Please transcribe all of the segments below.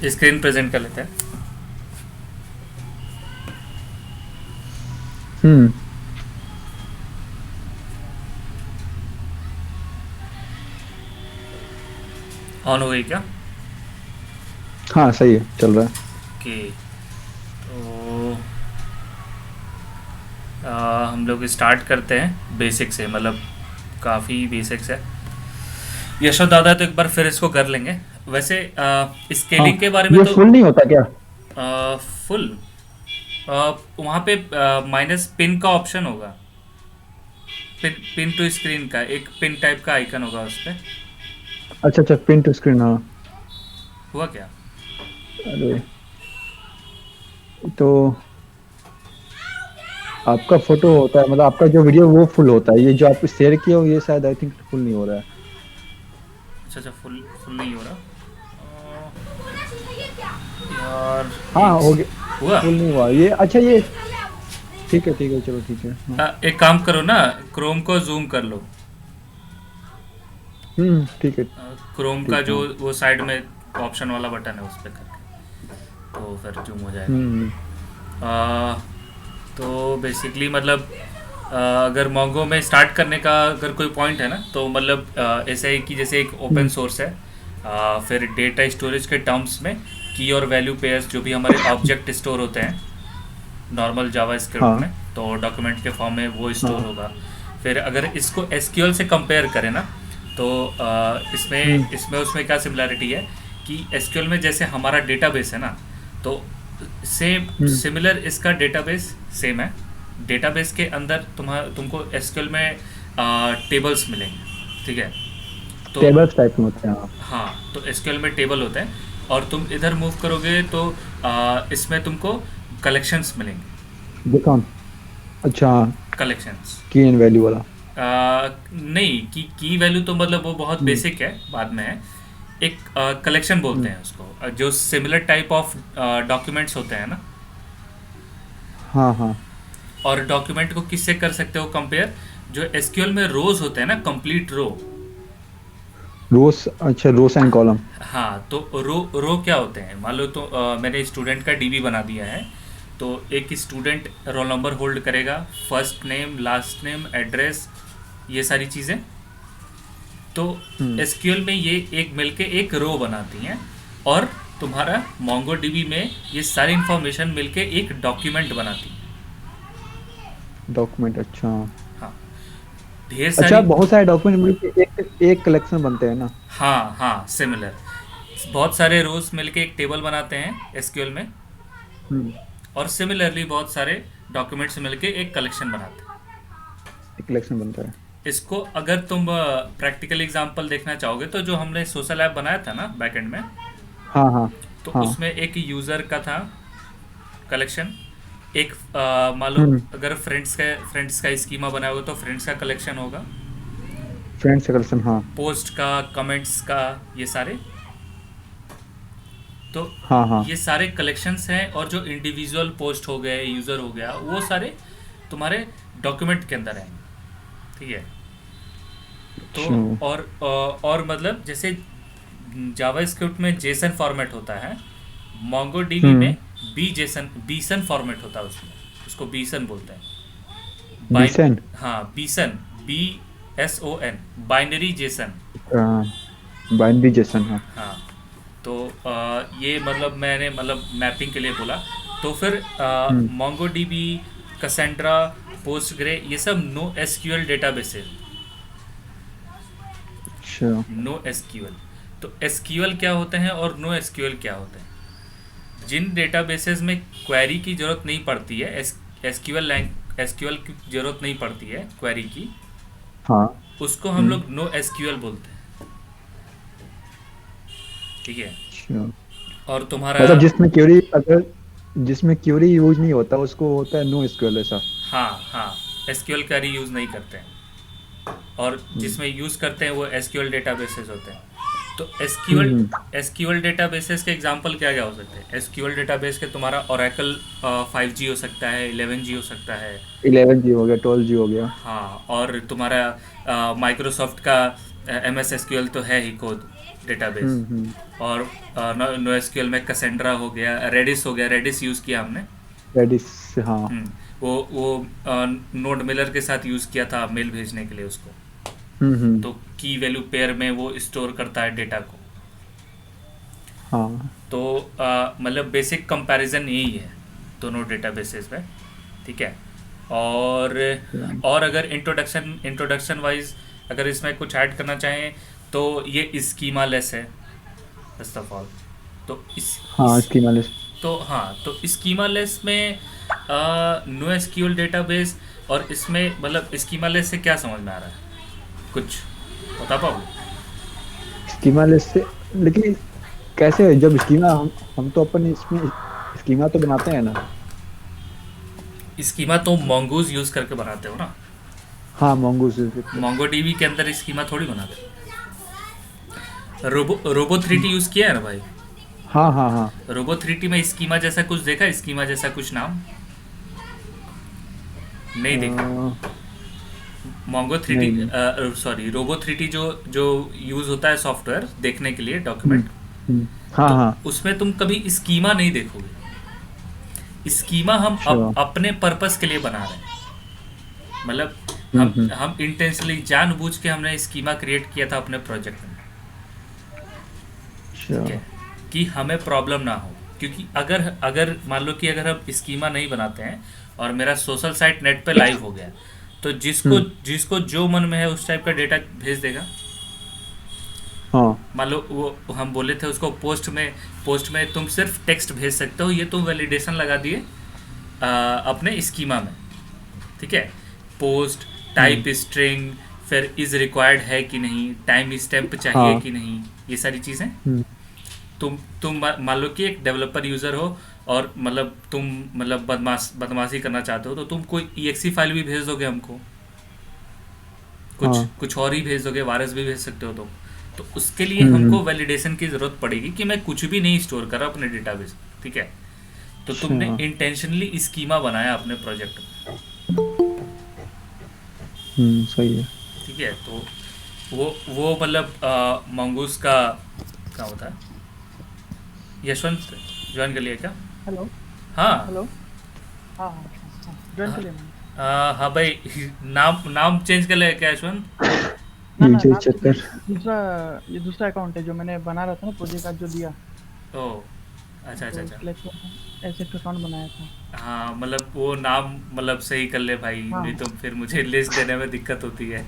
Screen present कर लेते हैं। हम्म। ऑन हो गई क्या? हाँ सही है, चल रहा है। ओके। तो हम लोग स्टार्ट करते हैं बेसिक से, मतलब काफ़ी बेसिक्स है। यशोद दादा तो एक बार फिर इसको कर लेंगे। वैसे हाँ, स्केलिंग के बारे में ये तो फुल नहीं होता क्या? फुल वहाँ पे माइनस पिन का ऑप्शन होगा। पिन टू स्क्रीन का एक पिन टाइप का आइकन होगा उस पर। अच्छा अच्छा, पिन टू स्क्रीन, हाँ। हुआ क्या? अरे, तो आपका फोटो होता है, मतलब आपका जो वीडियो वो फुल होता है, ये जो आप शेयर किए हो ये शायद आई थिंक फुल नहीं हो रहा है। अच्छा अच्छा, फुल फुल नहीं हो रहा। यार हाँ एक हो गया। हुआ। फुल नहीं हुआ ये, अच्छा ये ठीक है, चलो ठीक है, हाँ। एक काम करो ना, क्रोम को जूम कर लो। ठीक है। क्रोम का ठीक है, जो हाँ। वो साइड में ऑप्शन वाला बटन है उस पर करके तो फिर जूम हो हम्म। जाएगा। आ, तो बेसिकली मतलब अगर मोंगो में स्टार्ट करने का अगर कोई पॉइंट है ना, तो मतलब ऐसा है कि जैसे एक ओपन हम्म। सोर्स है। फिर डेटा स्टोरेज के टर्म्स में की और वैल्यू पेयर्स जो भी हमारे ऑब्जेक्ट स्टोर होते हैं नॉर्मल जावा स्क्रिप्ट हाँ में, तो डॉक्यूमेंट के फॉर्म में वो स्टोर हाँ। होगा। फिर अगर इसको एसक्यूएल से कंपेयर करें ना, तो हम्म। इसमें इसमें उसमें क्या सिमिलरिटी है कि एसक्यूएल में जैसे हमारा डेटाबेस है ना, तो सेम हम्म। सिमिलर इसका डेटाबेस सेम है। डेटाबेस के अंदर तुमको एसक्यूएल में टेबल्स मिलेंगे, ठीक है। तो टेबल्स टाइप में होते हैं, हाँ। हाँ, तो एसक्यूएल में टेबल होते हैं और तुम इधर मूव करोगे तो इसमें तुमको कलेक्शंस मिलेंगे। देखो, अच्छा, कलेक्शंस की एंड वैल्यू वाला। नहीं, की वैल्यू तो मतलब वो बहुत हम्म। बेसिक है, बाद में है। एक कलेक्शन बोलते हम्म। हैं उसको, जो सिमिलर टाइप ऑफ डॉक्यूमेंट्स होते हैं ना। हाँ हाँ। और डॉक्यूमेंट को किससे कर सकते हो कंपेयर? जो एसक्यूएल में रोज होते हैं ना, कंप्लीट रो। रोस, अच्छा, रोस एंड कॉलम। हाँ, तो रो रो क्या होते हैं, मान लो तो मैंने स्टूडेंट का डीबी बना दिया है। तो एक स्टूडेंट रोल नंबर होल्ड करेगा, first name, last name, address, ये सारी चीज़ें। तो हम्म। एसक्यूएल में ये एक मिलके एक रो बनाती हैं। और तुम्हारा मोंगो डीबी में ये सारी इंफॉर्मेशन मिलके एक डॉक्यूमेंट बनाती है। डॉक्यूमेंट, अच्छा। हाँ, ढेर अच्छा, सारी। बहुत सारे डॉक्यूमेंट मिलके एक एक कलेक्शन बनते हैं ना? हाँ हाँ, सिमिलर। बहुत सारे रोज मिलके एक टेबल बनाते हैं एसक्यूएल में। हम्म। और सिमिलरली बहुत सारे डॉक्यूमेंट्स मिलके एक कलेक्शन बनाते हैं। एक कलेक्शन बनता है। इसको अगर तुम प्रैक्टिकल एग्जांपल देखना चाहोगे, तो जो हमने सोशल ऐप बनाया था ना बैकएंड में, हाँ हाँ तो हाँ। उसमें एक यूज़र का था कलेक्शन। एक मान लो हम्म। अगर फ्रेंड्स का स्कीमा बनाया होगा तो फ्रेंड्स का कलेक्शन होगा। फ्रेंड्स कलेक्शन, हाँ। पोस्ट का, कमेंट्स का, ये सारे। तो हाँ हाँ। ये सारे कलेक्शंस हैं, और जो इंडिविजुअल पोस्ट हो गए, यूज़र हो गया, वो सारे तुम्हारे डॉक्यूमेंट के अंदर आएंगे, ठीक है। तो अच्छा। और मतलब जैसे जावा स्क्रिप्ट में जेसन फॉर्मेट होता है, मोंगो डीबी हम्म। में बीसन फॉर्मेट होता है उसमें। उसको बीसन बोलते हैं। बाइन बीसेन। हाँ, बीसन, BSON, binary Jason. Binary Jason, हाँ। हाँ, तो ये मतलब मैंने मतलब मैपिंग के लिए बोला। तो फिर हम्म। मोंगो डीबी, कसेंड्रा, पोस्टग्रे, ये सब नो एसक्यूएल डेटाबेस है। अच्छा। No SQL. तो एसक्यूएल क्या होते हैं और नो एसक्यूएल क्या होते हैं? जिन डेटाबेसेस में क्वेरी की ज़रूरत नहीं पड़ती है, एसक्यूएल की ज़रूरत नहीं पड़ती है क्वेरी की, हाँ। उसको हम हम्म। लोग नो एसक्यूएल बोलते हैं, ठीक है। अच्छा, और तुम्हारा मतलब जिसमें क्यूरी यूज नहीं होता उसको होता है नो एसक्यूएल, ऐसा? हाँ हाँ, एसक्यूएल क्वेरी यूज़ नहीं करते हैं। और हम्म। जिसमें यूज़ करते हैं वो एसक्यूएल डेटाबेसेस होते हैं। तो एसक्यूएल हम्म। एसक्यूएल डेटाबेसेस के एग्जांपल क्या क्या हो सकते हैं? एसक्यूएल डेटाबेस के तुम्हारा ओरेकल 5G हो सकता है, 11G हो सकता है। 11G हो गया, 12G हो गया। हाँ, और तुम्हारा माइक्रोसॉफ्ट का MS SQL तो है ही खुद डेटाबेस। हम्म। और नो एसक्यूएल में कसेंड्रा हो गया, रेडिस हो गया, रेडिस यूज़ किया हमने। रेडिस। हाँ। हम्म, वो नोड मिलर के साथ यूज़ किया था मेल भेजने के लिए उसको। हम्म। तो की वैल्यू पेयर में वो स्टोर करता है डेटा को। हाँ। तो मतलब बेसिक कंपैरिजन यही है दोनों डेटाबेसेस में, ठीक है। और और अगर इंट्रोडक्शन इंट्रोडक्शन वाइज अगर इसमें कुछ ऐड करना चाहें तो ये स्कीमा लेस है फर्स्ट ऑफ ऑल। तो हाँ, इस इसकी मालिश। तो हाँ, तो स्कीमा लेस में नो एसक्यूएल डेटाबेस, और इसमें मतलब स्कीमा लेस से क्या समझ में आ रहा है, कुछ बता पाओगे? स्कीमा लिस्ट से, लेकिन कैसे है जब स्कीमा हम तो अपन इसमें स्कीमा तो बनाते हैं ना। स्कीमा तो मोंगूज यूज़ करके बनाते हो ना। हाँ, mongoose। मोंगो डीबी के अंदर स्कीमा थोड़ी बनाते। रोबो 3T यूज़ किया है ना भाई? हाँ हाँ हाँ। रोबो 3T में स्कीमा जैसा कुछ देखा? स्कीमा जैसा कुछ नाम नहीं देखा। अ, मोंगो 3T, नहीं नहीं। सॉरी, रोबो 3T जो जो यूज़ होता है सॉफ्टवेयर देखने के लिए हम्म। डॉक्यूमेंट, हाँ तो हाँ। उसमें तुम कभी स्कीमा नहीं देखोगे। स्कीमा हम अच्छा। अपने पर्पस के लिए बना रहे हैं। मतलब हम्म। हम इंटेंशनली जानबूझ के हमने स्कीमा क्रिएट किया था अपने प्रोजेक्ट में, अच्छा। ठीक है, कि हमें प्रॉब्लम ना हो। क्योंकि अगर अगर मान लो कि अगर हम स्कीमा नहीं बनाते हैं और मेरा सोशल साइट नेट पे लाइव हो गया, तो जिसको हम्म। जिसको जो मन में है उस टाइप का डेटा भेज देगा। हाँ मान लो वो हम बोले थे उसको पोस्ट में तुम सिर्फ टेक्स्ट भेज सकते हो, ये तुम वैलिडेशन लगा दिए अपने स्कीमा में, ठीक है। पोस्ट हाँ टाइप स्ट्रिंग, फिर इज़ रिक्वायर्ड है कि नहीं, टाइम स्टैम्प चाहिए हाँ। कि नहीं, ये सारी चीज़ें। हम्म। तुम मान लो कि एक डेवलपर यूज़र हो और मतलब तुम मतलब बदमाशी करना चाहते हो, तो तुम कोई EXE फाइल भी भेज दोगे हमको, कुछ हाँ। कुछ और ही भेज दोगे, वायरस भी भेज सकते हो तुम। तो उसके लिए हमको वैलिडेशन की ज़रूरत पड़ेगी कि मैं कुछ भी नहीं स्टोर कर रहा अपने डेटाबेस, ठीक है। तो तुमने अच्छा। इंटेंशनली स्कीमा बनाया अपने प्रोजेक्ट में, सही है। ठीक है। तो वो मतलब मंगूस का क्या होता है? यशवंत ज्वाइन कर लिया क्या? हेलो। हाँ। हेलो। हाँ हाँ हाँ, ज्वाइन कर लिया मैंने। हाँ भाई, नाम नाम चेंज कर लिया क्या यशवंत? ना ना, यूजर नाम चेंज चक्कर। नहीं, दूसरा, ये दूसरा अकाउंट है जो मैंने बना रहा था ना, प्रोजेक्ट आज जो दिया, ओ, अच्छा अच्छा तो अच्छा। इसके लिए ऐसे एक अकाउंट बनाया था। हाँ, मतलब वो नाम मतलब सही कर ले भाई, हाँ नहीं तो फिर मुझे लिस्ट देने में दिक्कत होती है।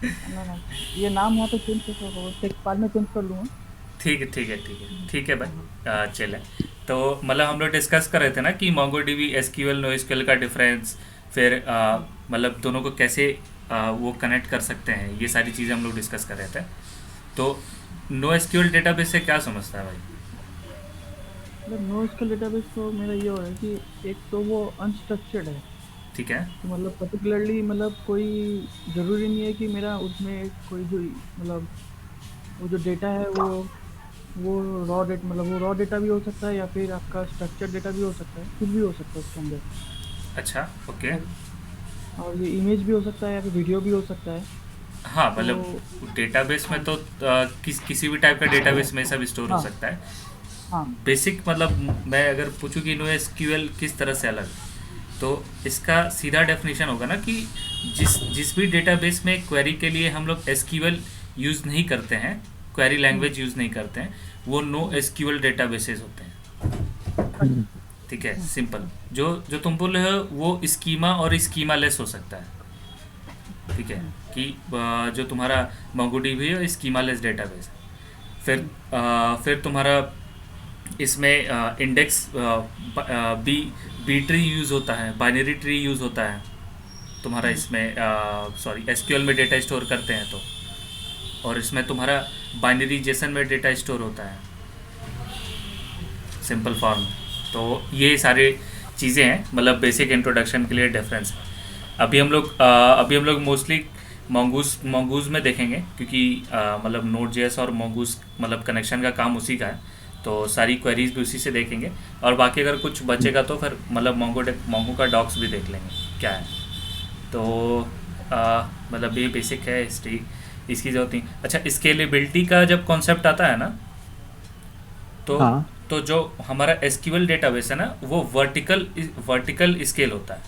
ना ना, ये नाम यहाँ पे चेंज कर, बाद में चेंज कर लूँगा। ठीक है ठीक है ठीक है ठीक है हाँ हाँ। भाई, चले। तो मतलब हम लोग डिस्कस कर रहे थे ना कि MongoDB SQL NoSQL का डिफरेंस, फिर मतलब दोनों को कैसे वो कनेक्ट कर सकते हैं, ये सारी चीज़ें हम लोग डिस्कस कर रहे थे। तो नो एसक्यूएल डेटाबेस से क्या समझता है भाई? मतलब NoSQL डेटाबेस तो मेरा ये हो रहा है कि एक तो वो अनस्ट्रक्चर्ड है। ठीक है। तो मतलब पर्टिकुलरली मतलब कोई ज़रूरी नहीं है कि मेरा उसमें कोई जो मतलब वो जो डेटा है वो रॉ डेटा, मतलब वो रॉ डेटा भी हो सकता है या फिर आपका स्ट्रक्चर्ड डेटा भी हो सकता है, कुछ भी हो सकता है उसके अंदर। अच्छा, ओके। और और ये इमेज भी हो सकता है या फिर वीडियो भी हो सकता है। हाँ, तो मतलब डेटाबेस में हाँ तो किसी भी टाइप का डेटाबेस में सब स्टोर हो हाँ सकता है। हाँ बेसिक मतलब मैं अगर पूछूं कि नो एसक्यूएल किस तरह से अलग है, तो इसका सीधा डेफिनेशन होगा ना कि जिस जिस भी डेटाबेस में क्वेरी के लिए हम लोग एसक्यूएल यूज़ नहीं करते हैं, क्वेरी हम्म लैंग्वेज यूज़ नहीं करते हैं, वो नो हम्म, एसक्यूएल डेटाबेसेस होते हैं, अच्छा। ठीक है, हम्म, सिंपल। जो जो तुम बोल रहे हो वो स्कीमा और स्कीमा लेस हो सकता है, ठीक है। हम्म, कि जो तुम्हारा MongoDB है स्कीमा लेस डेटाबेस। फिर हम्म, फिर तुम्हारा इसमें index B B tree use होता है, बाइनरी ट्री यूज़ होता है तुम्हारा हम्म, इसमें, सॉरी, एसक्यूएल में डेटा स्टोर करते हैं तो। और इसमें तुम्हारा बाइनरी जेसन में डेटा स्टोर होता है सिंपल फॉर्म। तो ये सारे चीज़ें हैं, मतलब बेसिक इंट्रोडक्शन के लिए डिफरेंस है। अभी हम लोग मोस्टली मोंगूज में देखेंगे, क्योंकि मतलब नोड जेएस और मोंगूज मतलब कनेक्शन का काम उसी का है, तो सारी क्वेरीज भी उसी से देखेंगे। और बाकी अगर कुछ बचेगा तो फिर मतलब मोंगो का डॉक्स भी देख लेंगे क्या है। तो मतलब ये बेसिक है हिस्ट्री, इसकी जरूरत नहीं। अच्छा, स्केलेबिलिटी का जब कॉन्सेप्ट आता है ना, तो हाँ। तो जो हमारा एसक्यूएल डेटाबेस है ना, वो वर्टिकल स्केल होता है।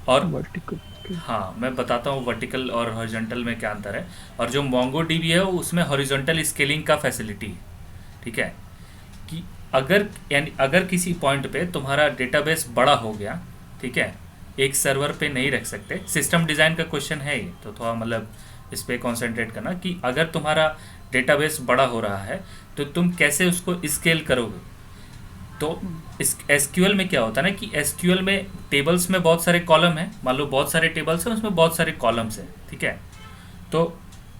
और वर्टिकल। हाँ, मैं बताता हूँ वर्टिकल और हॉरिजॉन्टल में क्या अंतर है। और जो मोंगो डीबी है उसमें हॉरिजॉन्टल स्केलिंग का फैसिलिटी है, ठीक है। कि अगर किसी पॉइंट पे तुम्हारा डेटाबेस बड़ा हो गया, ठीक है, एक सर्वर पे नहीं रख सकते, सिस्टम डिज़ाइन का क्वेश्चन है ये, तो थोड़ा मतलब इस पे कंसंट्रेट करना कि अगर तुम्हारा डेटाबेस बड़ा हो रहा है तो तुम कैसे उसको स्केल करोगे। तो इस एसक्यूएल में क्या होता है ना कि एसक्यूएल में टेबल्स में बहुत सारे कॉलम हैं, मान लो बहुत सारे टेबल्स हैं, उसमें बहुत सारे कॉलम्स हैं, ठीक है। तो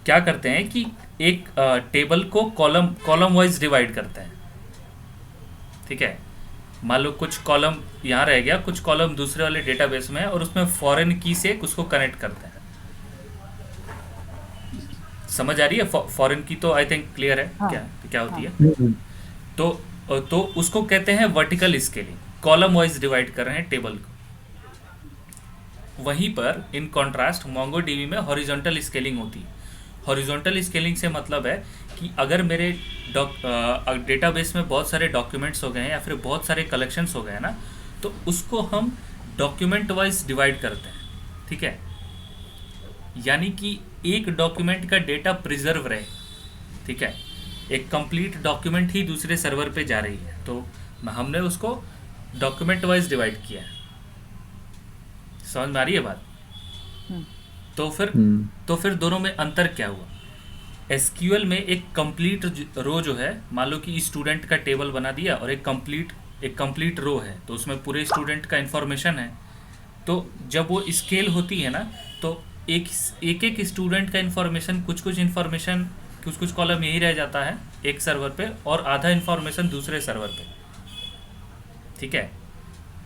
क्या करते हैं कि एक टेबल को कॉलम वाइज डिवाइड करते हैं, ठीक है। मान लो कुछ कॉलम यहाँ रह गया, कुछ कॉलम दूसरे वाले डेटाबेस में है, और उसमें फॉरेन की से उसको कनेक्ट करते हैं। समझ आ रही है? फॉरेन की तो आई थिंक क्लियर है हाँ क्या होती हाँ। है। हम्म। तो तो उसको कहते हैं vertical scaling, column wise divide कर रहे हैं टेबल को। वहीं पर इन कॉन्ट्रास्ट मोंगो डीबी में हॉरिजॉन्टल स्केलिंग होती है। हॉरिजॉन्टल स्केलिंग से मतलब है कि अगर मेरे डेटाबेस में बहुत सारे डॉक्यूमेंट्स हो गए हैं या फिर बहुत सारे कलेक्शंस हो गए हैं ना, तो उसको हम डॉक्यूमेंट वाइज डिवाइड करते हैं, ठीक है। यानी कि एक डॉक्यूमेंट का डेटा प्रिजर्व रहे, ठीक है। एक कंप्लीट डॉक्यूमेंट ही दूसरे सर्वर पे जा रही है, तो हमने उसको डॉक्यूमेंट वाइज डिवाइड किया है। समझ में आ रही है बात? हम्म, तो फिर हम्म। तो फिर दोनों में अंतर क्या हुआ। एसक्यूएल में एक कंप्लीट रो जो है, मान लो कि स्टूडेंट का टेबल बना दिया और एक कंप्लीट रो है, तो उसमें पूरे स्टूडेंट का इंफॉर्मेशन है। तो जब वो स्केल होती है ना, तो एक स्टूडेंट का इंफॉर्मेशन, कुछ कॉलम यही रह जाता है एक सर्वर पे, और आधा इंफॉर्मेशन दूसरे सर्वर पे, ठीक है,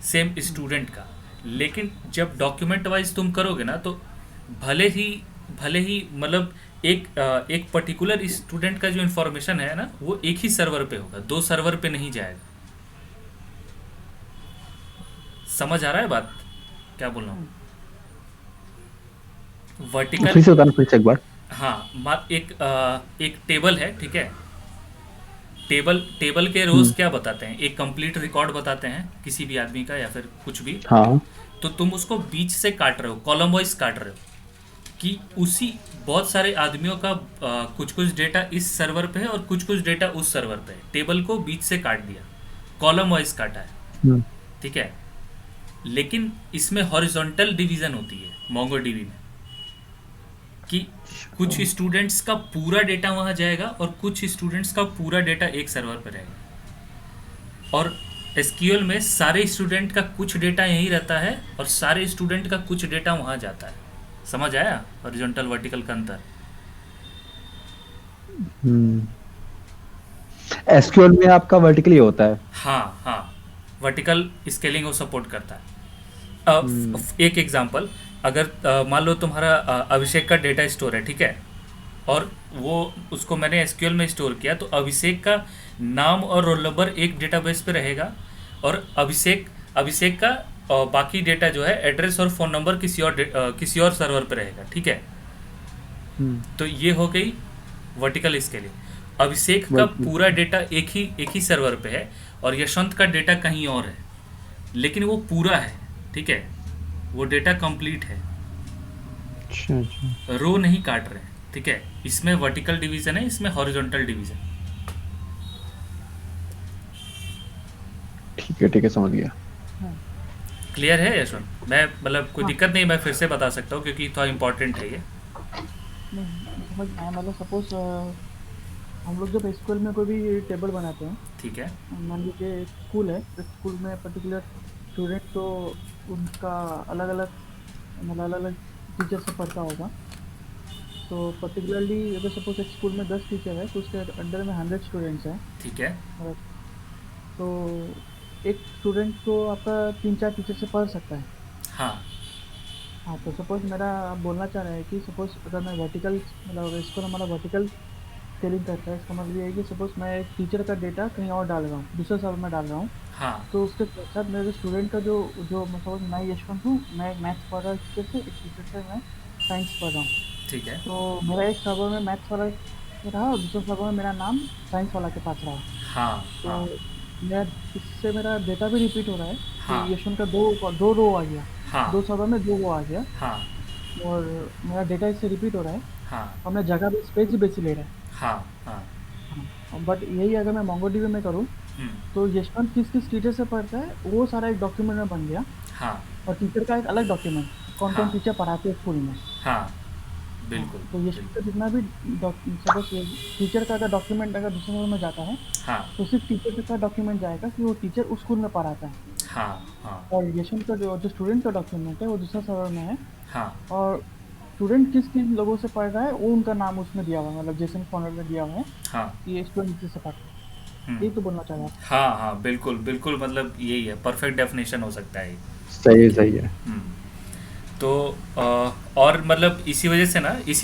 सेम स्टूडेंट का। लेकिन जब डॉक्यूमेंट वाइज तुम करोगे ना, तो भले ही मतलब एक पर्टिकुलर स्टूडेंट का जो इन्फॉर्मेशन है ना, वो एक ही सर्वर पे होगा, दो सर्वर पे नहीं जाएगा। समझ आ रहा है बात क्या बोल रहा हूँ? वर्टिकल, फिर से बताना फिर से एक बार। हाँ, एक टेबल है, ठीक है। टेबल के रोज हम्म। क्या बताते हैं, एक कंप्लीट रिकॉर्ड बताते हैं किसी भी आदमी का या फिर कुछ भी। हाँ। तो तुम उसको बीच से काट रहे हो, कॉलम वाइज काट रहे हो, कि उसी बहुत सारे आदमियों का कुछ डेटा इस सर्वर पे है और कुछ डेटा उस सर्वर पे है। टेबल को बीच से काट दिया, कॉलम वाइज काटा है, हम्म। ठीक है। लेकिन इसमें हॉरिजॉन्टल डिवीजन होती है मोंगो डीबी में, कि कुछ स्टूडेंट्स का पूरा डेटा वहां जाएगा और कुछ स्टूडेंट्स का पूरा डेटा एक सर्वर पर रहेगा। और एसक्यूएल में सारे स्टूडेंट का कुछ डेटा यहीं रहता है और सारे स्टूडेंट का कुछ डेटा वहां जाता है। समझ आया हॉरिजॉन्टल वर्टिकल का अंतर? हम्म। एसक्यूएल में आपका वर्टिकली होता है। हाँ हाँ, वर्टिकल स्केलिंग वो सपोर्ट करता है। हम्म। एक एग्जांपल, अगर मान लो तुम्हारा अभिषेक का डेटा स्टोर है, ठीक है, और वो उसको मैंने एसक्यूएल में स्टोर किया, तो अभिषेक का नाम और रोल नंबर एक डेटाबेस पे रहेगा, और अभिषेक का बाकी डेटा जो है, एड्रेस और फ़ोन नंबर किसी और सर्वर पे रहेगा, ठीक है। हम्म। तो ये हो गई वर्टिकल स्केलिंग। अभिषेक का वर्टिकल। पूरा डेटा एक ही सर्वर पे है और यशवंत का डेटा कहीं और है, लेकिन वो पूरा है, ठीक है, वो डेटा कंप्लीट है, अच्छा अच्छा। रो नहीं काट रहे हैं, ठीक है। इसमें वर्टिकल डिवीजन है, इसमें हॉरिजॉन्टल डिवीजन। ठीक है समझ गया। हाँ क्लियर है यशवंत? मैं मतलब कोई हाँ। दिक्कत नहीं, मैं फिर से बता सकता हूँ क्योंकि थोड़ा इंपॉर्टेंट है ये। नहीं, समझ में आया। मतलब सपोज हम लोग जब स्कूल में कोई भी टेबल बनाते हैं, ठीक है। मान लीजिए एक स्कूल है, तो स्कूल में पर्टिकुलर स्टूडेंट तो उनका अलग अलग मतलब अलग अलग टीचर से पढ़ता होगा। तो पर्टिकुलरली अगर सपोज एक स्कूल में 10 टीचर है, तो उसके अंडर में 100 स्टूडेंट्स हैं। ठीक है। मतलब तो एक स्टूडेंट तो आपका 3-4 टीचर से पढ़ सकता है। हाँ हाँ, तो सपोज़ मेरा आप बोलना चाह रहे हैं कि सपोज़ अगर मैं वर्टिकल मतलब इसको हमारा वर्टिकल स्केलिंग करता है, इसका मतलब ये है कि सपोज़ मैं एक टीचर का डेटा कहीं और डाल रहा हूँ, दूसरे सर्वर में डाल रहा हूँ, हाँ। तो उसके साथ मेरे स्टूडेंट का जो जो मैं सपोज़ मैं यशवंत हूँ, मैं मैथ्स पढ़ रहा हूँ टीचर से, एक टीचर से मैं साइंस पढ़ रहा हूँ। ठीक है। तो मेरा एक सर्वर में मैथ्स वाला रहा और दूसरे सर्वर में मेरा नाम साइंस वाला के पास रहा। हाँ तो हाँ मैं इससे मेरा डेटा भी रिपीट हो रहा है हाँ कि यशवंत का 2 रो आ गया, हाँ 2 सर्वर में 2 रो आ गया हाँ और मेरा डेटा इससे रिपीट हो रहा है हाँ और मेरा जगह भी स्पेस भी बेसी ले रहा है। हाँ हाँ। हाँ, बट यही अगर मैं मोंगोडीबी में करूँ, हम्म। तो यशवंत किस-किस टीचर से पढ़ता है, वो सारा एक डॉक्यूमेंट में बन गया हाँ और टीचर का एक अलग डॉक्यूमेंट, कौन-कौन हाँ टीचर पढ़ाते हैं स्कूल में। हाँ। हाँ, बिल्कुल तो यशवंत का बिल्कुल। जितना भी सपोज़ टीचर का अगर डॉक्यूमेंट अगर दूसरे सर्वर में जाता है, हाँ तो सिर्फ़ टीचर का डॉक्यूमेंट जाएगा कि वो टीचर उस स्कूल में पढ़ाता है हाँ हाँ और यशवंत का जो जो स्टूडेंट का डॉक्यूमेंट है, वो दूसरा सर्वर में है हाँ और स्टूडेंट किन लोगों से पढ़ रहा है, वो उनका नाम उसमें दिया हुआ है, मतलब जेसन फॉर्मेट में दिया हुआ है हाँ। कि ये स्टूडेंट इसी से पढ़ रहा है। हम्म। यही तो बोलना चाह रहा था। हाँ हाँ, बिल्कुल बिल्कुल, मतलब यही है, परफेक्ट डेफिनेशन हो सकता है ये। ओके। सही है। हम्म। तो और मतलब इसी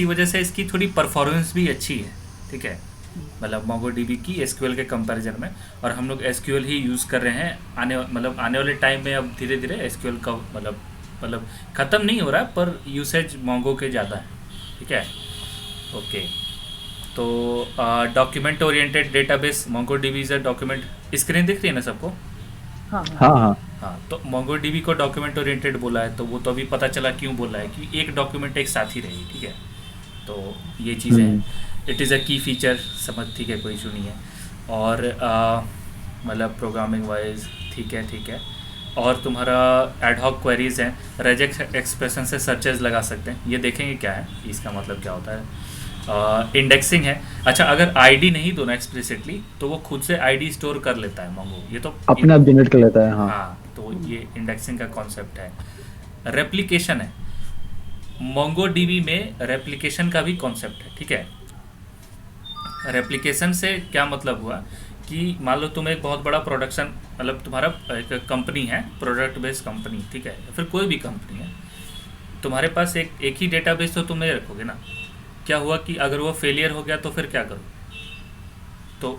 वजह से इसकी थोड़ी परफॉर्मेंस भी अच्छी है। ठीक है। हुँ, मतलब मोंगोडीबी की एसक्यूएल के कंपैरिजन में, और हम लोग एसक्यूएल ही यूज़ कर रहे हैं। आने वाले टाइम में अब धीरे धीरे एसक्यूएल का मतलब ख़त्म नहीं हो रहा है, पर यूसेज मोंगो के ज़्यादा है। ठीक है। ओके। तो document oriented database MongoDB is a document. Screen दिख रही है ना सबको? हाँ, हाँ, हाँ हाँ। हाँ, तो मोंगोडीबी को डॉक्यूमेंट ओरिएंटेड बोला है, तो वो तो अभी पता चला क्यों बोला है, कि एक डॉक्यूमेंट एक साथ ही रहेगी। ठीक है। तो ये चीज़ें हैं। हम्म। इट इज़ अ की फीचर, समझ, ठीक है, कोई इशू नहीं है। और मतलब प्रोग्रामिंग वाइज ठीक है, ठीक है। और तुम्हारा एडहॉक क्वेरीज हैं, रेजेक्ट एक्सप्रेशन से सर्चेज लगा सकते हैं, ये देखेंगे क्या है, इसका मतलब क्या होता है। इंडेक्सिंग है। अच्छा, अगर आईडी नहीं दो ना एक्सप्लिसिटली, तो वो खुद से आईडी स्टोर कर लेता है मोंगो, ये तो अपने आप जनरेट कर लेता है, हाँ। हाँ, तो हुँ, ये इंडेक्सिंग का कॉन्सेप्ट है। रेप्लिकेशन है, मोंगो डीबी में रेप्लिकेशन का भी कॉन्सेप्ट है। ठीक है। रेप्लिकेशन से क्या मतलब हुआ कि मान लो तुम एक बहुत बड़ा प्रोडक्शन, मतलब तुम्हारा एक कंपनी है, प्रोडक्ट बेस्ड कंपनी, ठीक है, या फिर कोई भी कंपनी है, तुम्हारे पास एक ही डेटाबेस तो तुम नहीं रखोगे ना। क्या हुआ कि अगर वो फेलियर हो गया तो फिर क्या करो? तो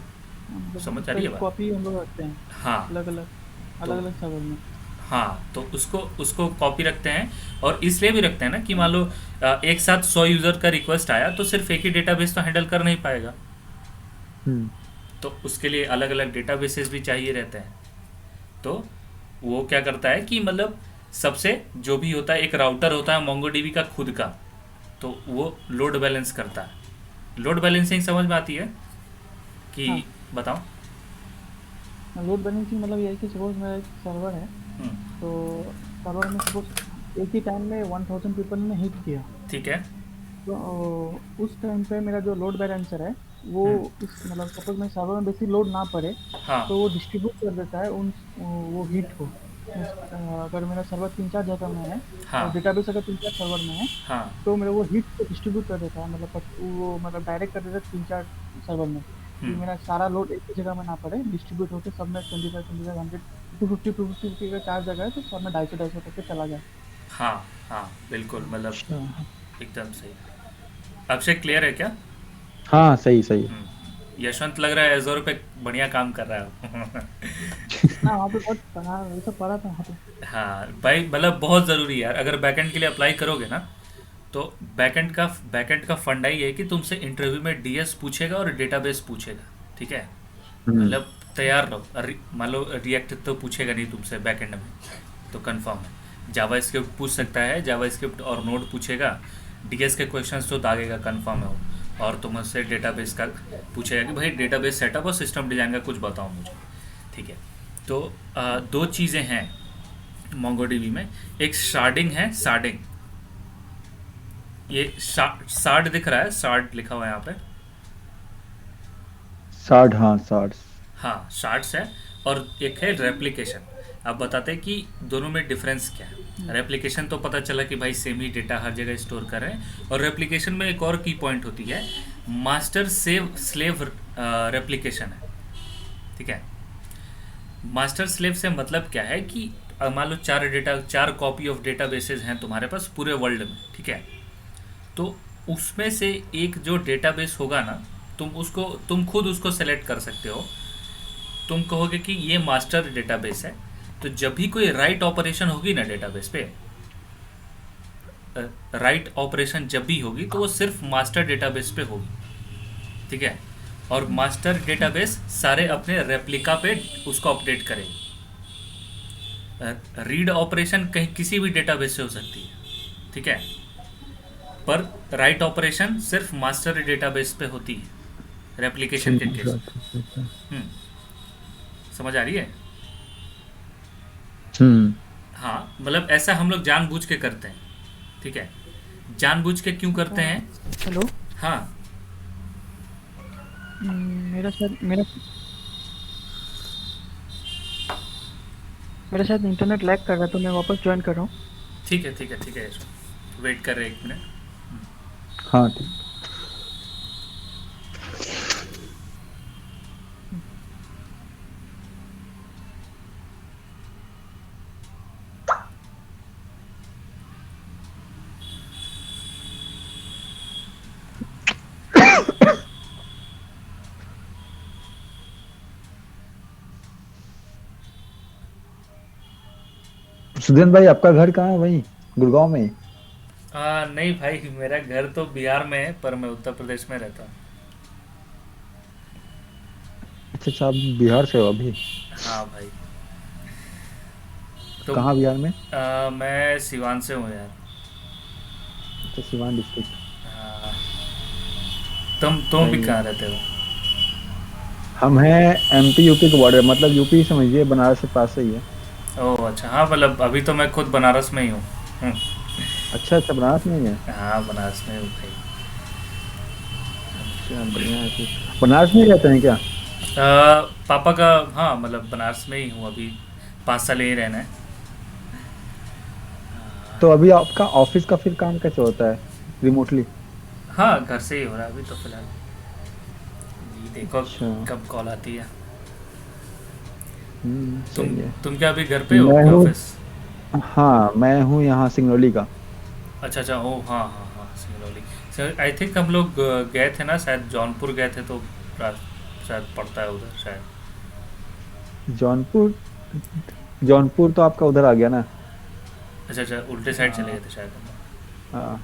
मतलब समझ आ उसका रही है एक बात? कॉपी हम लोग रखते हैं, हाँ। अलग-अलग तो अलग-अलग सर्वर में। हाँ, तो उसको उसको कॉपी रखते हैं, और इसलिए भी रखते हैं ना कि मान लो एक साथ 100 यूज़र का रिक्वेस्ट आया, तो सिर्फ एक ही डेटाबेस तो हैंडल कर नहीं पाएगा, हम्म। तो उसके लिए अलग अलग डेटाबेसेस भी चाहिए रहते हैं। तो वो क्या करता है कि मतलब सबसे जो भी होता है, एक राउटर होता है मोंगोडीबी का खुद का, तो वो लोड बैलेंस करता है। लोड बैलेंसिंग समझ में आती है कि? हाँ, बताओ। लोड बैलेंसिंग मतलब ये है कि सपोज़ मेरा एक सर्वर है, हम्म। तो सर्वर में सपोज़ एक ही टाइम में 1000 पीपल ने हिट किया, ठीक है। तो उस टाइम पे मेरा जो लोड बैलेंसर है, वो हम्म। इस मतलब सपोज़ मेरे सर्वर में बेसी लोड ना पड़े, हाँ तो वो डिस्ट्रीब्यूट कर देता है वो हीट को। अगर मेरा सर्वर 3-4 जगह में है और हाँ डेटाबेस अगर 3-4 सर्वर में है, हाँ तो मेरा वो हीट को डिस्ट्रीब्यूट कर देता है, मतलब वो मतलब डायरेक्ट कर देता है 3-4 सर्वर में, कि हम्म। मेरा सारा लोड एक ही जगह में ना पड़े, डिस्ट्रीब्यूट होके सब में 25-25, 100, 250 अगर 4 जगह है, तो सब में 250-250 करके चला जाए। हाँ हाँ, बिल्कुल, मतलब अच्छा। एकदम सही। अभिषेक, क्लियर है क्या? हाँ, सही सही। यशवंत लग रहा है एजोर पे बढ़िया काम कर रहा है। ना वहाँ पे बहुत पढ़ा ये सब पढ़ा था वहाँ पे। हाँ भाई, मतलब बहुत ज़रूरी है यार, अगर बैकएंड के लिए अप्लाई करोगे ना, तो बैकएंड का फंडा ही है कि तुमसे इंटरव्यू में डीएस पूछेगा और डेटाबेस पूछेगा। ठीक है। हम्म। मतलब तैयार रहो। मान लो रिएक्ट तो पूछेगा नहीं तुमसे बैकएंड में, तो कंफर्म है। जावा स्क्रिप्ट पूछ सकता है, जावा स्क्रिप्ट और नोड पूछेगा। डीएस के क्वेश्चंस तो दागेगा, कंफर्म है वो। और तुमसे डेटाबेस का पूछेगा कि भाई डेटाबेस सेटअप और सिस्टम डिज़ाइन का कुछ बताओ मुझे। ठीक है। तो दो चीज़ें हैं मोंगोडीबी में। एक शार्डिंग है, शार्डिंग। ये शार्ड दिख रहा है, शार्ड लिखा हुआ है यहाँ पे। 60, हाँ 60। हाँ, शार्ड्स है। और एक है रेप्लिकेशन। अब बताते हैं कि दोनों में डिफरेंस क्या है। रेप्लिकेशन तो पता चला कि भाई सेम ही डेटा हर जगह स्टोर कर रहे हैं, और रेप्लिकेशन में एक और की पॉइंट होती है, मास्टर सेव स्लेव रेप्लिकेशन है। ठीक है। मास्टर स्लेव से मतलब क्या है कि मान लो चार कॉपी ऑफ डेटाबेसेस हैं तुम्हारे पास पूरे वर्ल्ड में, ठीक है। तो उसमें से एक जो डेटाबेस होगा ना, तुम खुद उसको सेलेक्ट कर सकते हो। तुम कहोगे कि ये मास्टर डेटाबेस है, तो जब भी कोई राइट ऑपरेशन होगी ना डेटाबेस पे, राइट ऑपरेशन जब भी होगी तो वो सिर्फ मास्टर डेटाबेस पे होगी, ठीक है। और मास्टर डेटाबेस सारे अपने रेप्लिका पे उसको अपडेट करेगी। रीड ऑपरेशन कहीं किसी भी डेटाबेस से हो सकती है, ठीक है, पर राइट ऑपरेशन सिर्फ मास्टर डेटाबेस पे होती है रेप्लिकेशन के केस में। हम्म, समझ आ रही है? हम्म। हाँ, मतलब ऐसा हम लोग जानबूझ के करते हैं, ठीक है। जानबूझ के क्यों करते हैं? हेलो। हाँ, मेरा शायद मेरा मेरा शायद इंटरनेट लैग कर रहा है, तो मैं वापस ज्वाइन कर रहा हूँ। ठीक है, ठीक है, ठीक है, वेट कर रहे हैं 1 मिनट। हाँ ठीक। सुधीर भाई, आपका घर कहाँ है? वहीं गुड़गांव में ही? नहीं भाई, मेरा घर तो बिहार में है, पर मैं उत्तर प्रदेश में रहता हूँ। अच्छा अच्छा, आप बिहार से हो अभी? हाँ भाई। तो कहाँ बिहार में? मैं सिवान से हूँ यार। अच्छा, सिवान डिस्ट्रिक्ट। हाँ, तुम भी सही है। कहाँ रहते हो? हम हैं एमपी यूपी के बॉर्डर, मतलब यूपी समझिए, बनारस के पास से ही है। ओह अच्छा, हाँ, मतलब अभी तो मैं खुद बनारस में ही हूँ। अच्छा अच्छा, बनारस में ही है। हाँ, बनारस में हूँ भाई। अच्छा, बढ़िया है फिर। बनारस में ही रहते हैं क्या? पापा का, हाँ, मतलब बनारस में ही हूँ अभी। 5 साल यहीं रहना है। तो अभी आपका ऑफिस का फिर काम कैसे होता है, रिमोटली? हाँ, घर से ही हो रहा है अभी तो फिलहाल। ये देखो अच्छा। कब कॉल आती है। तुम सही है। तुम क्या अभी घर पे हो मैं कि हूँ। ऑफिस? हाँ, मैं हूँ यहाँ सिंगरौली का। अच्छा अच्छा, ओ हाँ हाँ हाँ, सिंगरौली। सर आई थिंक हम लोग गए थे ना, शायद जौनपुर गए थे, तो शायद पड़ता है उधर शायद। जौनपुर? जौनपुर तो आपका उधर आ गया ना। अच्छा अच्छा, उल्टे साइड चले हाँ गए थे शायद हम हाँ।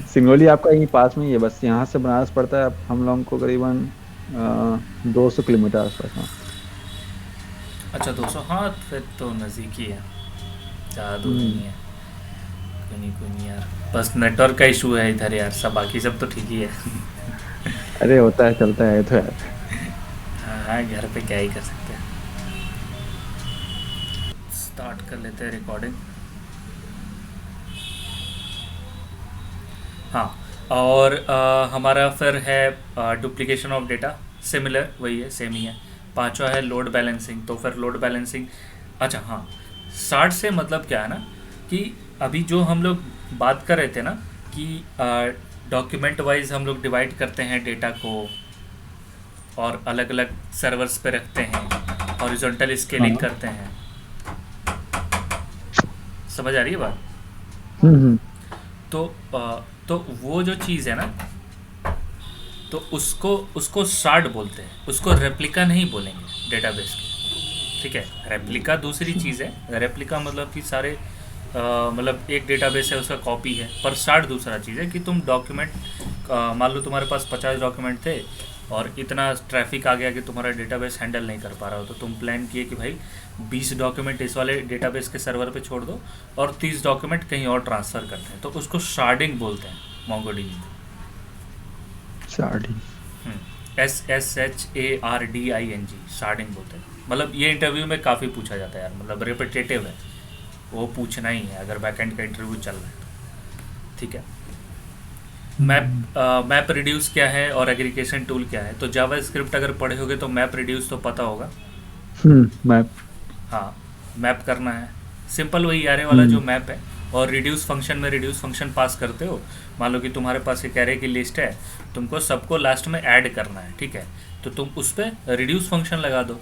सिंगरौली आपका यहीं पास में ही है, बस यहाँ से बनारस पड़ता है हम लोगों को करीबन 200 किलोमीटर आसपास। हाँ। लोग। अच्छा, 200, हाँ, फिर तो नज़दीक ही है, ज़्यादा दूर हम्म। नहीं है। कोई नहीं यार, बस नेटवर्क का इशू है इधर यार, सब बाकी सब तो ठीक ही है। अरे होता है, चलता है ये तो यार। हाँ हाँ, घर पे क्या ही कर सकते हैं। स्टार्ट कर लेते हैं रिकॉर्डिंग। हाँ, और हमारा फिर है डुप्लीकेशन ऑफ डेटा, सिमिलर वही है, सेम ही है। पांचवा है लोड बैलेंसिंग, तो फिर लोड बैलेंसिंग। अच्छा हाँ, 60 से मतलब क्या है ना, कि अभी जो हम लोग बात कर रहे थे ना, कि डॉक्यूमेंट वाइज हम लोग डिवाइड करते हैं डेटा को, और अलग अलग सर्वर्स पे रखते हैं, हॉरिजॉन्टल स्केलिंग हाँ। करते हैं। समझ आ रही है बात? हम्म। तो तो वो जो चीज़ है ना, तो उसको उसको शार्ड बोलते हैं, उसको रेप्लिका नहीं बोलेंगे डेटाबेस के, ठीक है। रेप्लिका दूसरी चीज़ है। रेप्लिका मतलब कि सारे मतलब एक डेटाबेस है उसका कॉपी है, पर शार्ड दूसरा चीज़ है कि तुम डॉक्यूमेंट, मान लो तुम्हारे पास 50 डॉक्यूमेंट थे, और इतना ट्रैफिक आ गया कि तुम्हारा डेटाबेस हैंडल नहीं कर पा रहा हो, तो तुम प्लान किए कि भाई 20 डॉक्यूमेंट इस वाले डेटाबेस के सर्वर पे छोड़ दो, और 30 डॉक्यूमेंट कहीं और ट्रांसफ़र करते हैं, तो उसको शार्डिंग बोलते हैं मोंगोडीबी। साड़ी। SSHARDING, शार्डिंग बोलते हैं। मतलब ये इंटरव्यू में काफ़ी पूछा जाता है यार, मतलब रिपीटेटिव है, वो पूछना ही है अगर बैकएंड का इंटरव्यू चल रहा है तो, ठीक है। मैप रिड्यूस क्या है और एग्रीगेशन टूल क्या है? तो जावा स्क्रिप्ट अगर पढ़े होगे तो मैप रिड्यूस तो पता होगा। मैं। हाँ, मैप करना है, सिंपल वही एरे वाला जो हम्म। मैप है। और रिड्यूस फंक्शन में रिड्यूस फंक्शन पास करते हो। मान लो कि तुम्हारे पास एक एरे की लिस्ट है, तुमको सबको लास्ट में ऐड करना है, ठीक है, तो तुम उस पर रिड्यूस फंक्शन लगा दो।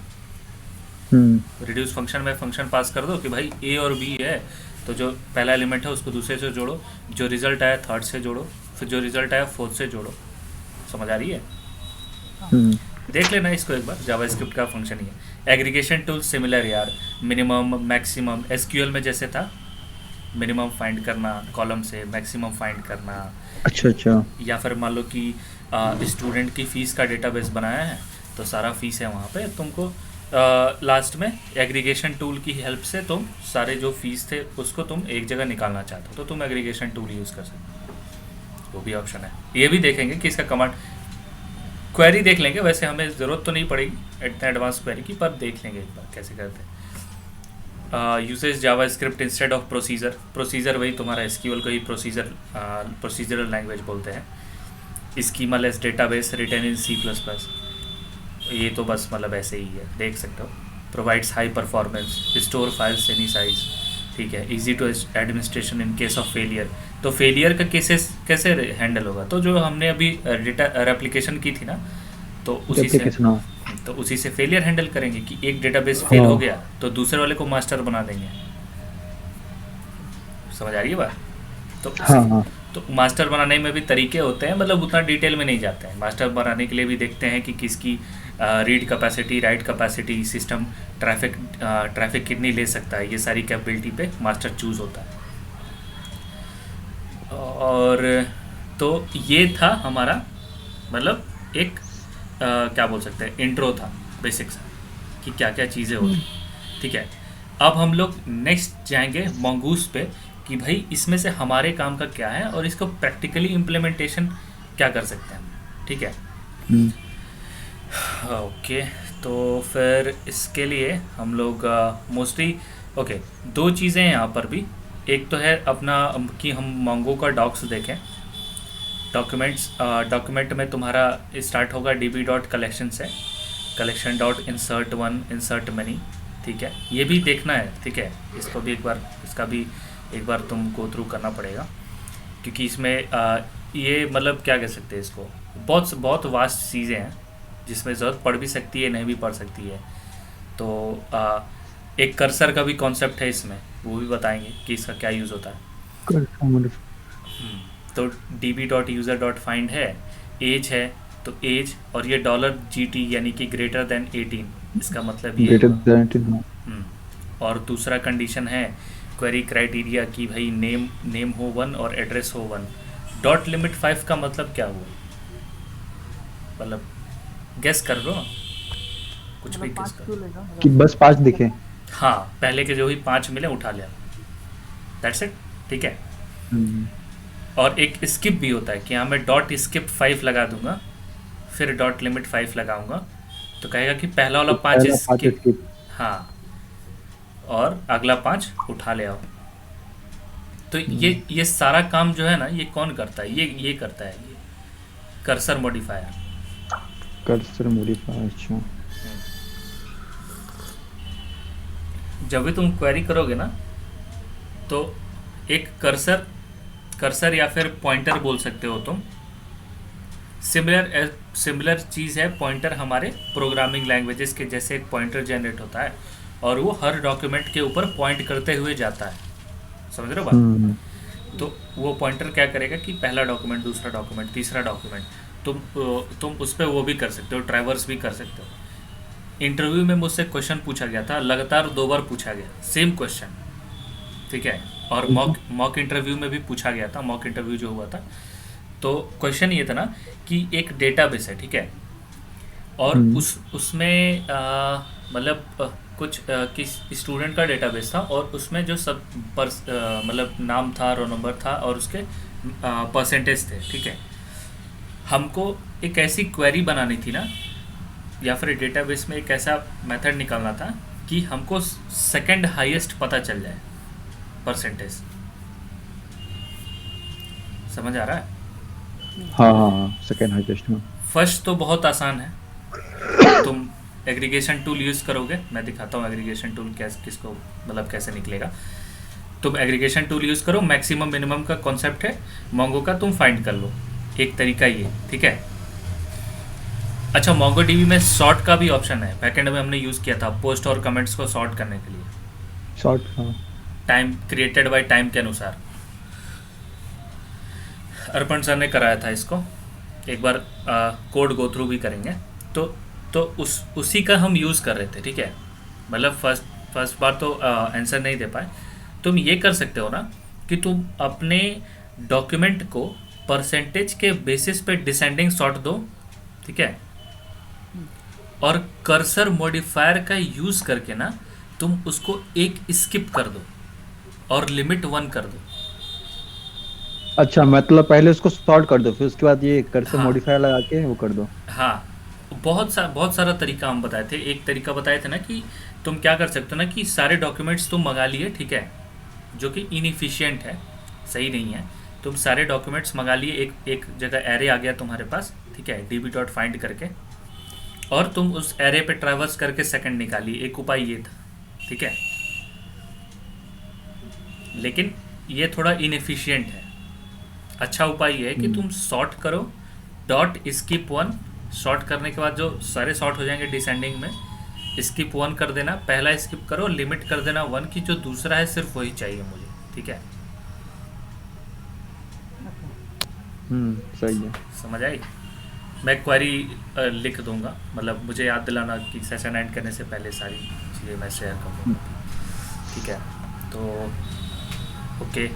रिड्यूस फंक्शन में फंक्शन पास कर दो कि भाई ए और बी है, तो जो पहला एलिमेंट है उसको दूसरे से जोड़ो, जो रिजल्ट आया थर्ड से जोड़ो, फिर जो रिजल्ट आया फोर्थ से जोड़ो। समझ आ रही है? देख लेना इसको एक बार, जावास्क्रिप्ट का फंक्शन ही है। एग्रीगेशन टूल सिमिलर यार, मिनिमम मैक्सिमम एसक्यूएल में जैसे था, मिनिमम फाइंड करना कॉलम से, मैक्सिमम फाइंड करना। अच्छा अच्छा। या फिर मान लो कि स्टूडेंट की फ़ीस का डेटाबेस बनाया है, तो सारा फीस है वहाँ पे, तुमको लास्ट में एग्रीगेशन टूल की हेल्प से तुम सारे जो फीस थे उसको तुम एक जगह निकालना चाहते हो, तो तुम एग्रीगेशन टूल यूज़ कर सकते हो। वो भी ऑप्शन है। ये भी देखेंगे कि इसका कमांड क्वेरी देख लेंगे, वैसे हमें ज़रूरत तो नहीं पड़ेगी इतना एडवांस क्वेरी की, पर देख लेंगे एक बार कैसे करते हैं। Usage JavaScript instead of procedure. Procedure वही तुम्हारा एसक्यूएल को ही प्रोसीजरल लैंग्वेज बोलते हैं। स्कीमालेस डेटाबेस रिटेन इन C++, ये तो बस मतलब ऐसे ही है, देख सकते हो। Provides high performance, store files any size, ठीक है। Easy to administration in case of failure. तो फेलियर का केसेस कैसे हैंडल होगा, तो जो हमने अभी डेटा रेप्लिकेशन की थी ना, तो उसी से फेलियर हैंडल करेंगे कि एक डेटाबेस फेल हो गया तो दूसरे वाले को मास्टर बना देंगे। समझ आ रही है बात? तो मास्टर बनाने में भी तरीके होते हैं, मतलब उतना डिटेल में नहीं जाते हैं। मास्टर बनाने के लिए भी देखते हैं कि किसकी read capacity, right capacity, system traffic कितनी ले सकता है, ये सारी कैपेबिलिटी पे मास्टर चूज़ होता है। और तो ये था हमारा मतलब एक क्या बोल सकते हैं, इंट्रो था बेसिक्स कि क्या क्या चीज़ें होती, ठीक है। अब हम लोग नेक्स्ट जाएंगे मंगूस पे कि भाई इसमें से हमारे काम का क्या है और इसको प्रैक्टिकली इम्प्लीमेंटेशन क्या कर सकते हैं, ठीक है। ओके, तो फिर इसके लिए हम लोग मोस्टली ओके 2 चीज़ें हैं यहाँ पर भी। एक तो है अपना कि हम मंगो का डॉक्स देखें। डॉक्यूमेंट में तुम्हारा स्टार्ट होगा db.collection से, collection.insert1 insert many, ठीक है। ये भी देखना है, ठीक है। इसको भी इसका भी एक बार तुम गो थ्रू करना पड़ेगा, क्योंकि इसमें ये मतलब क्या कह सकते हैं, इसको बहुत वास्ट चीज़ें हैं जिसमें ज़रूरत पड़ भी सकती है, नहीं भी पड़ सकती है। तो एक कर्सर का भी कॉन्सेप्ट है इसमें, वो भी बताएंगे कि इसका क्या यूज़ होता है। तो db.user.find है, एज है तो एज, और ये $GT यानी कि ग्रेटर देन 18, इसका मतलब ये और दूसरा कंडीशन है क्वेरी क्राइटेरिया कि भाई नेम हो 1 और एड्रेस हो 1। डॉट लिमिट 5 का मतलब क्या हुआ, मतलब गेस कर लो, कुछ भी गेस कर कि बस 5 दिखे। हाँ, पहले के जो ही 5 मिले उठा लिया, दैट्स इट, ठीक है। और एक स्किप भी होता है कि हाँ मैं डॉट स्किप 5 लगा दूंगा, फिर डॉट लिमिट 5 लगाऊंगा, तो कहेगा कि पहला वाला 5 स्किप, हाँ, और अगला 5 उठा ले आओ। तो ये सारा काम जो है ना, ये कौन करता है, ये करता है ये कर्सर मॉडिफायर। अच्छा। जब भी तुम क्वेरी करोगे ना, तो एक कर्सर या फिर पॉइंटर बोल सकते हो तुम। सिमिलर चीज़ है पॉइंटर हमारे प्रोग्रामिंग लैंग्वेजेस के जैसे एक पॉइंटर जनरेट होता है, और वो हर डॉक्यूमेंट के ऊपर पॉइंट करते हुए जाता है। समझ रहे हो बात? तो वो पॉइंटर क्या करेगा कि पहला डॉक्यूमेंट, दूसरा डॉक्यूमेंट, तीसरा डॉक्यूमेंट, तुम उस पर वो भी कर सकते हो, ट्रैवर्स भी कर सकते हो। इंटरव्यू में मुझसे क्वेश्चन पूछा गया था, लगातार 2 बार पूछा गया सेम क्वेश्चन, ठीक है। और मॉक इंटरव्यू में भी पूछा गया था, मॉक इंटरव्यू जो हुआ था, तो क्वेश्चन ये था ना कि एक डेटाबेस है, ठीक है, और उसमें मतलब कुछ किस स्टूडेंट का डेटाबेस था, और उसमें जो सब मतलब नाम था, रोल नंबर था, और उसके परसेंटेज थे, ठीक है। हमको एक ऐसी क्वेरी बनानी थी ना, या फिर डेटाबेस में एक ऐसा मेथड निकालना था कि हमको सेकंड हाईएस्ट पता चल जाए परसेंटेज। समझ आ रहा है? हाँ, सेकंड हाईएस्ट में। फर्स्ट तो बहुत आसान है, तुम एग्रीगेशन टूल यूज़ करोगे, मैं दिखाता हूँ एग्रीगेशन टूल किसको मतलब कैसे निकलेगा। तुम एग्रीगेशन टूल यूज़ करो, मैक्सिमम मिनिमम का कॉन्सेप्ट है मंगो का, तुम फाइंड कर लो, एक तरीका ये, ठीक है। अच्छा, मोंगो डीबी में सॉर्ट का भी ऑप्शन है, बैकएंड में हमने यूज़ किया था पोस्ट और कमेंट्स को सॉर्ट करने के लिए, शॉर्ट, हाँ। टाइम क्रिएटेड बाय टाइम के अनुसार। अर्पण सर ने कराया था इसको, एक बार कोड गो थ्रू भी करेंगे। तो उसी का हम यूज़ कर रहे थे, ठीक है। मतलब फर्स्ट बार तो आंसर नहीं दे पाए। तुम ये कर सकते हो ना कि तुम अपने डॉक्यूमेंट को परसेंटेज के बेसिस पे डिसेंडिंग सॉर्ट दो, ठीक है। और कर्सर मॉडिफायर का यूज़ करके ना तुम उसको एक स्किप कर दो और लिमिट 1 कर दो। अच्छा, मतलब पहले उसको सॉर्ट कर दो, फिर उसके बाद ये कर्सर हाँ मॉडिफायर लगा के वो कर दो। हाँ, बहुत सारा तरीका हम बताए थे। एक तरीका बताए थे ना कि तुम क्या कर सकते हो ना कि सारे डॉक्यूमेंट्स तुम मंगा लिए, ठीक है, जो कि इनएफिशिएंट है, सही नहीं है। तुम सारे डॉक्यूमेंट्स मंगा लिए, एक जगह एरे आ गया तुम्हारे पास, ठीक है, db.find करके, और तुम उस एरे पे ट्रैवर्स करके सेकंड निकालिए। एक उपाय ये था, ठीक है, लेकिन ये थोड़ा इनएफिशिएंट है। अच्छा उपाय ये है कि तुम सॉर्ट करो, डॉट स्किप 1, सॉर्ट करने के बाद जो सारे सॉर्ट हो जाएंगे डिसेंडिंग में, स्किप 1 कर देना, पहला स्किप करो, लिमिट कर देना 1 की, जो दूसरा है सिर्फ वही चाहिए मुझे, ठीक है। सही है। समझ आई? मैं क्वेरी लिख दूंगा, मतलब मुझे याद दिलाना कि सेशन एंड करने से पहले सारी चीज़ें मैं शेयर करूँगा, ठीक है। तो ओके,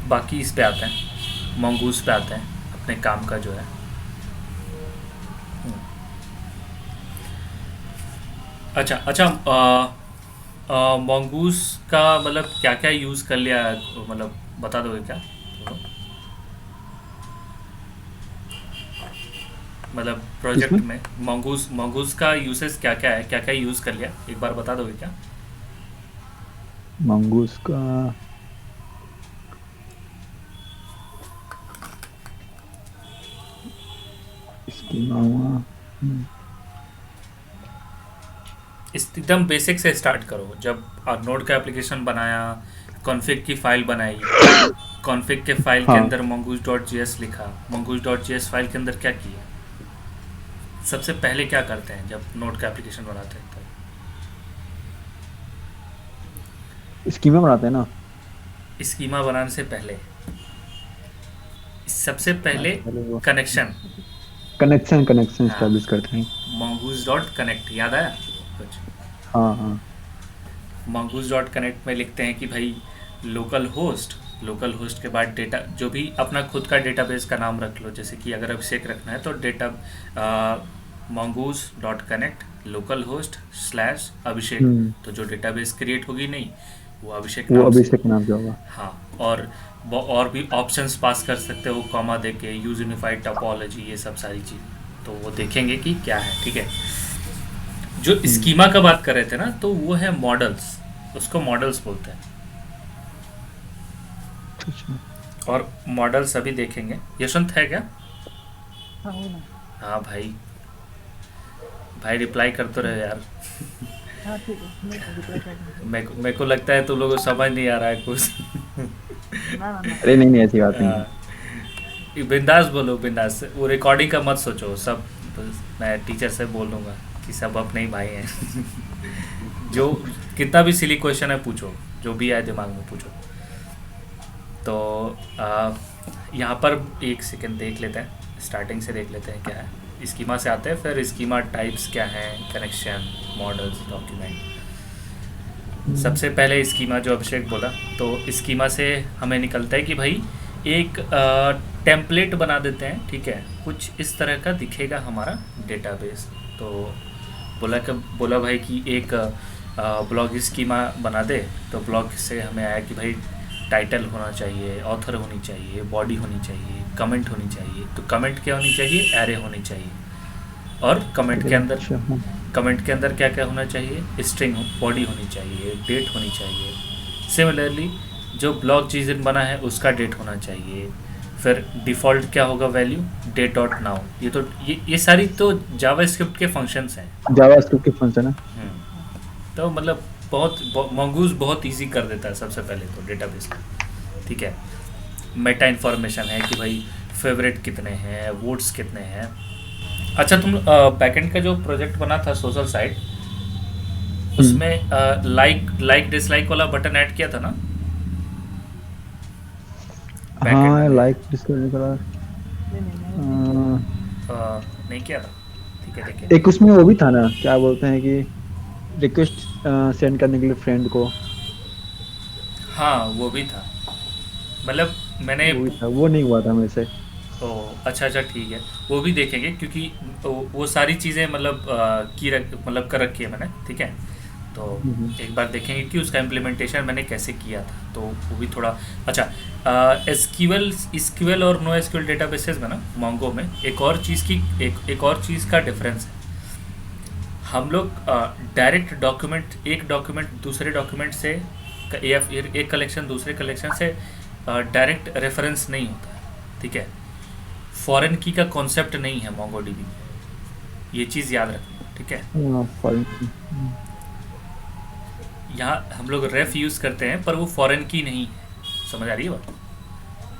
बाकी इस पे आते हैं, मंगूस पे आते हैं, अपने काम का जो है। अच्छा, मंगूस का मतलब क्या क्या यूज़ कर लिया, मतलब बता दोगे क्या? मतलब प्रोजेक्ट इसमें में मंगूस का यूसेस क्या क्या है, क्या क्या यूज़ कर लिया, एक बार बता दोगे क्या? मंगूस का स्कीमा हुआ। एकदम बेसिक से स्टार्ट करो। जब नोड का एप्लीकेशन बनाया, कॉन्फ़िग की फ़ाइल बनाई, कॉन्फ़िग के फाइल के हाँ, अंदर mongoose.js लिखा, mongoose.js फाइल के अंदर क्या किया, सबसे पहले क्या करते हैं जब नोड का एप्लीकेशन बनाते हैं? स्कीमा बनाते हैं ना। तो स्कीमा बनाने से पहले सबसे पहले पहले वो कनेक्शन, कनेक्शन हाँ, स्टैब्लिश करते हैं। mongoose.connect, याद आया कुछ? हाँ हाँ। mongoose.connect में लिखते हैं कि भाई लोकल होस्ट के बाद डेटा, जो भी अपना खुद का डेटाबेस का नाम रख लो, जैसे कि अगर अभिषेक रखना है तो data mongoose.connect local host slash Abhishek, तो जो डेटाबेस क्रिएट होगी नहीं वो अभिषेक वो नाम से। अभिषेक नाम जो होगा। हाँ, और भी ऑप्शंस पास कर सकते हो, कॉमा दे के, यूज यूनिफाइड टोपोलॉजी, ये सब सारी चीज़ें तो वो देखेंगे कि क्या है, ठीक है। जो स्कीमा का बात कर रहे थे ना, तो वो है मॉडल्स, उसको मॉडल्स बोलते हैं। और मॉडल्स अभी देखेंगे। यशवंत है क्या? हाँ हो ना। हाँ भाई रिप्लाई कर तो रहे यार। हाँ ठीक है, मैं रिप्लाई कर दूँगा। मेरे को लगता है तुम लोगों को समझ नहीं आ रहा है कुछ। ना ना ना। अरे नहीं, ऐसी बात नहीं। हाँ, बिंदास बोलो, बिंदास, वो रिकॉर्डिंग का मत सोचो, सब मैं टीचर से बोल दूंगा कि सब अपने ही भाई हैं। जो कितना भी सिली क्वेश्चन है पूछो, जो भी आए दिमाग में पूछो। तो यहाँ पर एक सेकंड देख लेते हैं, स्टार्टिंग से देख लेते हैं क्या है। स्कीमा से आते हैं, फिर स्कीमा टाइप्स क्या हैं, कनेक्शन, मॉडल्स, डॉक्यूमेंट। सबसे पहले स्कीमा जो अभिषेक बोला, तो स्कीमा से हमें निकलता है कि भाई एक टेम्पलेट बना देते हैं, ठीक है, कुछ इस तरह का दिखेगा हमारा डेटाबेस। तो बोला भाई कि एक ब्लॉग स्कीमा बना दे। तो ब्लॉग से हमें आया कि भाई टाइटल होना चाहिए, ऑथर होनी चाहिए, बॉडी होनी चाहिए, कमेंट होनी चाहिए। तो कमेंट क्या होनी चाहिए? एरे होनी चाहिए। और कमेंट के अंदर क्या क्या होना चाहिए? स्ट्रिंग, बॉडी होनी चाहिए, डेट होनी चाहिए। सिमिलरली जो ब्लॉग जीजन बना है उसका डेट होना चाहिए। फिर डिफ़ॉल्ट क्या होगा वैल्यू? Date dot now. ये सारी तो जावास्क्रिप्ट के फंक्शंस हैं। जावास्क्रिप्ट के फंक्शन है। तो मतलब मंगूस बहुत इजी कर देता है सबसे पहले तो डेटाबेस का, ठीक है। मेटा इन्फॉर्मेशन है कि भाई फेवरेट कितने हैं, वोट्स कितने हैं, अच्छा, तुम बैकएंड का जो प्रोजेक्ट बना था सोशल साइट, हम्म, उसमें लाइक डिसलाइक वाला बटन ऐड किया था ना बैकएंड हाँ में? लाइक डिस्कवर करा। नहीं नहीं, मैंने नहीं किया था। अ, नहीं किया था? ठीक है, देखिए। एक उसमें वो भी था ना, क्या बोलते हैं कि रिक्वेस्ट सेंड करने के लिए फ्रेंड को, हाँ, वो भी था। मतलब मैंने वो भी था, वो नहीं हुआ था मेरे से। ओ, अच्छा अच्छा, ठीक है। वो भी देखेंगे क्योंकि वो सारी चीज़ें मतलब मतलब कर रखी है मैंने, ठीक है। तो हम्म, एक बार देखेंगे कि उसका इम्प्लीमेंटेशन मैंने कैसे किया था, तो वो भी थोड़ा अच्छा। एसक्यूएल एसक्यूएल और नो एसक्यूएल डेटाबेसेस में ना, मोंगो में एक और चीज़ की एक और चीज़ का डिफरेंस है। हम लोग डायरेक्ट एक डॉक्यूमेंट दूसरे डॉक्यूमेंट से या फिर एक कलेक्शन दूसरे कलेक्शन से डायरेक्ट रेफरेंस नहीं होता है, ठीक है। फॉरेन की का कॉन्सेप्ट नहीं है मोंगो डीबी में, ये चीज़ याद रखना, ठीक है। हाँ फॉरेन की। यहाँ हम लोग रेफ यूज़ करते हैं पर वो फॉरेन की नहीं है, समझ आ रही है बात?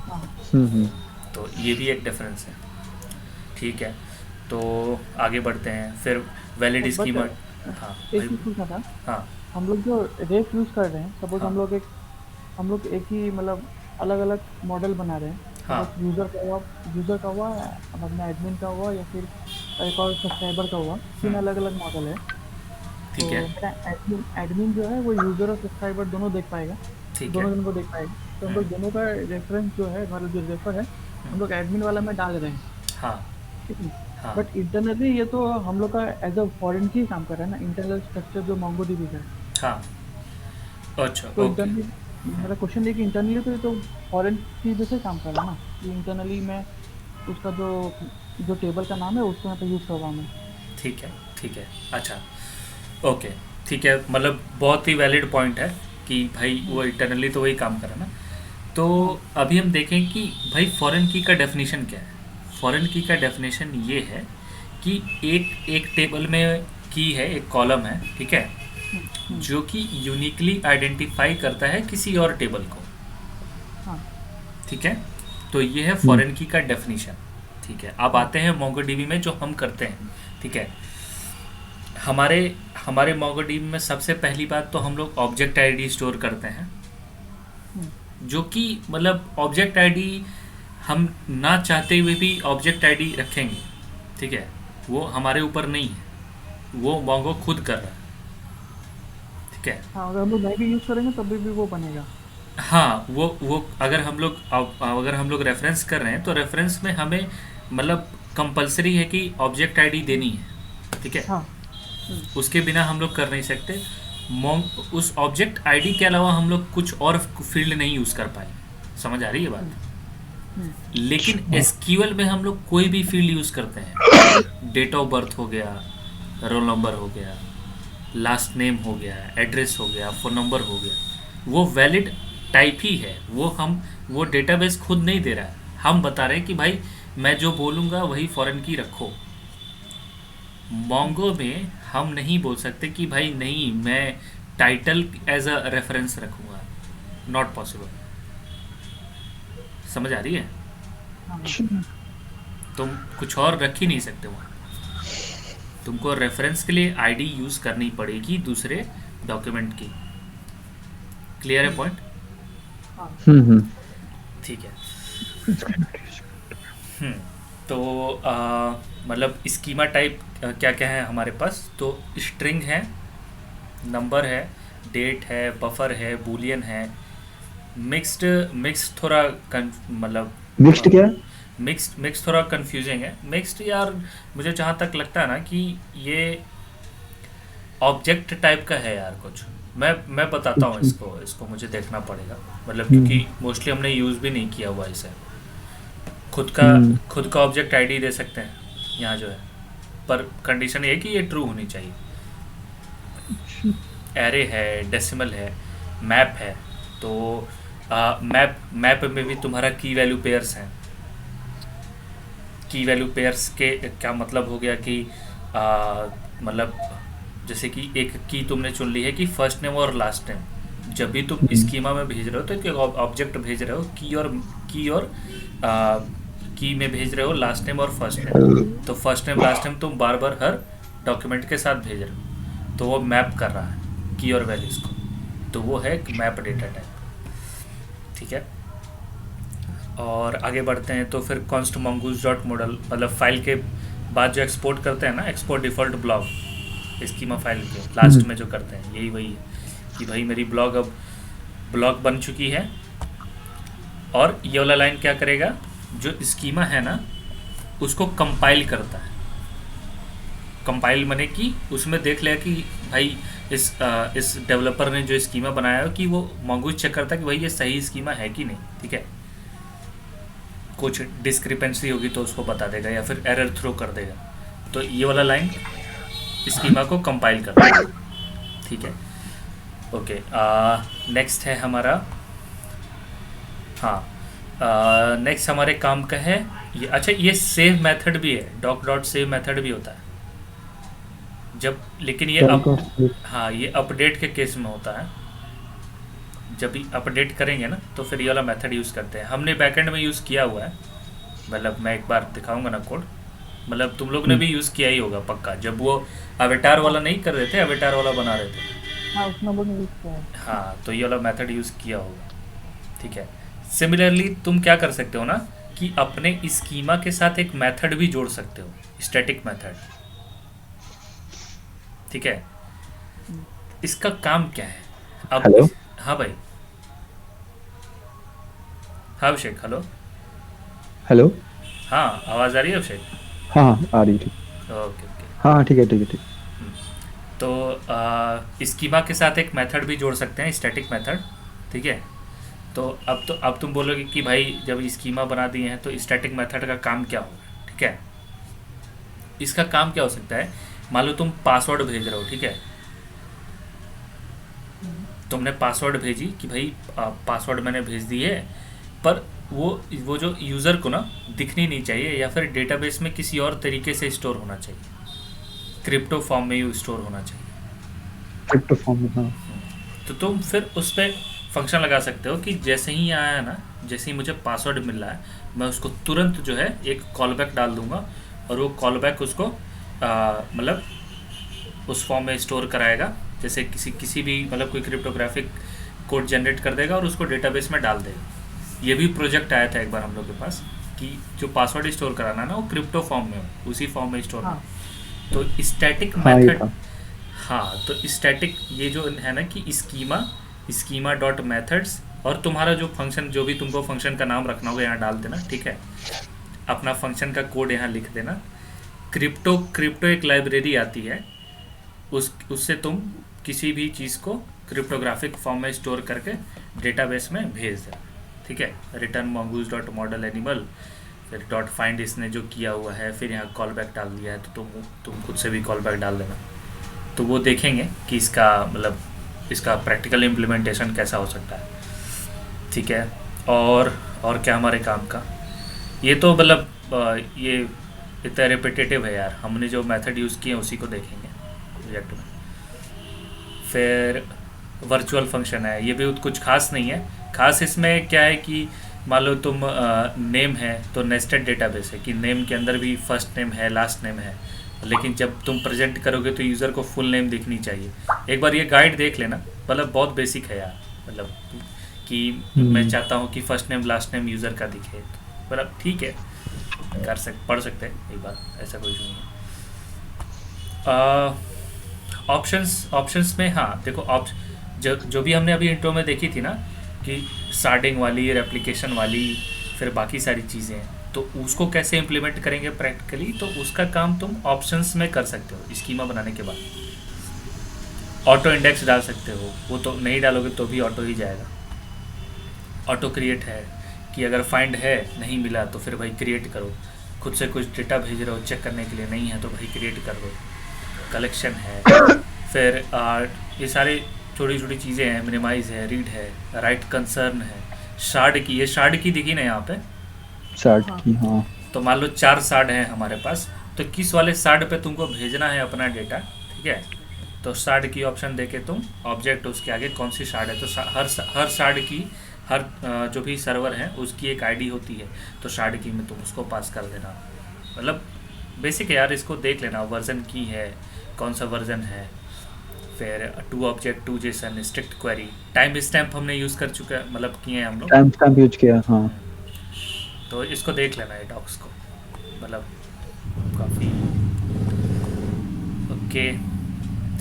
हाँ। हम्म। तो ये भी एक डिफरेंस है, ठीक है। तो आगे बढ़ते हैं फिर। Valid but schema. हाँ एक भाई। चीज़ पूछना था। हाँ हम लोग जो रेफ यूज़ कर रहे हैं, सपोज हाँ हम लोग एक ही मतलब अलग अलग मॉडल बना रहे हैं। हाँ। सपोज यूज़र का हुआ, अब अपना एडमिन का हुआ, या फिर एक और सब्सक्राइबर का हुआ। तीन हम्म, अलग अलग मॉडल है। तो ठीक है। मेरा एडमिन एडमिन जो है वो यूज़र और सब्सक्राइबर दोनों देख पाएगा, ठीक है। दोनों जन को देख पाएगा। तो हम हम्म, लोग दोनों का रेफरेंस जो है, मतलब जो रेफर है, हम्म, हम लोग एडमिन वाला में डाल रहे हैं। हाँ ठीक है। हाँ बट इंटरनली ये तो हम लोग का एज अ फॉरेन की काम कर रहा है ना, इंटरनल स्ट्रक्चर जो मोंगो डीबी का है। हाँ। अच्छा, तो ओके। इंटरनली मेरा क्वेश्चन है कि इंटरनली तो ये तो फॉरेन की जैसे काम कर रहा है ना, कि इंटरनली मैं उसका जो जो टेबल का नाम है उसको यहाँ पे यूज़ कर रहा हूँ मैं। ठीक है, ठीक है। अच्छा, ओके, ठीक है। मतलब बहुत ही वैलिड पॉइंट है कि भाई हम्म, वो इंटरनली तो वही काम करे ना। तो हाँ अभी हम देखें कि भाई फॉरेन की का डेफिनेशन क्या है। फॉरेन की का डेफिनेशन ये है कि एक एक टेबल में की है, एक कॉलम है, ठीक है, हम्म, हम्म, जो कि यूनिकली आइडेंटिफाई करता है किसी और टेबल को, हाँ ठीक है। तो ये है हम्म, फॉरेन की का डेफिनेशन, ठीक है। अब हाँ आते हैं मोंगोडीबी में जो हम करते हैं, ठीक है। हमारे हमारे मोंगोडीबी में सबसे पहली बात तो हम लोग ऑब्जेक्ट आईडी स्टोर करते हैं, हम्म, जो कि मतलब ऑब्जेक्ट आईडी हम ना चाहते हुए भी ऑब्जेक्ट आईडी रखेंगे, ठीक है। वो हमारे ऊपर नहीं है, वो मोंगो खुद कर रहा है, ठीक है। हाँ, अगर हम लोग नहीं भी यूज़ करेंगे तभी भी वो बनेगा। हाँ, वो अगर हम लोग रेफरेंस कर रहे हैं तो रेफरेंस में हमें मतलब कंपलसरी है कि ऑब्जेक्ट आईडी देनी है, ठीक है। हाँ। हम्म, उसके बिना हम लोग कर नहीं सकते। उस ऑब्जेक्ट आईडी के अलावा हम लोग कुछ और फील्ड नहीं यूज़ कर पाए, समझ आ रही है हम्म, बात? हम्म, लेकिन अच्छा। एसक्यूएल में हम लोग कोई भी फील्ड यूज़ करते हैं, डेट ऑफ बर्थ हो गया, रोल नंबर हो गया, लास्ट नेम हो गया, एड्रेस हो गया, फ़ोन नंबर हो गया, वो वैलिड टाइप ही है। वो डेटाबेस खुद नहीं दे रहा है, हम बता रहे हैं कि भाई मैं जो बोलूँगा वही फॉरेन की रखो। हम्म, मोंगो में हम नहीं बोल सकते कि भाई नहीं, मैं टाइटल एज अ रेफरेंस रखूँगा, नॉट पॉसिबल। समझ आ रही है? हाँ हाँ अच्छा। तुम कुछ और रख ही नहीं सकते वहाँ, तुमको रेफरेंस के लिए आईडी यूज़ करनी पड़ेगी दूसरे डॉक्यूमेंट की। क्लियर है हम्म, पॉइंट? हाँ हम्म। ठीक है। हम्म, तो मतलब स्कीमा टाइप क्या क्या है हमारे पास, तो स्ट्रिंग है, नंबर है, डेट है, बफर है, बूलियन है। मिक्स्ड मिक्स्ड थोड़ा मतलब मिक्स्ड क्या? मिक्स्ड थोड़ा कंफ्यूजिंग है। मिक्स्ड यार, मुझे जहाँ तक लगता है ना कि ये ऑब्जेक्ट टाइप का है यार कुछ। मैं बताता हूँ अच्छा। इसको इसको मुझे देखना पड़ेगा, मतलब हम्म, क्योंकि मोस्टली हमने यूज़ भी नहीं किया हुआ इसे। खुद का हम्म, खुद का ऑब्जेक्ट आईडी दे सकते हैं यहाँ जो है, पर कंडीशन ये है कि ये ट्रू होनी चाहिए। एरे है, डेसिमल है, मैप है। तो मैप में भी तुम्हारा की वैल्यू पेयर्स हैं। की वैल्यू पेयर्स के क्या मतलब हो गया कि मतलब जैसे कि एक की तुमने चुन ली है कि फर्स्ट नेम और लास्ट नेम, जब भी तुम हम्म, स्कीमा में भेज रहे हो तो एक ऑब्जेक्ट भेज रहे हो की और की में भेज रहे हो लास्ट नेम और फर्स्ट नेम, तो फर्स्ट नेम लास्ट नेम तुम बार बार हर डॉक्यूमेंट के साथ भेज रहे हो, तो वो मैप कर रहा है की और वैल्यूज़ को, तो वो है एक मैप डेटा टाइप। ठीक है, और आगे बढ़ते हैं तो फिर कॉन्स्ट मंगूज डॉट मॉडल, मतलब फाइल के बाद जो एक्सपोर्ट करते हैं ना, export default blog schema file के लास्ट में जो करते हैं, यही वही है कि भाई मेरी ब्लॉग अब ब्लॉग बन चुकी है, और ये वाला लाइन क्या करेगा, जो स्कीमा है ना उसको कंपाइल करता है। कंपाइल माने कि उसमें देख लिया कि भाई इस डेवलपर ने जो स्कीमा बनाया है कि वो मंगूज चेक करता है कि भाई ये सही स्कीमा है कि नहीं। ठीक है, कुछ डिस्क्रिपेंसी होगी तो उसको बता देगा या फिर एरर थ्रो कर देगा, तो ये वाला लाइन स्कीमा को कंपाइल करता है। ठीक है, ओके, नेक्स्ट है हमारा, हाँ नेक्स्ट हमारे काम का है ये, अच्छा ये सेव मेथड भी है, डॉक डॉट सेव मेथड भी होता है जब, लेकिन ये हाँ ये अपडेट के केस में होता है, जब भी अपडेट करेंगे ना तो फिर ये वाला मेथड यूज़ करते हैं। हमने बैकएंड में यूज़ किया हुआ है, मतलब मैं एक बार दिखाऊंगा ना कोड, मतलब तुम लोग ने भी यूज़ किया ही होगा पक्का, जब वो अवेटार वाला नहीं कर रहे थे, अवेटार वाला बना रहे थे। हाँ उसमें वो यूज़ किया है। हाँ, तो ये वाला मेथड यूज़ किया होगा। ठीक है, सिमिलरली तुम क्या कर सकते हो ना कि अपने स्कीमा के साथ एक मेथड भी जोड़ सकते हो, स्टैटिक मेथड। ठीक है, इसका काम क्या है अब? हेलो, हाँ भाई, हाँ अभिषेक, हेलो, हेलो। हाँ आवाज़ आ रही है अभिषेक? हाँ हाँ, आ रही, ठीक। Okay okay. हाँ हाँ, ठीक है, ठीक है, ठीक। तो स्कीमा के साथ एक मेथड भी जोड़ सकते हैं, स्टैटिक मेथड। ठीक है, तो अब तुम बोलोगे कि भाई जब स्कीमा बना दिए हैं तो स्टैटिक मेथड का काम क्या होगा। ठीक है, इसका काम क्या हो सकता है, मान लो तुम पासवर्ड भेज रहे हो। ठीक है, तुमने पासवर्ड भेजी कि भाई पासवर्ड मैंने भेज दी है, पर वो जो यूज़र को ना दिखनी नहीं चाहिए, या फिर डेटाबेस में किसी और तरीके से स्टोर होना चाहिए, क्रिप्टो फॉर्म में स्टोर होना चाहिए। क्रिप्टो फॉर्म में, हाँ। तो तुम फिर उस पर फंक्शन लगा सकते हो कि जैसे ही आया है ना, जैसे ही मुझे पासवर्ड मिल रहा है, मैं उसको तुरंत जो है एक कॉलबैक डाल दूंगा, और वो कॉलबैक उसको मतलब उस फॉर्म में स्टोर कराएगा, जैसे किसी भी मतलब कोई क्रिप्टोग्राफिक कोड जनरेट कर देगा और उसको डेटाबेस में डाल देगा। ये भी प्रोजेक्ट आया था एक बार हम लोग के पास कि जो पासवर्ड स्टोर कराना है ना वो क्रिप्टो फॉर्म में हो, उसी फॉर्म में स्टोर हाँ। हो। तो स्टैटिक हाँ, ये मेथड, था। हाँ तो स्टैटिक ये जो है ना कि स्कीमा डॉट मेथड्स, और तुम्हारा जो फंक्शन, जो भी तुमको फंक्शन का नाम रखना होगा यहाँ डाल देना। ठीक है, अपना फंक्शन का कोड यहाँ लिख देना। क्रिप्टो एक लाइब्रेरी आती है, उससे तुम किसी भी चीज़ को क्रिप्टोग्राफिक फॉर्म में स्टोर करके डेटाबेस में भेज देना। ठीक है, return mongoose dot model animal, फिर डॉट फाइंड इसने जो किया हुआ है, फिर यहाँ कॉल बैक डाल दिया है, तो तुम खुद से भी कॉल बैक डाल देना, तो वो देखेंगे कि इसका मतलब इसका प्रैक्टिकल इम्प्लीमेंटेशन कैसा हो सकता है। ठीक है, और क्या हमारे काम का, ये तो मतलब ये इतना रिपीटेटिव है यार, हमने जो मेथड यूज़ किए उसी को देखेंगे प्रोजेक्ट में। फिर वर्चुअल फंक्शन है, ये भी कुछ खास नहीं है। खास इसमें क्या है कि मान लो तुम नेम है तो नेस्टेड डेटाबेस है कि नेम के अंदर भी फर्स्ट नेम है लास्ट नेम है, लेकिन जब तुम प्रेजेंट करोगे तो यूज़र को फुल नेम दिखनी चाहिए। एक बार ये गाइड देख लेना, मतलब बहुत बेसिक है यार, मतलब कि मैं चाहता हूँ कि first name last name user का दिखे, मतलब ठीक है पढ़ सकते हैं एक बार, ऐसा कोई नहीं है। ऑप्शंस में हाँ देखो, जो भी हमने अभी इंट्रो में देखी थी ना कि शार्डिंग वाली, रेप्लिकेशन वाली, फिर बाकी सारी चीज़ें हैं, तो उसको कैसे इम्प्लीमेंट करेंगे प्रैक्टिकली, तो उसका काम तुम ऑप्शंस में कर सकते हो। स्कीमा बनाने के बाद ऑटो इंडेक्स डाल सकते हो, वो तो नहीं डालोगे तो भी ऑटो ही जाएगा। ऑटो क्रिएट है कि अगर फाइंड है नहीं मिला तो फिर भाई क्रिएट करो, खुद से कुछ डेटा भेज रहे हो चेक करने के लिए, नहीं है तो भाई क्रिएट कर दो। कलेक्शन है, फिर ये सारे छोटी छोटी चीज़ें हैं, मिनिमाइज है, रीड है, राइट कंसर्न है, शार्ड की, ये शार्ड की दिखी ना यहाँ पे, शार्ड की, हाँ। तो मान लो 4 शार्ड हैं हमारे पास, तो किस वाले शार्ड पे तुमको भेजना है अपना डेटा। ठीक है, तो शार्ड की ऑप्शन देके तुम ऑब्जेक्ट उसके आगे कौन सी शार्ड है, तो हर शार्ड की हर जो भी सर्वर है उसकी एक आईडी होती है, तो शार्ड की में तुम उसको पास कर देना। मतलब बेसिक है यार, इसको देख लेना, वर्जन की है, कौन सा वर्जन है। फिर to object to JSON strict query, time stamp हमने यूज़ कर चुका है, मतलब किए हैं हम लोग। टाइम स्टैम्प यूज किया, हाँ। तो इसको देख लेना है डॉक्स को, मतलब काफ़ी ओके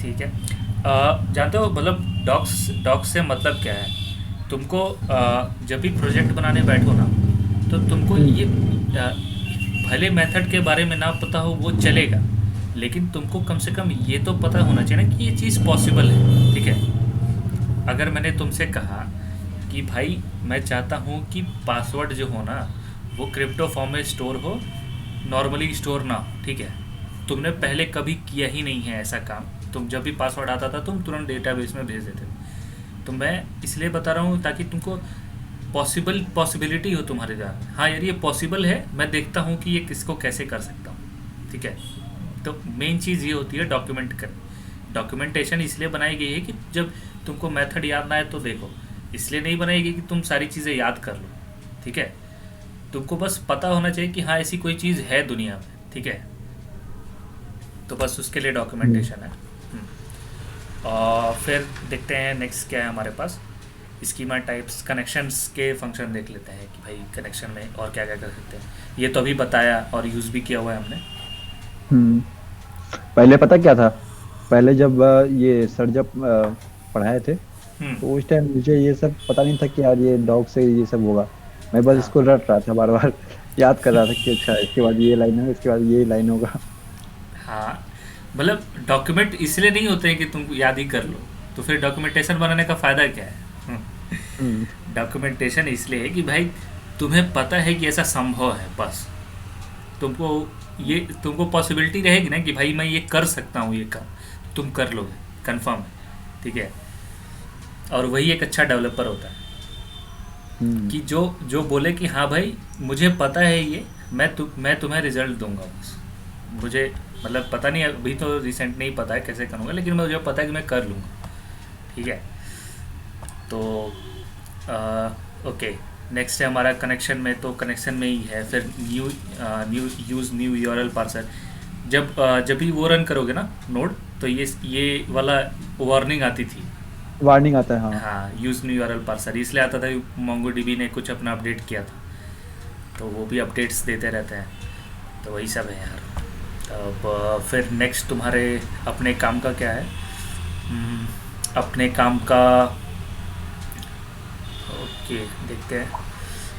ठीक है। जानते हो मतलब डॉक्स से मतलब क्या है? तुमको जब भी प्रोजेक्ट बनाने बैठो ना, तो तुमको ये भले मेथड के बारे में ना पता हो वो चलेगा, लेकिन तुमको कम से कम ये तो पता होना चाहिए ना कि ये चीज़ पॉसिबल है, ठीक है। अगर मैंने तुमसे कहा कि भाई मैं चाहता हूँ कि पासवर्ड जो हो ना वो क्रिप्टो फॉर्म में स्टोर हो, नॉर्मली स्टोर ना हो, ठीक है। तुमने पहले कभी किया ही नहीं है ऐसा काम, तुम जब भी पासवर्ड आता था तुम तुरंत डेटाबेस में भेज देते। तो मैं इसलिए बता रहा हूँ ताकि तुमको पॉसिबिलिटी हो तुम्हारे साथ, हाँ यार ये पॉसिबल है, मैं देखता हूँ कि ये किसको कैसे कर सकता हूँ, ठीक है। तो मेन चीज़ ये होती है डॉक्यूमेंट कर, डॉक्यूमेंटेशन इसलिए बनाई गई है कि जब तुमको मेथड याद ना आए तो देखो, इसलिए नहीं बनाई गई कि तुम सारी चीज़ें याद कर लो, ठीक है। तुमको बस पता होना चाहिए कि हाँ ऐसी कोई चीज़ है दुनिया में, ठीक है। तो बस उसके लिए डॉक्यूमेंटेशन है। और फिर देखते हैं नेक्स्ट क्या है हमारे पास, स्कीमा टाइप्स, कनेक्शंस के फंक्शन देख लेते हैं कि भाई कनेक्शन में और क्या क्या कर सकते हैं। ये तो अभी बताया और यूज़ भी किया हुआ है हमने। हम्म। पहले पता क्या था, पहले जब ये सर जब पढ़ाए थे, तो उस टाइम मुझे ये सब पता नहीं था कि यार ये डॉग से ये सब होगा। मैं बस हाँ इसको रट रहा था, बार बार याद कर रहा था कि अच्छा इसके बाद ये लाइन है, इसके बाद ये लाइन होगा। हाँ, मतलब डॉक्यूमेंट इसलिए नहीं होते हैं कि तुम याद ही कर लो, तो फिर डॉक्यूमेंटेशन बनाने का फ़ायदा क्या है? हम्म। डॉक्यूमेंटेशन इसलिए है कि भाई तुम्हें पता है कि ऐसा संभव है, बस तुमको पॉसिबिलिटी रहेगी ना कि भाई मैं ये कर सकता हूँ, ये काम तुम कर लोगे, कंफर्म है, ठीक है। और वही एक अच्छा डेवलपर होता है कि जो जो बोले कि हाँ भाई मुझे पता है ये, मैं तुम्हें रिजल्ट दूंगा, बस मुझे मतलब पता नहीं, अभी तो रिसेंट नहीं पता है कैसे करूँगा, लेकिन मुझे पता है कि मैं कर लूँगा, ठीक है। तो ओके, नेक्स्ट है हमारा कनेक्शन में, तो कनेक्शन में ही है। फिर न्यू यूआरएल पार्सर, जब भी वो रन करोगे ना नोड, तो ये वाला वार्निंग आती थी। वार्निंग आता है, हाँ। हाँ, यूज़ न्यू यूआरएल पार्सर इसलिए आता था कि मोंगोडीबी ने कुछ अपना अपडेट किया था, तो वो भी अपडेट्स देते रहते हैं। तो वही सब है यार। अब फिर नेक्स्ट तुम्हारे अपने काम का क्या है? अपने काम का ओके देखते हैं।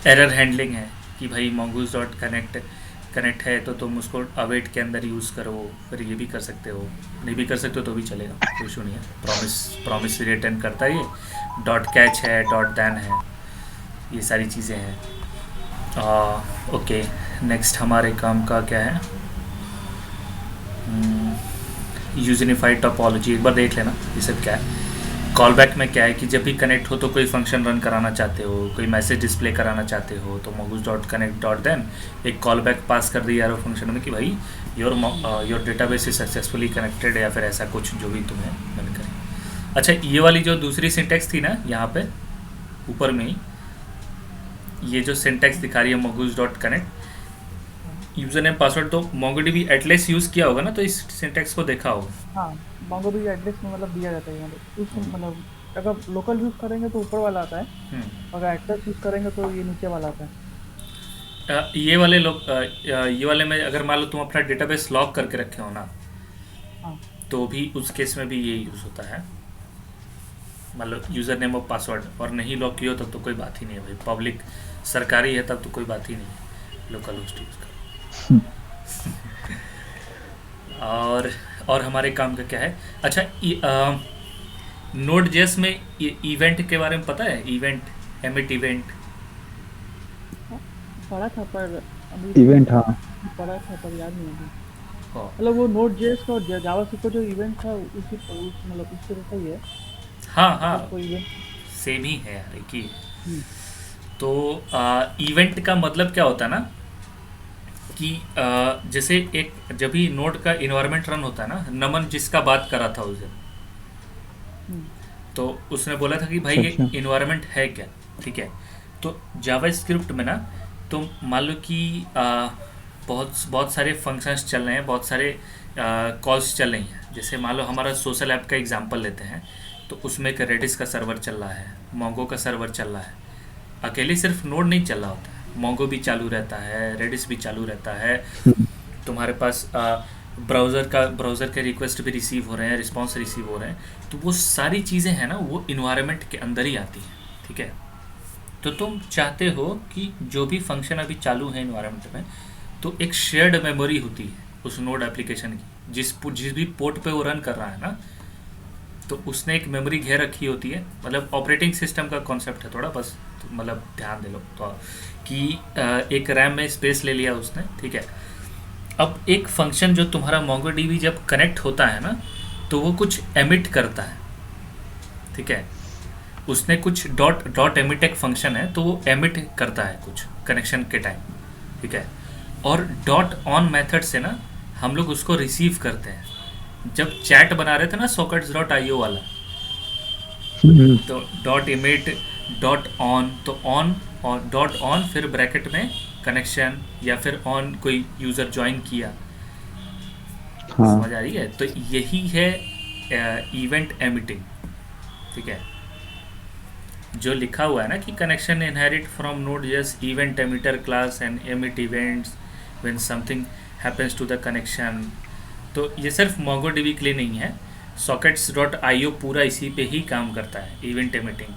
एरर हैंडलिंग है कि भाई mongoose डॉट कनेक्ट है तो तुम उसको अवेट के अंदर यूज़ करो, फिर ये भी कर सकते हो, नहीं भी कर सकते हो तो भी चलेगा, कोई इशू नहीं है। प्रॉमिस रिटर्न करता है ये, डॉट कैच है, डॉट दैन है, ये सारी चीज़ें हैं। ओके, नेक्स्ट हमारे काम का क्या है? यूनिफाइड टोपोलॉजी एक बार देख लेना ये सब क्या है। कॉल बैक में क्या है कि जब भी कनेक्ट हो तो कोई फंक्शन रन कराना चाहते हो, कोई मैसेज डिस्प्ले कराना चाहते हो, तो mongoose dot connect dot then एक कॉल बैक पास कर दिया यार फंक्शन में कि भाई your database is successfully connected, या फिर ऐसा कुछ जो भी तुम्हें मन करे। अच्छा, ये वाली जो दूसरी सिंटेक्स थी ना यहाँ पे ऊपर में ही, ये जो सिंटेक्स दिखा रही है mongoose dot connect user name password, तो MongoDB एटलेस यूज़ किया होगा ना, तो इस सिंटेक्स को देखा होगा। हाँ, MongoDB एड्रेस में मतलब दिया जाता है यहाँ पे। उस मतलब अगर लोकल यूज़ करेंगे तो ऊपर वाला आता है, अगर एड्रेस यूज़ करेंगे तो ये नीचे वाला आता है। ये वाले में अगर मान लो तुम अपना डेटाबेस लॉक करके रखे हो ना, हाँ, तो भी उस केस में भी ये यूज़ होता है। मान लो यूज़र नेम और पासवर्ड और नहीं लॉक किया हो तब तो कोई बात ही नहीं है भाई, पब्लिक सरकारी है तब तो कोई बात ही नहीं है, लोकल होस्ट यूज़ करो। और हमारे काम का क्या है? अच्छा, नोड जेएस में इवेंट के बारे में पता है? इवेंट एमिट इवेंट पढ़ा था पर अभी इवेंट, हाँ। पढ़ा था पर याद नहीं अभी। हाँ मतलब वो Node.js का और जावास्क्रिप्ट का जो इवेंट था उसी मतलब उसके जैसा ही है। हाँ कोई इवेंट सेम ही है यार, एक ही है। तो इवेंट का मतलब क्या होता है ना कि जैसे एक जब भी नोड का इन्वायरमेंट रन होता है ना, नमन जिसका बात करा था उस दिन, तो उसने बोला था कि भाई ये अच्छा। इन्वायरमेंट है क्या, ठीक है। तो जावास्क्रिप्ट में ना तुम मान लो कि बहुत बहुत सारे फंक्शंस चल रहे हैं, बहुत सारे कॉल्स चल रही हैं। जैसे मान लो हमारा सोशल ऐप का एग्जांपल लेते हैं, तो उसमें एक रेडिस का सर्वर चल रहा है, मोंगो का सर्वर चल रहा है। अकेले सिर्फ नोड नहीं चल रहा होता है, मोंगो भी चालू रहता है, रेडिस भी चालू रहता है, तुम्हारे पास ब्राउज़र के रिक्वेस्ट भी रिसीव हो रहे हैं, रिस्पॉन्स रिसीव हो रहे हैं। तो वो सारी चीज़ें हैं ना, वो इन्वायरमेंट के अंदर ही आती हैं, ठीक है। तो तुम चाहते हो कि जो भी फंक्शन अभी चालू है इन्वायरमेंट में, तो एक शेयर्ड मेमोरी होती है उस नोड एप्लीकेशन की। जिस भी पोर्ट पे वो रन कर रहा है ना, तो उसने एक मेमोरी घेर रखी होती है। मतलब ऑपरेटिंग सिस्टम का कॉन्सेप्ट है थोड़ा, बस तो मतलब ध्यान दे लो तो, कि एक रैम में स्पेस ले लिया उसने, ठीक है। अब एक फंक्शन जो तुम्हारा MongoDB जब कनेक्ट होता है ना, तो वो कुछ एमिट करता है, ठीक है। उसने कुछ डॉट एमिट एक फंक्शन है, तो वो एमिट करता है कुछ कनेक्शन के टाइम, ठीक है। और डॉट ऑन मेथड से ना हम लोग उसको रिसीव करते हैं। जब चैट बना रहे थे ना sockets.io वाला, तो डॉट इमिट डॉट ऑन, तो ऑन और डॉट ऑन, फिर ब्रैकेट में कनेक्शन, या फिर ऑन कोई यूज़र ज्वाइन किया, हाँ समझ आ रही है। तो यही है इवेंट एमिटिंग, ठीक है। जो लिखा हुआ है ना कि connection inherit from Node.js EventEmitter class and emit events when something happens to the connection. तो ये सिर्फ MongoDB के लिए नहीं है, sockets.io पूरा इसी पे ही काम करता है, इवेंट एमिटिंग,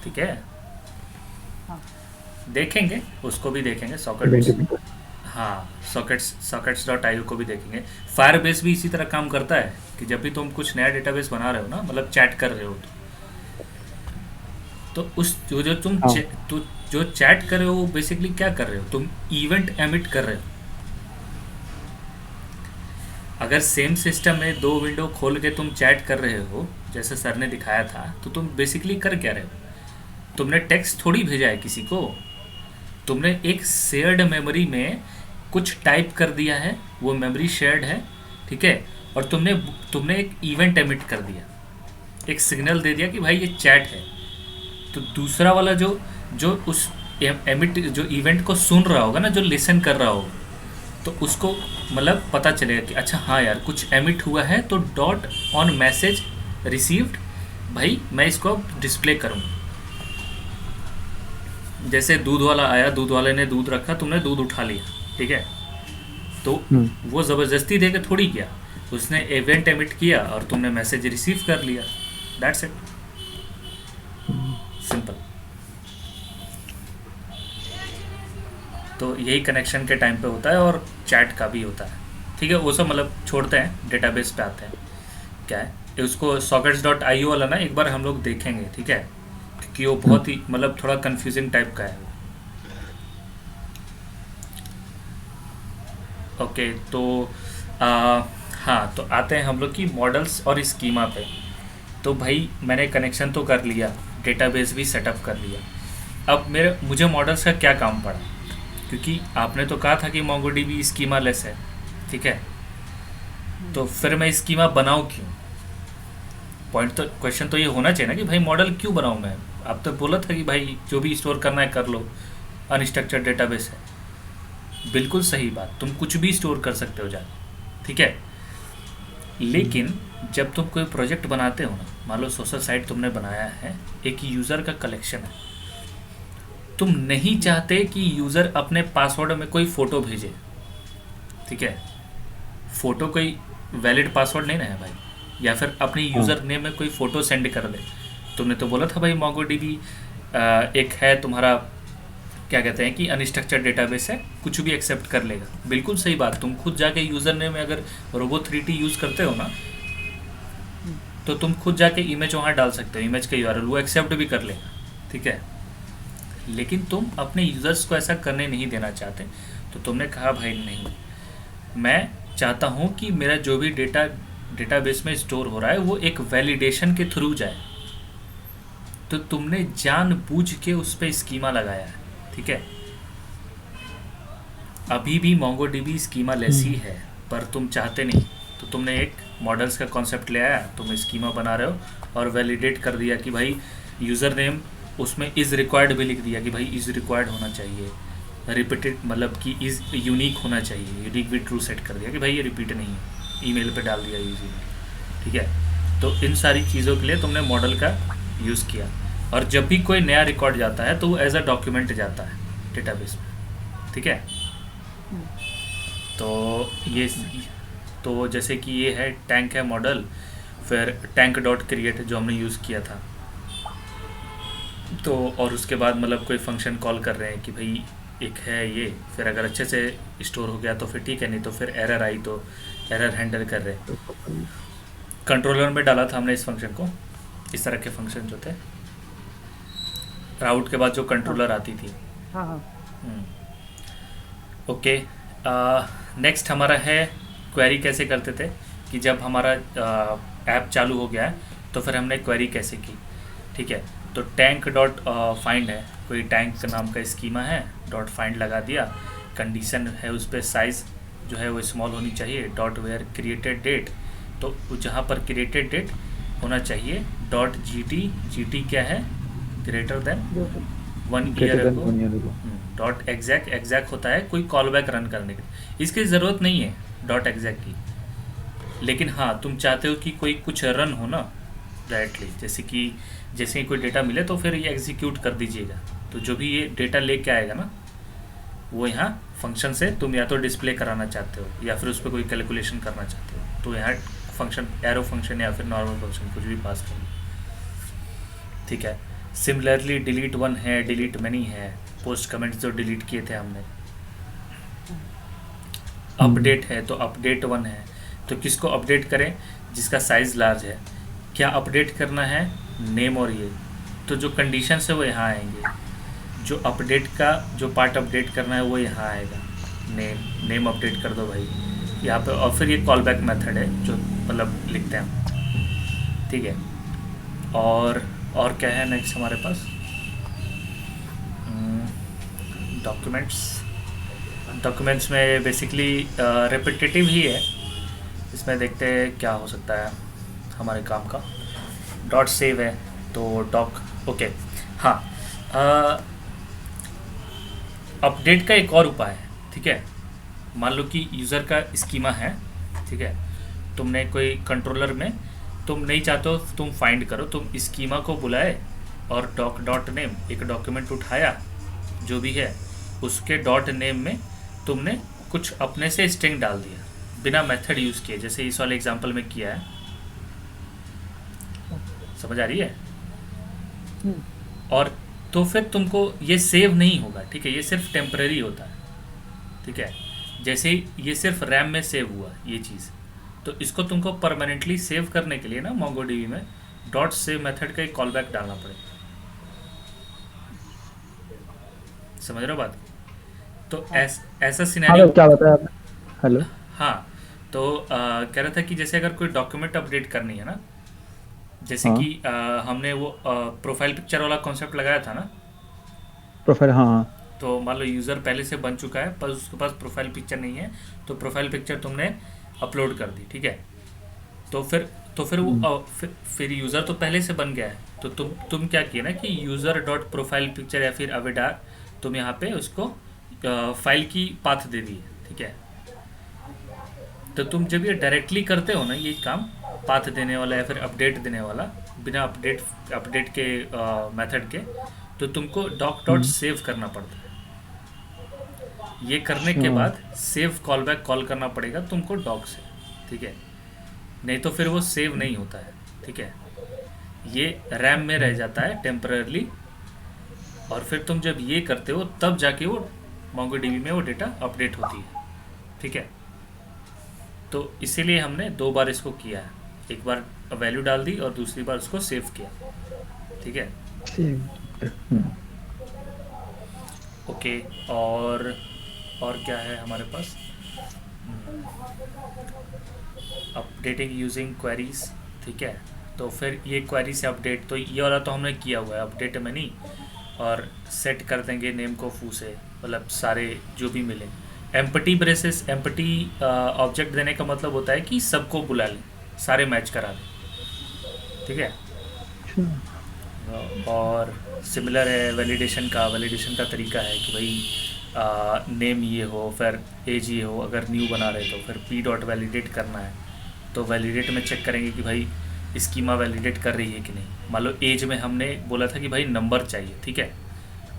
ठीक है। हाँ देखेंगे, उसको भी देखेंगे इवेंट सॉकेट्स। एमिटर। हाँ, sockets.io को भी देखेंगे। फायरबेस भी इसी तरह काम करता है कि जब भी तुम कुछ नया डेटाबेस बना रहे हो ना, मतलब चैट कर रहे हो, तो उस जो तुम हाँ तो जो चैट कर रहे हो, बेसिकली क्या कर रहे हो, तुम इवेंट एमिट कर रहे हो। अगर सेम सिस्टम में दो विंडो खोल के तुम चैट कर रहे हो, जैसे सर ने दिखाया था, तो तुम बेसिकली कर क्या रहे हो? तुमने टेक्स्ट थोड़ी भेजा है किसी को, तुमने एक शेयर्ड मेमोरी में कुछ टाइप कर दिया है, वो मेमोरी शेयर्ड है, ठीक है। और तुमने एक इवेंट एमिट कर दिया, एक सिग्नल दे दिया कि भाई ये चैट है। तो दूसरा वाला जो उस एमिट जो इवेंट को सुन रहा होगा ना, जो लिसन कर रहा होगा, तो उसको मतलब पता चलेगा कि अच्छा हाँ यार कुछ एमिट हुआ है, तो डॉट ऑन मैसेज रिसीव्ड, भाई मैं इसको अब डिस्प्ले करूँगा। जैसे दूध वाला आया, दूध वाले ने दूध रखा, तुमने दूध उठा लिया, ठीक है। तो वो ज़बरदस्ती दे के थोड़ी किया, उसने इवेंट एमिट किया और तुमने मैसेज रिसीव कर लिया, दैट्स इट, सिंपल। तो यही कनेक्शन के टाइम पे होता है और चैट का भी होता है, ठीक है। वो सब मतलब छोड़ते हैं, डेटाबेस पे आते हैं। क्या है उसको sockets.io वाला ना एक बार हम लोग देखेंगे, ठीक है, क्योंकि वो बहुत ही मतलब थोड़ा कंफ्यूजिंग टाइप का है। ओके, तो हाँ, तो आते हैं हम लोग की मॉडल्स और स्कीमा पे। तो भाई मैंने कनेक्शन तो कर लिया, डेटाबेस भी सेटअप कर लिया। अब मुझे मॉडल्स का क्या काम पड़ा, क्योंकि आपने तो कहा था कि MongoDB स्कीमा लेस है, ठीक है। तो फिर मैं स्कीमा बनाऊँ क्यों? क्वेश्चन तो ये होना चाहिए ना कि भाई मॉडल क्यों बनाऊँ मैं। आप तो बोला था कि भाई जो भी स्टोर करना है कर लो, अनस्ट्रक्चर्ड डेटाबेस है, बिल्कुल सही बात, तुम कुछ भी स्टोर कर सकते हो जाके, ठीक है। लेकिन जब तुम कोई प्रोजेक्ट बनाते हो ना, मान लो सोशल साइट तुमने बनाया है, एक यूज़र का कलेक्शन है, तुम नहीं चाहते कि यूज़र अपने पासवर्ड में कोई फ़ोटो भेजे, ठीक है। फ़ोटो कोई वैलिड पासवर्ड नहीं ना है भाई, या फिर अपनी यूज़र नेम में कोई फ़ोटो सेंड कर दे। तुमने तो बोला था भाई MongoDB एक है तुम्हारा, क्या कहते हैं कि अनस्ट्रक्चर्ड डेटाबेस है, कुछ भी एक्सेप्ट कर लेगा, बिल्कुल सही बात। तुम खुद जाके यूज़र नेम में अगर Robo3D यूज़ करते हो ना, तो तुम खुद जाके इमेज वहाँ डाल सकते हो, इमेज का URL वो एक्सेप्ट भी कर लेगा, ठीक है। लेकिन तुम अपने यूज़र्स को ऐसा करने नहीं देना चाहते, तो तुमने कहा भाई नहीं, मैं चाहता हूँ कि मेरा जो भी डेटाबेस में स्टोर हो रहा है वो एक वैलिडेशन के थ्रू जाए। तो तुमने जानबूझ के उस पर स्कीमा लगाया है, ठीक है। अभी भी MongoDB स्कीमा लेस ही है, पर तुम चाहते नहीं, तो तुमने एक मॉडल्स का कॉन्सेप्ट ले आया, तुम स्कीमा बना रहे हो और वैलिडेट कर दिया कि भाई यूज़र नेम उसमें इज़ रिक्वायर्ड भी लिख दिया कि भाई इज़ रिक्वायर्ड होना चाहिए, रिपीटेड मतलब कि इज़ यूनिक होना चाहिए, यूनिक भी ट्रू सेट कर दिया कि भाई ये रिपीट नहीं है, ईमेल पे डाल दिया यूज़ ईमेल। ठीक है, तो इन सारी चीज़ों के लिए तुमने मॉडल का यूज़ किया। और जब भी कोई नया रिकॉर्ड जाता है तो वो एज अ डॉक्यूमेंट जाता है डेटाबेस में। ठीक है, तो ये तो जैसे कि ये है टैंक है मॉडल, फिर टैंक डॉट क्रिएट जो हमने यूज़ किया था। तो और उसके बाद मतलब कोई फंक्शन कॉल कर रहे हैं कि भाई एक है ये, फिर अगर अच्छे से स्टोर हो गया तो फिर ठीक है, नहीं तो फिर एरर आई तो एरर हैंडल कर रहे हैं। कंट्रोलर में डाला था हमने इस फंक्शन को, इस तरह के फंक्शन जो थे राउट के बाद जो कंट्रोलर आती थी। हाँ हाँ। ओके, नेक्स्ट हमारा है क्वेरी कैसे करते थे कि जब हमारा ऐप चालू हो गया है तो फिर हमने क्वेरी कैसे की। ठीक है, तो टैंक डॉट फाइंड है, कोई टैंक नाम का स्कीमा है, डॉट फाइंड लगा दिया, कंडीशन है उस पर साइज़ जो है वो स्मॉल होनी चाहिए, डॉट वेयर क्रिएटेड डेट, तो जहाँ पर क्रिएटेड डेट होना चाहिए डॉट जी टी क्या है, greater than 1 year ago, dot exact होता है कोई कॉल बैक रन करने के लिए, इसकी ज़रूरत नहीं है डॉट एग्जैक्ट की, लेकिन हाँ तुम चाहते हो कि कोई कुछ रन हो ना डायरेक्टली, जैसे ही कोई डेटा मिले तो फिर ये एग्जीक्यूट कर दीजिएगा। तो जो भी ये डेटा लेके आएगा ना वो यहाँ फंक्शन से तुम या तो डिस्प्ले कराना चाहते हो या फिर उस पर कोई कैलकुलेशन करना चाहते हो, तो यहाँ फंक्शन एरो फंक्शन या फिर नॉर्मल फंक्शन कुछ भी पास कर लो। ठीक है, सिमिलरली डिलीट वन है, डिलीट मैनी है, पोस्ट कमेंट्स जो डिलीट किए थे हमने। अपडेट है तो अपडेट वन है, तो किसको अपडेट करें, जिसका साइज़ लार्ज है। क्या अपडेट करना है, नेम और ये, तो जो कंडीशन है वो यहाँ आएंगे, जो अपडेट का जो पार्ट अपडेट करना है वो यहाँ आएगा, नेम अपडेट कर दो भाई यहाँ पे, और फिर ये कॉल बैक मेथड है जो मतलब लिखते हैं हम। ठीक है, और क्या है नेक्स्ट हमारे पास, डॉक्यूमेंट्स में बेसिकली रिपीटेटिव ही है, इसमें देखते हैं क्या हो सकता है हमारे काम का। डॉट सेव है तो ओके, हाँ, अपडेट का एक और उपाय है। ठीक है, मान लो कि यूज़र का स्कीमा है, ठीक है, तुमने कोई कंट्रोलर में तुम नहीं चाहते हो तुम फाइंड करो, तुम स्कीमा को बुलाए और डॉट नेम एक डॉक्यूमेंट उठाया जो भी है, उसके डॉट नेम में तुमने कुछ अपने से स्ट्रिंग डाल दिया बिना मेथड यूज़ किए, जैसे इस वाले एग्जांपल में किया है। समझ आ रही है? और तो फिर तुमको ये सेव नहीं होगा। ठीक है, ये सिर्फ टेम्परेरी होता है। ठीक है, जैसे ये सिर्फ रैम में सेव हुआ ये चीज़, तो इसको तुमको परमानेंटली सेव करने के लिए ना MongoDB में डॉट सेव मेथड का एक कॉल बैक डालना पड़ेगा। समझ रहे हो बात? तो ऐसा सिनेरियो क्या बताया आपने? हेलो। हाँ, तो कह रहा था कि जैसे अगर कोई डॉक्यूमेंट अपडेट करनी है ना, जैसे कि हमने वो प्रोफाइल पिक्चर वाला कॉन्सेप्ट लगाया था ना, प्रोफाइल, हाँ। तो मान लो यूज़र पहले से बन चुका है पर उसके पास प्रोफाइल पिक्चर नहीं है, तो प्रोफाइल पिक्चर तुमने अपलोड कर दी। ठीक है, तो फिर वो फिर यूज़र तो पहले से बन गया है, तो तुम क्या किए ना कि यूज़र डॉट प्रोफाइल पिक्चर या फिर अवेडार तुम यहाँ पे उसको फाइल की पाथ दे दी। ठीक है, तो तुम जब ये डायरेक्टली करते हो ना ये काम, पाथ देने वाला या फिर अपडेट देने वाला बिना अपडेट के मेथड के, तो तुमको डॉट सेव करना पड़ता है। ये करने के बाद सेव कॉल बैक कॉल करना पड़ेगा तुमको डॉक से। ठीक है, नहीं तो फिर वो सेव नहीं होता है। ठीक है, ये रैम में रह जाता है टेम्पररली, और फिर तुम जब ये करते हो तब जाके वो MongoDB में वो डेटा अपडेट होती है। ठीक है, तो इसीलिए हमने 2 बार इसको किया है, एक बार वैल्यू डाल दी और दूसरी बार उसको सेव किया। ठीक है, ओके, और क्या है हमारे पास, अपडेटिंग यूजिंग क्वेरीज। ठीक है, तो फिर ये क्वेरी से अपडेट, तो ये वाला तो हमने किया हुआ है, अपडेट में नहीं, और सेट कर देंगे नेम को फू से, मतलब सारे जो भी मिले। एम्पटी ब्रेसेस, एम्पटी ऑब्जेक्ट देने का मतलब होता है कि सबको बुला लें, सारे मैच करा दें। ठीक है, और सिमिलर है वैलिडेशन का तरीका है कि भाई नेम ये हो, फिर एज ये हो, अगर न्यू बना रहे तो फिर पी डॉट वैलिडेट करना है। तो वैलिडेट में चेक करेंगे कि भाई स्कीमा वैलिडेट कर रही है कि नहीं। मान लो एज में हमने बोला था कि भाई नंबर चाहिए, ठीक है,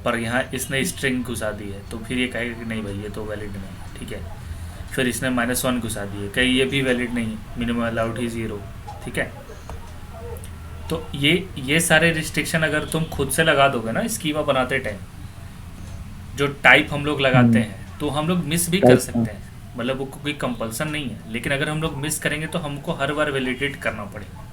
पर यहाँ इसने स्ट्रिंग घुसा दी है, तो फिर ये कहेगा कि नहीं भाई ये तो वैलिड नहीं है, ठीक है। फिर इसने -1 घुसा दी है, कहीं ये भी वैलिड नहीं है, मिनिमम अलाउड ही 0, ठीक है। तो ये सारे रिस्ट्रिक्शन अगर तुम खुद से लगा दोगे ना स्कीमा बनाते टाइम, जो टाइप हम लोग लगाते हैं, तो हम लोग मिस भी कर टाइप, सकते हैं, मतलब वो कोई कंपल्सन नहीं है, लेकिन अगर हम लोग मिस करेंगे तो हमको हर बार वैलिडेट करना पड़ेगा।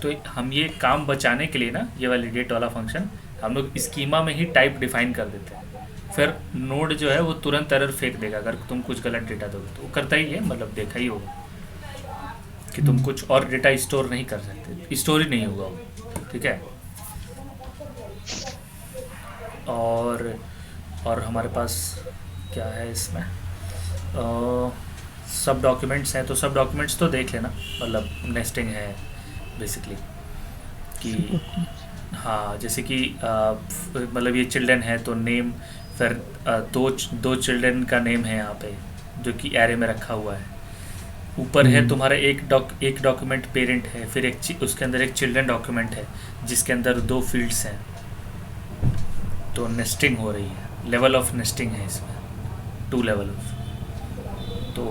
तो हम ये काम बचाने के लिए ना, ये वैलिडेट वाला फंक्शन हम लोग स्कीमा में ही टाइप डिफाइन कर देते हैं। फिर नोड जो है वो तुरंत एरर फेंक देगा अगर तुम कुछ गलत डेटा दोगे, तो वो करता ही है, मतलब देखा ही होगा कि तुम कुछ और डेटा स्टोर नहीं कर सकते, स्टोर ही नहीं होगा वो, ठीक है। और हमारे पास क्या है इसमें, सब डॉक्यूमेंट्स हैं, तो सब डॉक्यूमेंट्स तो देख लेना, मतलब नेस्टिंग है बेसिकली कि हाँ, जैसे कि मतलब ये चिल्ड्रन है तो नेम, फिर दो चिल्ड्रन का नेम है यहाँ पे जो कि एरे में रखा हुआ है। ऊपर है तुम्हारा एक डॉक्यूमेंट पेरेंट है, फिर उसके अंदर एक चिल्ड्रन डॉक्यूमेंट है जिसके अंदर 2 फील्ड्स हैं, तो नेस्टिंग हो रही है, लेवल ऑफ नेस्टिंग है इसमें, 2 लेवल ऑफ, तो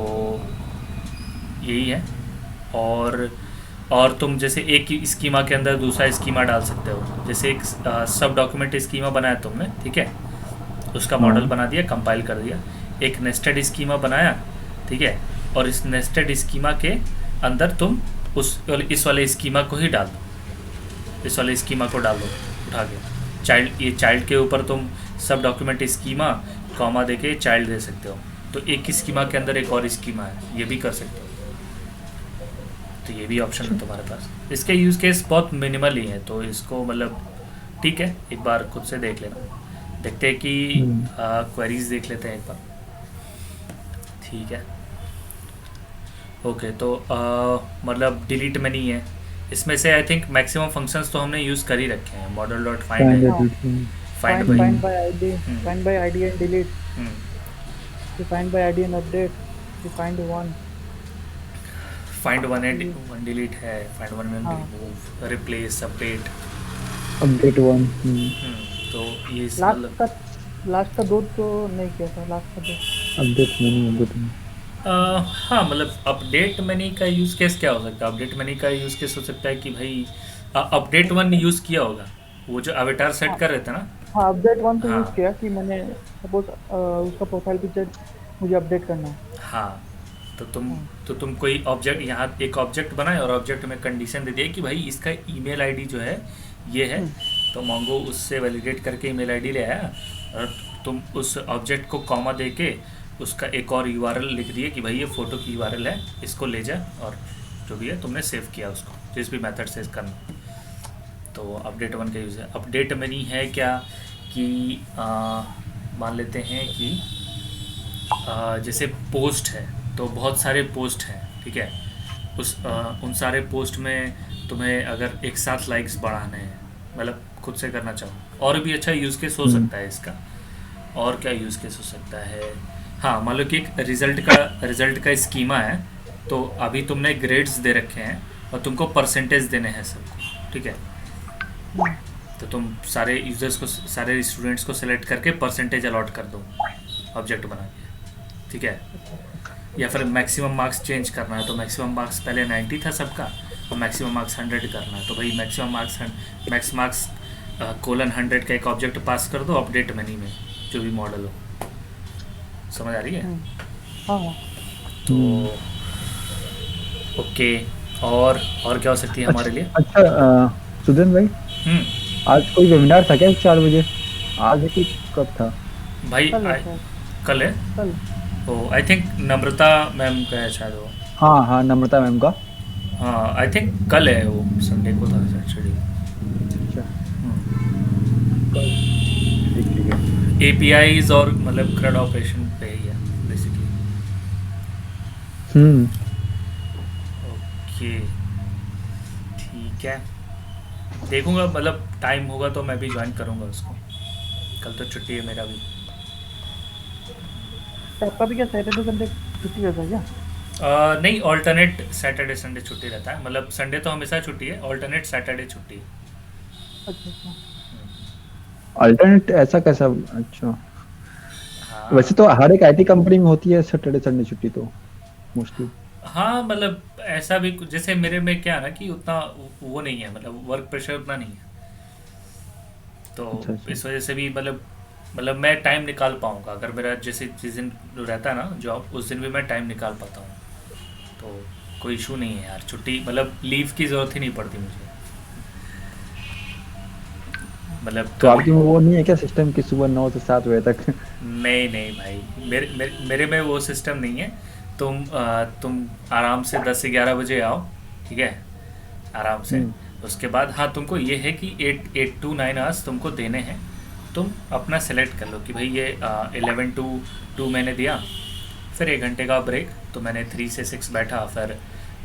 यही है। और तुम जैसे एक स्कीमा के अंदर दूसरा स्कीमा डाल सकते हो, जैसे एक सब डॉक्यूमेंट स्कीमा बनाया तुमने, ठीक है, उसका मॉडल बना दिया, कंपाइल कर दिया, एक नेस्टेड स्कीमा बनाया, ठीक है, और इस नेस्टेड स्कीमा के अंदर तुम इस वाले स्कीमा को ही डाल दो, इस वाले स्कीमा को डाल दो उठा के ये चाइल्ड के ऊपर तुम सब डॉक्यूमेंट स्कीमा कॉमा देके चाइल्ड दे सकते हो, तो एक स्कीमा के अंदर एक और स्कीमा है, ये भी कर सकते हो। तो ये भी ऑप्शन है तुम्हारे पास। इसके यूज़ केस बहुत मिनिमल ही है, तो इसको मतलब ठीक है, एक बार खुद से देख लेना, देखते हैं कि क्वेरीज देख लेते हैं एक बार, ठीक है। ओके, तो मतलब डिलीट में नहीं है इसमें से, आई थिंक मैक्सिमम फंक्शंस तो हमने यूज़ कर ही रखे हैं, मॉडल डॉट फाइंड है, find find by id and delete, find by id and update, find one, find one delete है, फाइंड वन में रिमूव, रिप्लेस, अपडेट, अपडेट 1। तो ये मतलब लास्ट का 2 तो नहीं किया था, लास्ट का 2 अपडेट नहीं। हाँ, मतलब अपडेट मनी का यूज़ केस क्या हो सकता है, अपडेट मनी का यूज़ केस हो सकता है कि भाई अपडेट 1 यूज़ किया होगा, वो जो अवेटार सेट कर रहे थे ना। हाँ, अपडेट 1 तो हाँ। यूज़ किया कि मैंने सपोज उसका प्रोफाइल पिक्चर मुझे अपडेट करना है। हाँ, तो तुम कोई ऑब्जेक्ट, यहाँ एक ऑब्जेक्ट बनाए और ऑब्जेक्ट में कंडीशन दे दिए कि भाई इसका ईमेल आईडी जो है ये है, तो मोंगो उससे वैलिडेट करके ईमेल आईडी ले आया, और तुम उस ऑब्जेक्ट को कॉमा दे के उसका एक और यूआरएल लिख दिए कि भाई ये फ़ोटो की यूआरएल है, इसको ले जा, और जो भी है तुमने सेव किया उसको जिस भी मेथड से करना। तो अपडेट 1 का यूज़ है। अपडेट मनी है क्या कि मान लेते हैं कि जैसे पोस्ट है, तो बहुत सारे पोस्ट हैं, ठीक है, उन सारे पोस्ट में तुम्हें अगर एक साथ लाइक्स बढ़ाने हैं, मतलब खुद से करना चाहो, और भी अच्छा यूज़ केस हो सकता है इसका। और क्या यूज़ केस हो सकता है, हाँ, मान लो कि एक रिज़ल्ट का स्कीमा है, तो अभी तुमने ग्रेड्स दे रखे हैं और तुमको परसेंटेज देने हैं सबको, ठीक है, तो तुम सारे यूज़र्स को, सारे स्टूडेंट्स को सेलेक्ट करके परसेंटेज अलॉट कर दो ऑब्जेक्ट बना के, ठीक है। या फिर मैक्सिमम मार्क्स चेंज करना है, तो मैक्सिमम मार्क्स पहले 90 था सबका, और मैक्सिमम मार्क्स 100 करना है, तो भाई मैक्स मार्क्स कोलन 100 का एक ऑब्जेक्ट पास कर दो अपडेट मनी में, जो भी मॉडल हो। समझ आ रही है? हाँ। तो ओके, और क्या हो सकती है हमारे लिए? अच्छा सुदन भाई, आज कोई वेबिनार था क्या 4 बजे? आज है कि कब था भाई? कल है। कल ओ, आई थिंक नम्रता मैम का है शायद वो। हाँ, नम्रता मैम का। हाँ, आई थिंक कल है, वो संडे को था शेड्यूल। अच्छा, ठीक है। APIs और मतलब CRUD ऑपरेशन पे ही है बेसिकली। ओके, ठीक है, देखूंगा, मतलब टाइम होगा तो मैं भी ज्वाइन करूँगा उसको। कल तो छुट्टी है मेरा भी। तो आपका भी क्या सैटरडे संडे छुट्टी रहता है क्या? नहीं, ऑल्टरनेट सैटरडे संडे छुट्टी रहता है, मतलब संडे तो हमेशा छुट्टी है, ऑल्टरनेट सैटरडे छुट्टी है। अच्छा अच्छा। अल्टरनेट ऐसा कैसा? अच्छा, वैसे हाँ तो हर एक आईटी कंपनी में होती है सैटरडे संडे छुट्टी तो मोस्टली। हाँ, मतलब ऐसा भी जैसे मेरे में क्या है ना कि उतना वो नहीं है, मतलब वर्क प्रेशर उतना नहीं है, तो अच्छा अच्छा। इस वजह से भी मतलब मैं टाइम निकाल पाऊँगा। अगर मेरा जैसे जिस दिन रहता है ना जॉब, उस दिन भी मैं टाइम निकाल पाता हूँ, तो कोई इशू नहीं है यार। छुट्टी मतलब लीव की ज़रूरत ही नहीं पड़ती मुझे। मतलब तो कभी आपकी में वो नहीं है क्या सिस्टम कि सुबह 9 से 7 बजे तक? नहीं नहीं भाई, मेरे में वो सिस्टम नहीं है। तुम आराम से 10 से 11 बजे आओ, ठीक है, आराम से। हम्म। उसके बाद हाँ, तुमको ये है कि 8 to 9 आवर्स तुमको देने हैं। तुम अपना सेलेक्ट कर लो कि भाई ये 11 to 2 मैंने दिया, फिर 1 घंटे का ब्रेक, तो मैंने 3 से 6 बैठा, फिर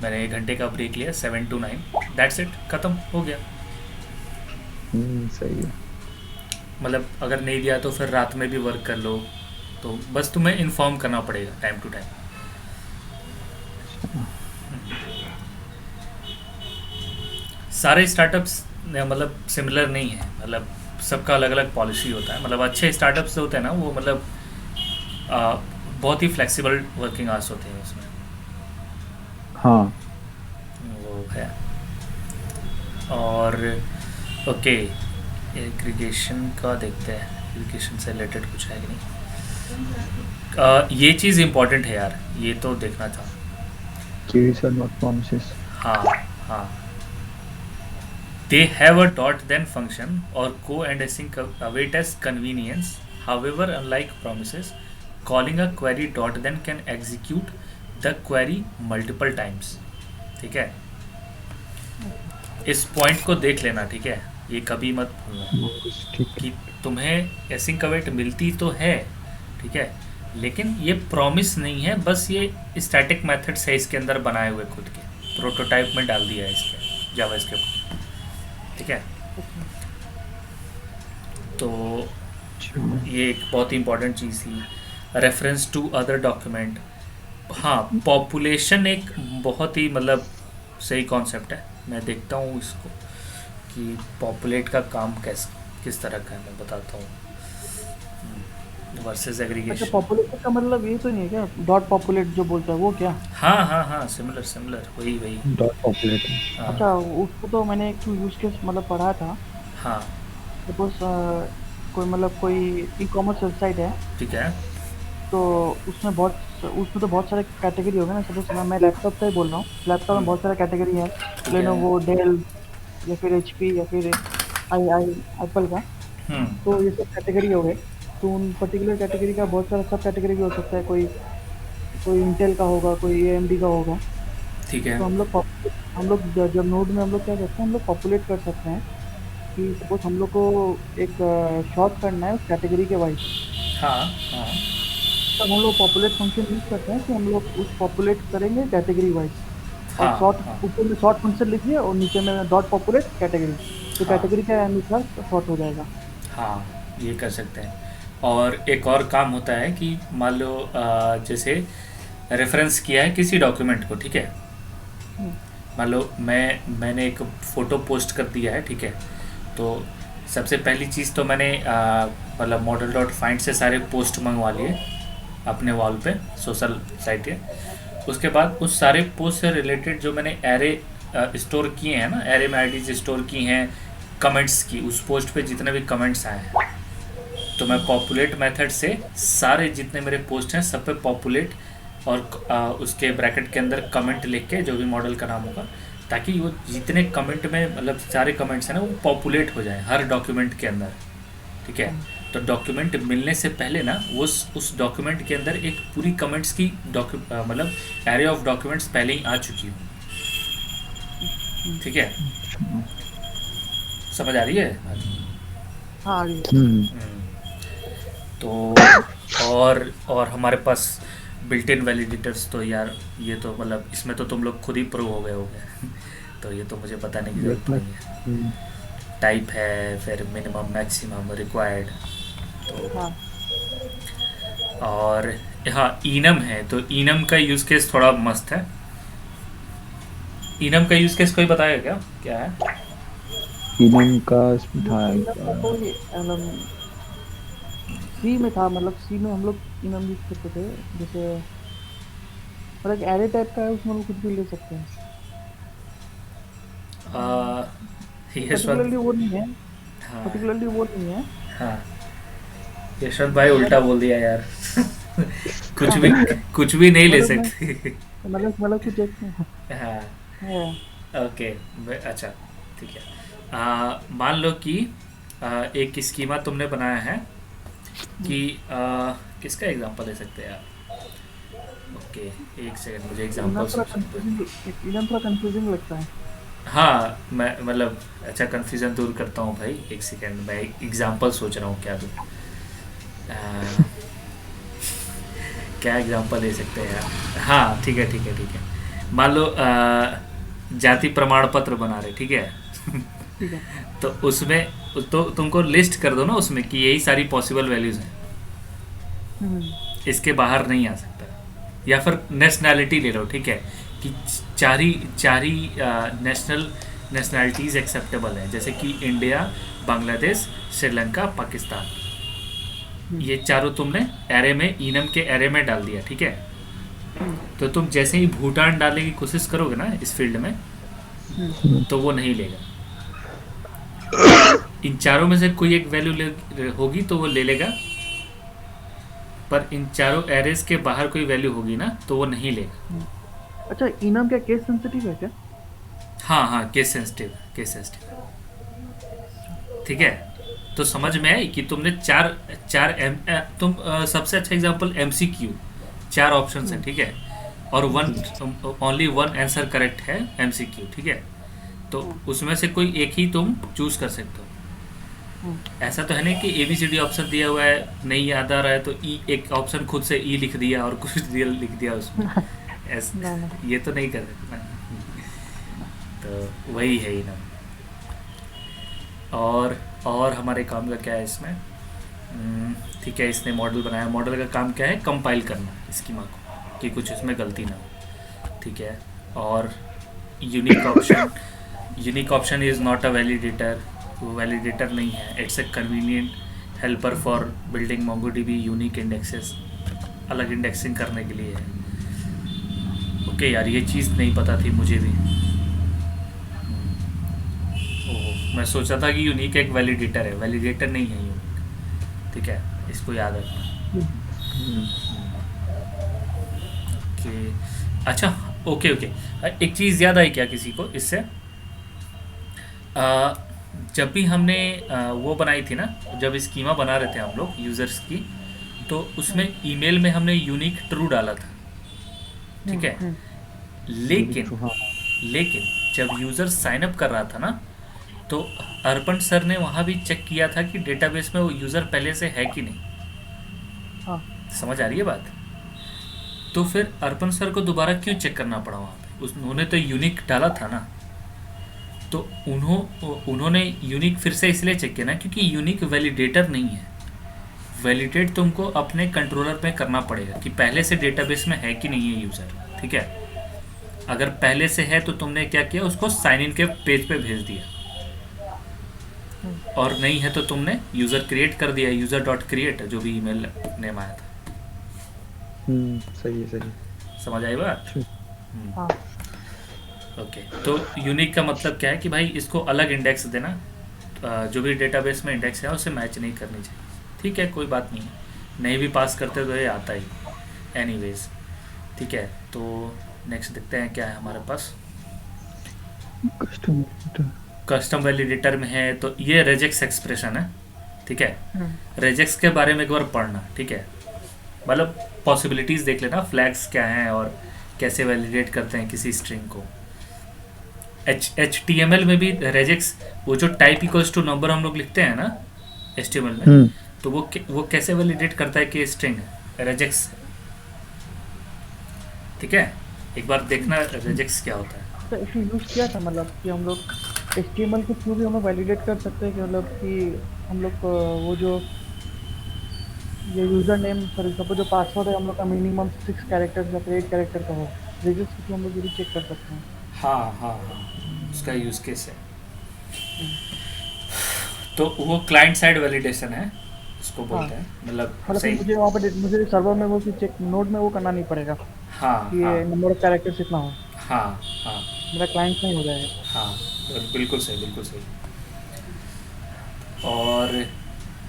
मैंने 1 घंटे का ब्रेक लिया 7 to 9, दैट्स इट, ख़त्म हो गया। सही है। मतलब अगर नहीं दिया तो फिर रात में भी वर्क कर लो, तो बस तुम्हें इन्फॉर्म करना पड़ेगा टाइम टू टाइम। अच्छा। सारे स्टार्टअप्स मतलब सिमिलर नहीं है, मतलब सबका अलग अलग पॉलिसी होता है। मतलब अच्छे स्टार्टअप्स जो होते हैं ना, वो मतलब आ, बहुत ही फ्लेक्सिबल वर्किंग आवर्स होते हैं उसमें, हाँ। वो है। और ओके, एग्रीगेशन का देखते हैं, एग्रीगेशन से रिलेटेड कुछ है कि नहीं। ये चीज़ इम्पोर्टेंट है यार, ये तो देखना था। Queries are not promises. हाँ हाँ, they have a dot then function or co-and async await as convenience. However, unlike promises, calling a query dot then can execute the query multiple times. ठीक है, इस पॉइंट को देख लेना, ठीक है, ये कभी मत भूलना ठीक है। कि तुम्हें एसिंक अवेट मिलती तो है, ठीक है, लेकिन ये प्रॉमिस नहीं है, बस ये स्टैटिक मेथड्स है इसके अंदर बनाए हुए, खुद के प्रोटोटाइप में डाल दिया है इसके जावास्क्रिप्ट, ठीक है। तो अच्छा। ये एक बहुत ही इंपॉर्टेंट चीज़ थी। रेफरेंस टू अदर डॉक्यूमेंट, हाँ, पॉपुलेशन एक बहुत ही मतलब सही कॉन्सेप्ट है। मैं देखता हूँ इसको कि पॉपुलेट का काम किस तरह का है, मैं बताता हूँ। वर्सेस अच्छा, एग्रीगेशन। पॉपुलेशन का मतलब ये तो नहीं है क्या, डॉट पॉपुलेट जो बोलता है वो क्या? हाँ हाँ हाँ, सिमिलर सिमिलर, वही वही। Dot populate. हाँ अच्छा, उसको तो मैंने एक यूज केस मतलब पढ़ा था। हाँ, सपोज कोई मतलब कोई ई कॉमर्स वेबसाइट है, ठीक है। तो उसमें तो बहुत सारे कैटेगरी हो गए ना। सपोज मैं लैपटॉप का ही बोल रहा हूँ, लैपटॉप में बहुत सारे कैटेगरी है, ठीक है। लेनोवो, डेल या फिर एचपी या फिर आई आई एप्पल का। हम्म। तो ये सब कैटेगरी हो गए। तो उन पर्टिकुलर कैटेगरी का बहुत सारा सब कैटेगरी भी हो सकता है, कोई कोई इंटेल का होगा, कोई एएमडी का होगा। ठीक है। तो जब नोड में हम लोग क्या करते हैं, हम लोग पॉपुलेट कर सकते हैं कि सपोज हम लोग को एक शॉर्ट करना है उस कैटेगरी के वाइज। हाँ हाँ तब हम लोग पॉपुलेट फंक्शन यूज करते हैं कि हम लोग उस पॉपुलेट करेंगे कैटेगरी वाइज, और हाँ शॉर्ट हाँ ऊपर में शॉर्ट फंक्शन लिखिए और नीचे में डॉट पॉपुलेट कैटेगरी, तो हाँ कैटेगरी के अनुसार शॉर्ट हो जाएगा। हाँ, ये कर सकते हैं। और एक और काम होता है कि मान लो जैसे रेफरेंस किया है किसी डॉक्यूमेंट को, ठीक है, हम्म, मान लो मैंने एक फ़ोटो पोस्ट कर दिया है, ठीक है, तो सबसे पहली चीज़ तो मैंने मतलब मॉडल डॉट फाइंड से सारे पोस्ट मंगवा लिए अपने वॉल पे, सोशल साइट के। उसके बाद उस सारे पोस्ट से रिलेटेड जो मैंने एरे स्टोर किए हैं ना, एरे में आईडीज स्टोर की हैं, कमेंट्स की, उस पोस्ट पे जितने भी कमेंट्स आए हैं, तो मैं पॉपुलेट मेथड से सारे जितने मेरे पोस्ट हैं सब पे पॉपुलेट, और उसके ब्रैकेट के अंदर कमेंट लिख के जो भी मॉडल का नाम होगा, ताकि वो जितने कमेंट में मतलब सारे कमेंट्स हैं ना, वो पॉपुलेट हो जाए हर डॉक्यूमेंट के अंदर, ठीक है। तो डॉक्यूमेंट मिलने से पहले ना वो उस डॉक्यूमेंट के अंदर एक पूरी कमेंट्स की मतलब एरे ऑफ डॉक्यूमेंट्स पहले ही आ चुकी हो, ठीक है। समझ आ रही है बात? हाँ आ रही है। तो और हमारे पास बिल्ट इन वैलिडेटर्स, तो यार ये तो मतलब इसमें तो तुम लोग खुद ही प्रो हो गए होगे तो ये तो मुझे बताने की ज़रूरत नहीं है। टाइप है, फिर मिनिमम मैक्सिमम रिक्वायर्ड। तो हाँ और हाँ इनम है, तो इनम का यूज़ केस थोड़ा मस्त है। इनम का यूज़ केस कोई बताएगा क्या, क्या है? इनम का इसमें था इनम का तो ये मतलब सी में था, मतलब सी में हम लोग इनम यूज करते थे। जैसे मतलब एरे टाइप का है, उसमें हम लोग कुछ भी ले सकते हैं। आ, यशवंत। पर्टिकुलरली वो नहीं है, हाँ पर्टिकुलरली वो नहीं है। हाँ, यशवंत भाई उल्टा बट बोल दिया यार। कुछ भी, कुछ भी नहीं ले मतलब मैं सकते। कुछ एक हाँ है। ओके। अच्छा ठीक है। मान लो कि एक स्कीमा तुमने बनाया है कि किसका एग्जांपल ले सकते हैं यार? ओके, एक सेकंड मुझे एग्जांपल सोचने दो। इनम थोड़ा कंफ्यूजिंग लगता है। हाँ मैं मतलब अच्छा कन्फ्यूज़न दूर करता हूँ भाई, एक सेकंड मैं एग्जांपल सोच रहा हूँ क्या दूँ। अ, क्या एग्जांपल ले सकते हैं यार? हाँ ठीक है ठीक है ठीक है। मान लो जाति प्रमाण पत्र बना रहे, ठीक है? ठीक है। तो उसमें तो तुमको लिस्ट कर दो ना उसमें कि यही सारी पॉसिबल वैल्यूज़ हैं, हम्म इसके बाहर नहीं आ सकता। या फिर नेशनैलिटी ले लो, ठीक है, कि चार ही नेशनैलिटीज़ एक्सेप्टेबल हैं, जैसे कि इंडिया, बांग्लादेश, श्रीलंका, पाकिस्तान। हम्म ये चारों तुमने एरे में, इनम के एरे में डाल दिया, ठीक है? हम्म तो तुम जैसे ही भूटान डालने की कोशिश करोगे ना इस फील्ड में, हम्म तो वो नहीं लेगा। इन चारों में से कोई एक वैल्यू होगी तो वो ले लेगा, पर इन चारों एरेज के बाहर कोई वैल्यू होगी ना तो वो नहीं लेगा। हम्म। अच्छा, इनम क्या केस सेंसिटिव है क्या? हाँ हाँ, केस सेंसिटिव, केस सेंसिटिव। ठीक है, तो समझ में आई कि तुमने चार चार तुम सबसे अच्छा एग्जांपल एमसीक्यू, चार ऑप्शंस हैं, हम्म ठीक है, और one only one answer correct है एमसीक्यू, ठीक है? तो हम्म उसमें से कोई एक ही तुम चूज कर सकते हो। हम्म। ऐसा तो है नहीं कि A B C D option दिया हुआ है, नहीं याद आ रहा है तो ई एक ऑप्शन खुद से ई लिख दिया और कुछ लिख दिया उसमें। नहीं नहीं ये तो नहीं कर सकते ना। तो वही है ही ना। और हमारे काम का क्या है इसमें? ठीक है, इसने मॉडल बनाया, मॉडल का काम क्या है? कंपाइल करना स्कीमा को कि कुछ इसमें गलती ना हो, ठीक है? और unique option is not a validator, वो वैलिडेटर नहीं है, it's a convenient helper for building MongoDB unique indexes, अलग इंडेक्सिंग करने के लिए है। ओके यार, ये चीज़ नहीं पता थी मुझे भी। ओह, मैं सोचा था कि यूनिक एक वैलिडेटर है, वैलिडेटर नहीं है यूनिक, ठीक है? इसको याद रखना। ओके, अच्छा, ओके ओके। एक चीज़ याद आई क्या किसी को इससे? अ, जब भी हमने वो बनाई थी ना, जब स्कीमा बना रहे थे हम लोग यूज़र्स की, तो उसमें ईमेल में हमने यूनिक ट्रू डाला था, ठीक है? हम्म। लेकिन हाँ। लेकिन जब यूज़र साइन अप कर रहा था ना, तो अर्पण सर ने वहाँ भी चेक किया था कि डेटाबेस में वो यूज़र पहले से है कि नहीं। हाँ समझ आ रही है बात? तो फिर अर्पण सर को दोबारा क्यों चेक करना पड़ा वहाँ पे? उन्होंने तो यूनिक डाला था ना। तो उन्होंने यूनिक फिर से इसलिए चेक किया ना क्योंकि यूनिक वैलिडेटर नहीं है। वैलिडेट तुमको अपने कंट्रोलर पे करना पड़ेगा कि पहले से डेटाबेस में है कि नहीं है यूज़र, ठीक है? अगर पहले से है तो तुमने क्या किया, उसको साइन इन के पेज पे भेज दिया, हम्म और नहीं है तो तुमने यूज़र क्रिएट कर दिया, यूज़र डॉट क्रिएट, जो भी ईमेल नेम आया था। सही है, सही है। समझ आई बात? ठीक। हाँ ओके, तो यूनिक का मतलब क्या है कि भाई इसको अलग इंडेक्स देना, जो भी डेटाबेस में इंडेक्स है उससे मैच नहीं करनी चाहिए, ठीक है? कोई बात नहीं है, नहीं भी पास करते तो ये आता ही एनीवेज, ठीक है? तो नेक्स्ट देखते हैं क्या है हमारे पास। कस्टम कस्टम वैलिडेटर में है तो ये रेजेक्स एक्सप्रेशन है, ठीक है? हम्म रेजेक्स के बारे में एक बार पढ़ना, ठीक है? मतलब पॉसिबिलिटीज़ देख लेना, फ्लैग्स क्या हैं और कैसे वैलिडेट करते हैं किसी स्ट्रिंग को। HTML में भी रेजेक्स, वो जो टाइप इक्वल्स टू नंबर हम लोग लिखते हैं ना HTML में, तो वो कैसे वैलिडेट करता है कि स्ट्रिंग है? रेजेक्स, ठीक है? एक बार देखना रेजेक्स क्या होता है। तो इसे यूज किया था, मतलब कि हम लोग एचटीएमएल के थ्रू भी हम लोग वैलिडेट कर सकते हैं कि मतलब कि हम लोग को वो जो ये यूज़र नेम फॉर एग्जाम्पल जो पासवर्ड है हम लोग का मिनिमम 6 कैरेक्टर या फिर 8 कैरेक्टर का हो, रेजर्स के थ्रू हम लोग ये भी चेक कर सकते हैं। हाँ हाँ हाँ, उसका यूज़ केस है। हम्म, तो वो क्लाइंट साइड वैलिडेशन है, उसको हाँ बोलते हैं, मतलब मतलब कि सही। मुझे वहाँ पर मुझे सर्वर में वो कि चेक नोड में वो करना नहीं पड़ेगा हाँ कि हाँ ये नंबर ऑफ कैरेक्टर्स इतना हो, हाँ हाँ मेरा क्लाइंट नहीं हो जाएगा। हाँ, बिल्कुल सही, बिल्कुल सही। और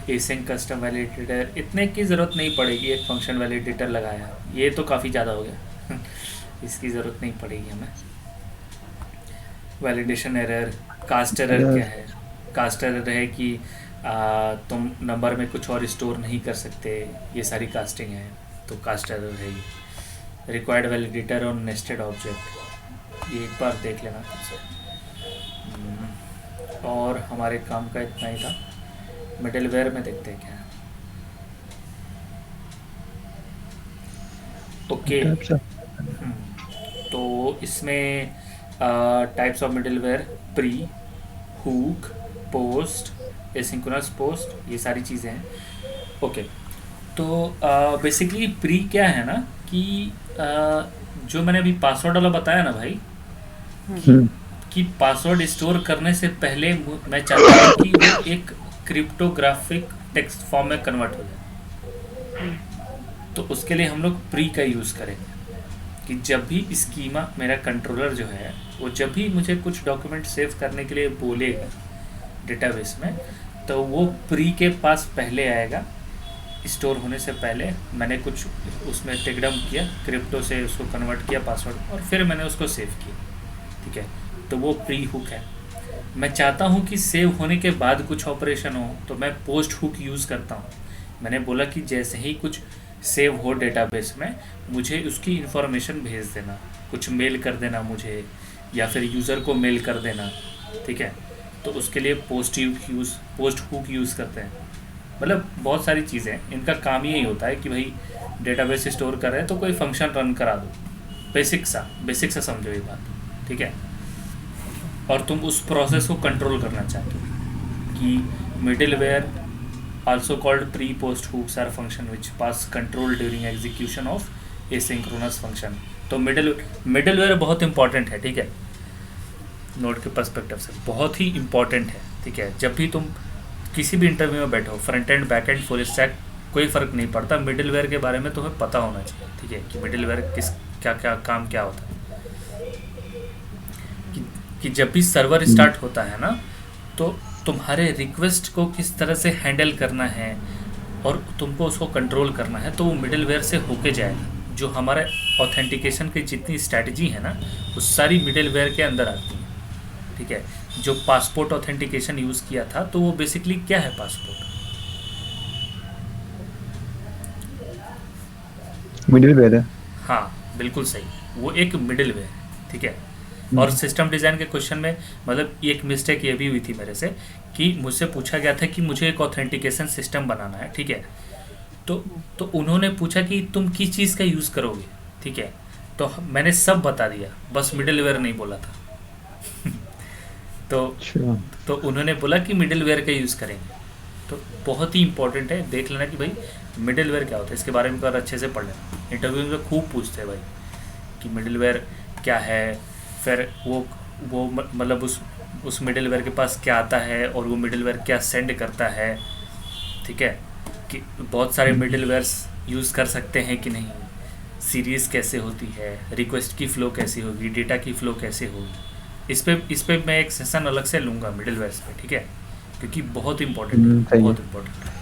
एसिंक कस्टम वैलिडेटर इतने की ज़रूरत नहीं पड़ेगी, एक फंक्शन वैलिडेटर लगाया, ये तो काफ़ी ज़्यादा हो गया। इसकी ज़रूरत नहीं पड़ेगी हमें। वैलिडेशन एरर, कास्ट एरर क्या है? कास्ट एरर है कि तुम नंबर में कुछ और स्टोर नहीं कर सकते, ये सारी कास्टिंग है, तो कास्ट एरर है ये। Required validator on nested object, ये एक बार देख लेना फिर से। और हमारे काम का इतना ही था। मिडलवेयर में देखते हैं क्या है। ओके। अच्छा, तो इसमें types of middleware, pre, hook, post, asynchronous post, ये सारी चीज़ें हैं। ओके। तो बेसिकली प्री क्या है ना कि जो मैंने अभी पासवर्ड वाला बताया ना भाई, कि हम्म, कि पासवर्ड स्टोर करने से पहले मैं चाहता हूँ कि वो एक क्रिप्टोग्राफिक टेक्स्ट फॉर्म में कन्वर्ट हो जाए। हम्म, तो उसके लिए हम लोग प्री का यूज़ करेंगे कि जब भी स्कीमा मेरा कंट्रोलर जो है वो जब भी मुझे कुछ डॉक्यूमेंट सेव करने के लिए बोलेगा डेटाबेस में, तो वो प्री के पास पहले आएगा। स्टोर होने से पहले मैंने कुछ उसमें टेकडम किया, क्रिप्टो से उसको कन्वर्ट किया पासवर्ड, और फिर मैंने उसको सेव किया। ठीक है, तो वो प्री हुक है। मैं चाहता हूँ कि सेव होने के बाद कुछ ऑपरेशन हो, तो मैं पोस्ट हुक यूज़ करता हूँ। मैंने बोला कि जैसे ही कुछ सेव हो डेटाबेस में, मुझे उसकी इन्फॉर्मेशन भेज देना, कुछ मेल कर देना मुझे, या फिर यूज़र को मेल कर देना। ठीक है, तो उसके लिए पोस्ट हुक यूज़ करते हैं। मतलब बहुत सारी चीज़ें, इनका काम यही होता है कि भाई डेटाबेस स्टोर कर रहे हैं तो कोई फंक्शन रन करा दो, बेसिक सा समझो ये बात। ठीक है, और तुम उस प्रोसेस को कंट्रोल करना चाहते हो कि middleware also called pre post hooks are function which pass control during execution of asynchronous function। तो मिडलवेयर बहुत इंपॉर्टेंट है। ठीक है, नोड के पर्सपेक्टिव से बहुत ही इंपॉर्टेंट है। ठीक है, जब भी तुम किसी भी इंटरव्यू में बैठो, front end back and full stack कोई फ़र्क नहीं पड़ता, मिडलवेयर के बारे में तुम्हें पता होना चाहिए। ठीक है, कि मिडलवेयर किस क्या क्या काम क्या होता है। कि जब भी सर्वर स्टार्ट होता है ना, तो तुम्हारे रिक्वेस्ट को किस तरह से हैंडल करना है और तुमको उसको कंट्रोल करना है, तो वो मिडलवेयर से होके जाएगा। जो हमारे ऑथेंटिकेशन की जितनी स्ट्रैटेजी है ना, वो सारी मिडलवेयर के अंदर आती है। ठीक है, जो पासपोर्ट ऑथेंटिकेशन यूज़ किया था, तो वो बेसिकली क्या है पासपोर्ट? मिडिलवेयर है। हाँ बिल्कुल सही, वो एक मिडलवेयर है। ठीक है, और सिस्टम डिज़ाइन के क्वेश्चन में मतलब एक मिस्टेक ये भी हुई थी मेरे से कि मुझसे पूछा गया था कि मुझे एक ऑथेंटिकेशन सिस्टम बनाना है। ठीक है, तो उन्होंने पूछा कि तुम किस चीज़ का यूज़ करोगे। ठीक है, तो मैंने सब बता दिया, बस मिडलवेयर नहीं बोला था। तो अच्छा, तो उन्होंने बोला कि मिडलवेयर का यूज़ करेंगे। तो बहुत ही इंपॉर्टेंट है, देख लेना कि भाई मिडलवेयर क्या होता है, इसके बारे में एक बार अच्छे से पढ़ लेना। इंटरव्यू में खूब पूछते हैं भाई कि मिडलवेयर क्या है, फिर वो मतलब उस मिडलवेयर के पास क्या आता है और वो मिडलवेयर क्या सेंड करता है। ठीक है, कि बहुत सारे मिडलवेयर्स यूज़ कर सकते हैं कि नहीं, सीरीज़ कैसे होती है, रिक्वेस्ट की फ़्लो कैसी होगी, डेटा की फ़्लो कैसे होगी। इस पे मैं एक सेशन अलग से लूँगा मिडलवेयर्स पे। ठीक है, क्योंकि बहुत इंपॉर्टेंट है, सही है। बहुत इम्पोर्टेंट है।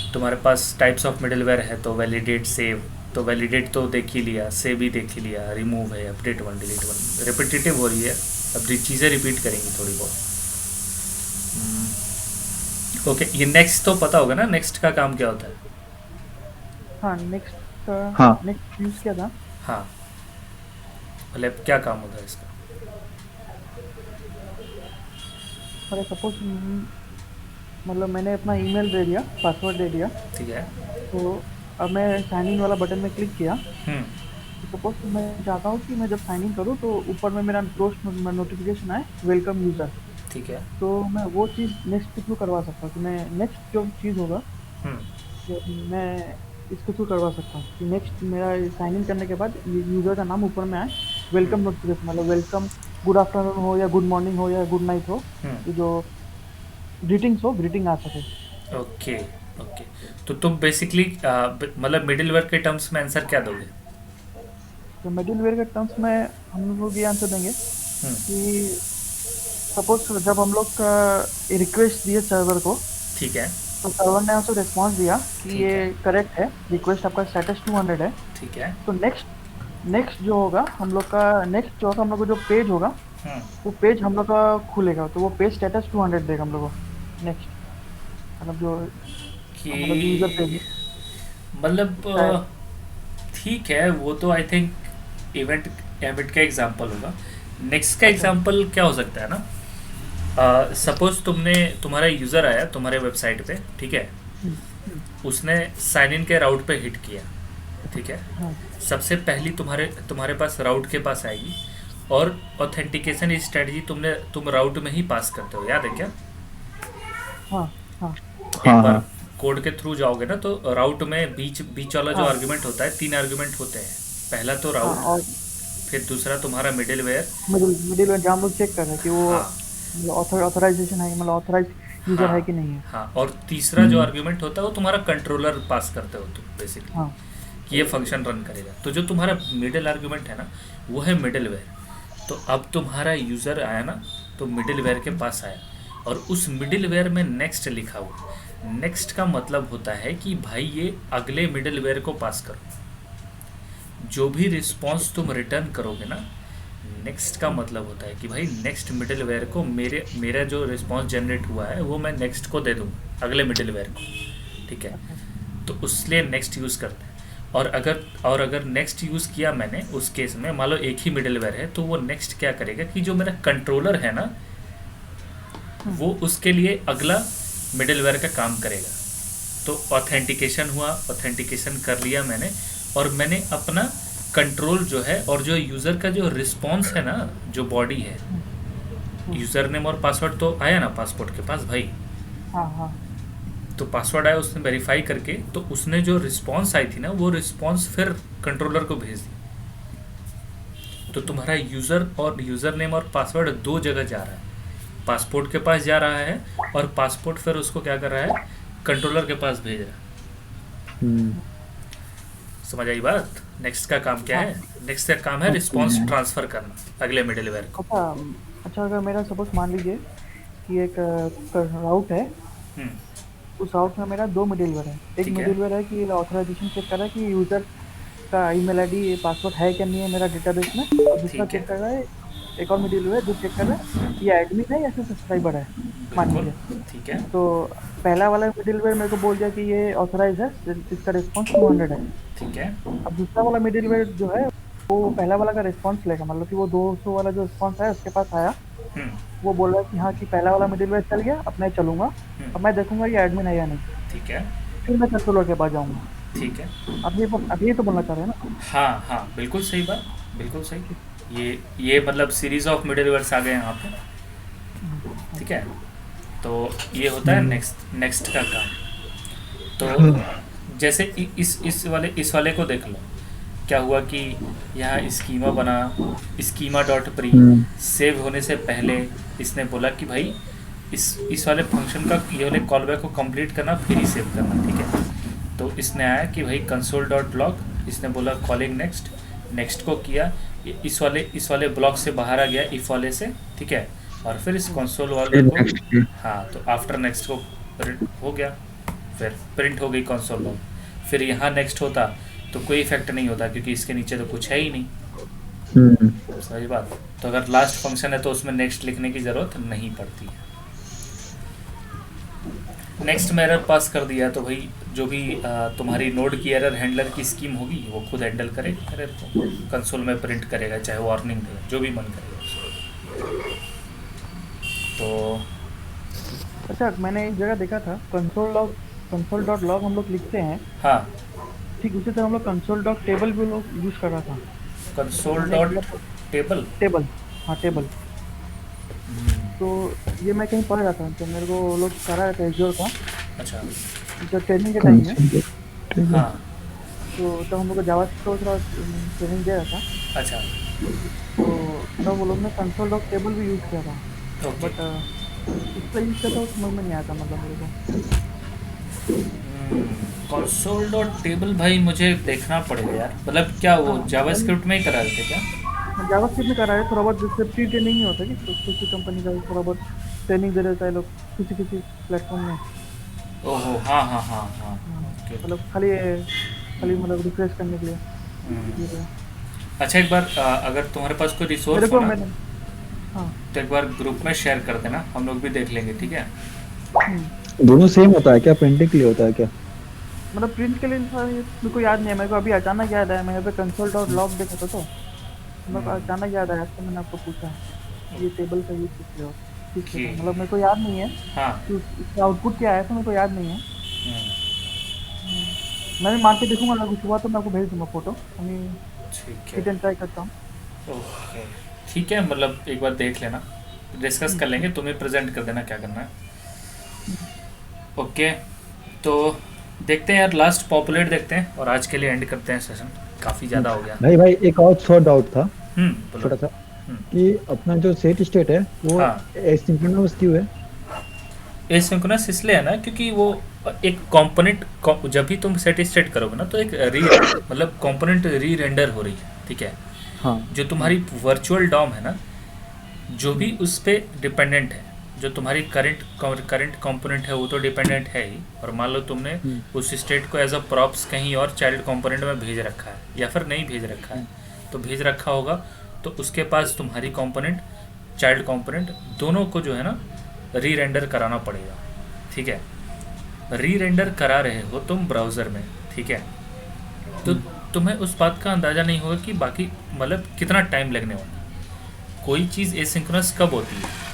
तो तुम्हारे पास टाइप्स ऑफ मिडलवेयर है, तो वैलिडेट, सेव, तो वैलिडेट तो देख ही लिया, सेव भी देख ही लिया, रिमूव है, update one, delete one, repetitive हो रही है, अब चीज़ें रिपीट करेंगी थोड़ी बहुत। ओके, ये नेक्स्ट तो पता होगा ना, नेक्स्ट का काम क्या होता है? हाँ नेक्स्ट हाँ, नेक्स्ट यूज़ क्या था? हाँ, मतलब क्या काम होता है इसका? अरे सपोज मतलब मैंने अपना ईमेल दे दिया, पासवर्ड दे दिया, ठीक है। तो अब मैं साइन इन वाला बटन में क्लिक किया, हम्म सपोज मैं चाहता हूँ कि मैं जब साइन इन करूँ तो ऊपर में मेरा पोस्ट नोटिफिकेशन आए वेलकम यूज़र। ठीक है। तो मैं वो चीज़ नेक्स्ट के थ्रू करवा सकता हूँ कि मैं नेक्स्ट जो चीज़ होगा हम्म। वो मैं इसके थ्रू करवा सकता हूँ कि नेक्स्ट मेरा साइन इन करने के बाद यूज़र का नाम ऊपर में आए वेलकम हम्म। नोटिफिकेशन, मतलब वेलकम गुड आफ्टरनून हो या गुड मॉर्निंग हो या गुड नाइट हो, ये हम्म। जो ग्रीटिंग्स हो ग्रीटिंग आ सके। ओके। ओके। तो तुम बेसिकली मतलब मिडिलवेयर के टर्म्स में आंसर क्या दोगे? तो मिडिलवेयर के टर्म्स में हम लोग ये आंसर देंगे हम्म। कि सपोज जब हम लोग रिक्वेस्ट दिए सर्वर को, ठीक है। तो सर्वर ने उसको रिस्पॉन्स दिया कि ये ठीक है। करेक्ट है, रिक्वेस्ट आपका स्टेटस 200 है। ठीक है। तो नेक्स्ट नेक्स्ट जो होगा हम लोग का, नेक्स्ट जो होगा हम लोग का जो पेज होगा, हम्म। वो पेज हम लोग का खुलेगा, तो वो पेज स्टेटस 200 देगा हम लोग को नेक्स्ट, मतलब जो मतलब जो यूज़र पेज कि मतलब शायद। ठीक है, वो तो आई थिंक इवेंट इवेंट का एग्जांपल होगा। नेक्स्ट का अच्छा। एग्जांपल क्या हो सकता है ना, सपोज तुम्हारा यूज़र आया तुम्हारे वेबसाइट पे, ठीक है। हम्म, हम्म, उसने साइन इन के राउट पे हिट किया, ठीक है। हाँ सबसे पहली तुम्हारे तुम्हारे पास राउट के पास आएगी, और ऑथेंटिकेशन स्ट्रेटजी तुम राउट में ही पास करते हो, याद है क्या? हाँ हाँ एक हाँ बार हाँ कोड के थ्रू जाओगे ना, तो राउट में बीच बीच वाला जो हाँ आर्गुमेंट होता है, 3 आर्गुमेंट होते हैं। पहला तो हाँ। राउट, और फिर दूसरा तुम्हारा मिडिलवेयर। मिडिल मिडिल में जहाँ हम लोग चेक कर रहे हैं कि वो हाँ। मतलब ऑथराइजेशन है, मतलब ऑथराइज यूज़र है हाँ। कि नहीं है। हाँ, और तीसरा जो हम्म आर्गुमेंट होता है वो तुम्हारा कंट्रोलर पास करते हो तुम बेसिकली, हाँ कि ये फंक्शन रन करेगा। तो जो तुम्हारा मिडिल आर्गुमेंट है ना, वो है मिडिलवेयर। तो अब तुम्हारा यूज़र आया ना, तो मिडिलवेयर के पास आया, और उस मिडिलवेयर में नेक्स्ट लिखा हुआ। नेक्स्ट का मतलब होता है कि भाई ये अगले मिडिलवेयर को पास करो। जो भी रिस्पॉन्स तुम रिटर्न करोगे ना, नेक्स्ट का मतलब होता है कि भाई नेक्स्ट मिडिलवेयर को मेरा जो रिस्पॉन्स जनरेट हुआ है वो मैं नेक्स्ट को दे दूँगा, अगले मिडिलवेयर को, ठीक है। अच्छा। तो उसलिए नेक्स्ट यूज़ करते हैं। और अगर नेक्स्ट यूज़ किया मैंने, उस केस में मान लो एक ही मिडिलवेयर है, तो वो नेक्स्ट क्या करेगा कि जो मेरा कंट्रोलर है ना, हम्म, वो उसके लिए अगला मिडिलवेयर का काम करेगा। तो ऑथेंटिकेशन हुआ, ऑथेंटिकेशन कर लिया मैंने, और मैंने अपना कंट्रोल जो है, और जो यूज़र का जो रिस्पॉन्स है ना, जो बॉडी है, हम्म, हम्म, यूज़र नेम और पासवर्ड तो आया ना पासपोर्ट के पास भाई। हाँ हाँ तो पासवर्ड आया, उसने वेरीफाई करके, तो उसने जो रिस्पॉन्स आई थी ना, वो रिस्पॉन्स फिर कंट्रोलर को भेज दी। तो तुम्हारा यूज़र और यूज़र नेम और पासवर्ड दो जगह जा रहा है। पासपोर्ट के पास जा रहा है, और पासपोर्ट फिर उसको क्या कर रहा है, कंट्रोलर के पास भेज रहा है। हम्म समझ आई बात? नेक्स्ट का काम क्या हाँ। है? नेक्स्ट का काम है रिस्पॉन्स हम्म ट्रांसफ़र करना अगले मिडिलवेयर को। अच्छा। अच्छा, अगर मेरा सपोज मान लीजिए कि एक राउट है, हम्म। उस राउट में मेरा दो मिडिलवेयर है। एक ठीक है। मिडिलवेयर है कि ऑथराइजेशन चेक कर रहा है कि यूज़र का ईमेल आईडी पासवर्ड है क्या नहीं है मेरा डेटाबेस में, और दूसरा ठीक है। चेक कर रहा है, एक और मिडिलवेयर जो चेक कर रहा है कि ये एडमिन है या फिर सब्सक्राइबर है, मान बिल्कुल। लीजिए। ठीक है। तो पहला वाला मिडिलवेयर मेरे को बोल दिया कि ये ऑथराइज है, इसका रिस्पॉन्स 200 है। ठीक है। अब दूसरा वाला मिडिलवेयर जो है वो पहला वाला का रिस्पॉन्स लेगा, मतलब कि वो 200 वाला जो रिस्पॉन्स है उसके पास आया, हम्म। वो बोल रहा है कि हाँ कि पहला वाला मिडिलवेयर चल गया, अब मैं चलूँगा, अब मैं देखूंगा ये एडमिन है या नहीं, ठीक है। फिर मैं कंट्रोलर के पास जाऊँगा। ठीक है। अब ये तो बोलना चाह रहे हैं ना? हाँ हाँ, बिल्कुल सही बात, बिल्कुल सही। ये मतलब सीरीज ऑफ मिडिलवेयर्स आ गए यहाँ पे, ठीक है। तो ये होता है नेक्स्ट नेक्स्ट का काम। तो जैसे इस वाले को देख लो, क्या हुआ कि यहाँ स्कीमा बना, स्कीमा डॉट प्री, हम्म सेव होने से पहले इसने बोला कि भाई इस वाले फंक्शन का, ये वाले कॉल बैक को कंप्लीट करना, फिर ही सेव करना, ठीक है। तो इसने आया कि भाई कंसोल डॉट लॉग, इसने बोला कॉलिंग नेक्स्ट, नेक्स्ट को किया, इस वाले ब्लॉक से बाहर आ गया इफ वाले से, ठीक है। और फिर इस कंसोल वाले फिर को, नेक्स्ट हाँ, तो आफ्टर नेक्स्ट को प्रिंट हो गया, फिर प्रिंट हो गई कंसोल लॉग। फिर यहाँ नेक्स्ट होता तो कोई इफेक्ट नहीं होता, क्योंकि इसके नीचे तो कुछ है ही नहीं। सही बात। तो अगर लास्ट फंक्शन है तो उसमें नेक्स्ट लिखने की ज़रूरत नहीं पड़ती है। नेक्स्ट में एरर पास कर दिया तो भाई जो भी तुम्हारी नोड की एरर हैंडलर की स्कीम होगी वो खुद हैंडल करेगा एरर को, कंसोल में प्रिंट करेगा, चाहे वार्निंग देगा, जो भी मन करेगा उसको। तो अच्छा, मैंने एक जगह देखा था कंसोल डॉट लॉग हम लोग लिखते हैं, हाँ। ठीक उसी तरह हम लोग कंसोल डॉट टेबल भी लोग यूज़ कर रहा था। कंसोल मैंने एक डॉट मतलब टेबल। टेबल, हाँ टेबल। तो ये मैं कहीं पढ़ रहा था, तो मेरे को वो लोग करा रहे थे एज़्योर का, अच्छा। जब ट्रेनिंग के टाइम में। Console dot table. हाँ। तो तब हम लोग को जावास्क्रिप्ट का थोड़ा ट्रेनिंग दे रहा था। अच्छा। तो तब वो लोग ने कंसोल डॉट टेबल भी यूज़ किया था। ओके। बट कितना यूज़ किया था वो समझ में नहीं आया था मतलब मेरे को। कंसोल डॉट टेबल भाई मुझे देखना पड़ेगा यार, मतलब क्या वो हाँ, मैंने जावास्क्रिप्ट में ही करा रहे थे क्या? जावास्क्रिप्ट में करा है थोड़ा बहुत, जैसे प्री ट्रेनिंग नहीं होता कि किसी कंपनी का थोड़ा बहुत ट्रेनिंग दे देता है लोग किसी किसी प्लेटफॉर्म में। ओहो, हाँ हाँ हाँ हाँ। हाँ, ओके ओके। मतलब खाली खाली मतलब रिफ्रेश करने के लिए ये रहा। अच्छा, एक बार अगर तुम्हारे पास कोई मेरे रिसोर्स हो को ना, मैंने हाँ। तो एक बार ग्रुप में शेयर कर देना, हम लोग भी देख लेंगे, ठीक है? दोनों सेम होता है क्या, प्रिंटिंग के लिए होता है क्या? मतलब प्रिंट के लिए मेरे को याद नहीं है, मेरे को अभी अचानक याद आया, मैं यहाँ पे कंसोल डॉट लॉग देखा था तो मेरे को अचानक याद आया, तो मैंने आपको पूछा ये टेबल का यूज़ किस लिए हो, किस लिए कि था। मतलब मेरे को याद नहीं है हाँ। कि उसका आउटपुट क्या है, तो मेरे को याद नहीं है। हम्म, मैं भी मार के देखूंगा, अगर कुछ हुआ तो मैं आपको भेज दूंगा फोटो। अभी ठीक है। हिट एंड ट्राई करता हूँ। ओके। ठीक है, मतलब एक बार देख लेना, डिस्कस कर लेंगे, तुम्हें प्रेजेंट कर देना क्या करना है। ओके। तो देखते हैं यार, लास्ट पॉपुलेट देखते हैं और आज के लिए एंड करते हैं सेशन, काफ़ी ज़्यादा हो गया। भाई भाई एक और शॉर्ट डाउट था, बोलो। छोटा सा, कि अपना जो सेट स्टेट है वो हाँ, एसिंक्रोनस क्यों है? एसिंक्रोनस इसलिए है ना, क्योंकि वो एक कंपोनेंट, जब भी तुम सेट स्टेट करोगे ना, तो एक री मतलब कंपोनेंट री रेंडर हो रही है, ठीक है? हाँ जो हाँ। तुम्हारी वर्चुअल डॉम है ना, जो भी उस पर डिपेंडेंट है, जो तुम्हारी करंट कंपोनेंट है वो तो डिपेंडेंट है ही, और मान लो तुमने हम्म, उस स्टेट को एज अ प्रॉप्स कहीं और चाइल्ड कंपोनेंट में भेज रखा है, या फिर नहीं भेज रखा है, हम्म, तो भेज रखा होगा, तो उसके पास तुम्हारी कंपोनेंट, चाइल्ड कंपोनेंट, दोनों को जो है ना री रेंडर कराना पड़ेगा, ठीक है? री रेंडर करा रहे हो तुम ब्राउज़र में, ठीक है? तो तुम्हें उस बात का अंदाज़ा नहीं होगा कि बाकी मतलब कितना टाइम लगने वाला है। कोई चीज़ एसिंक्रोनस कब होती है?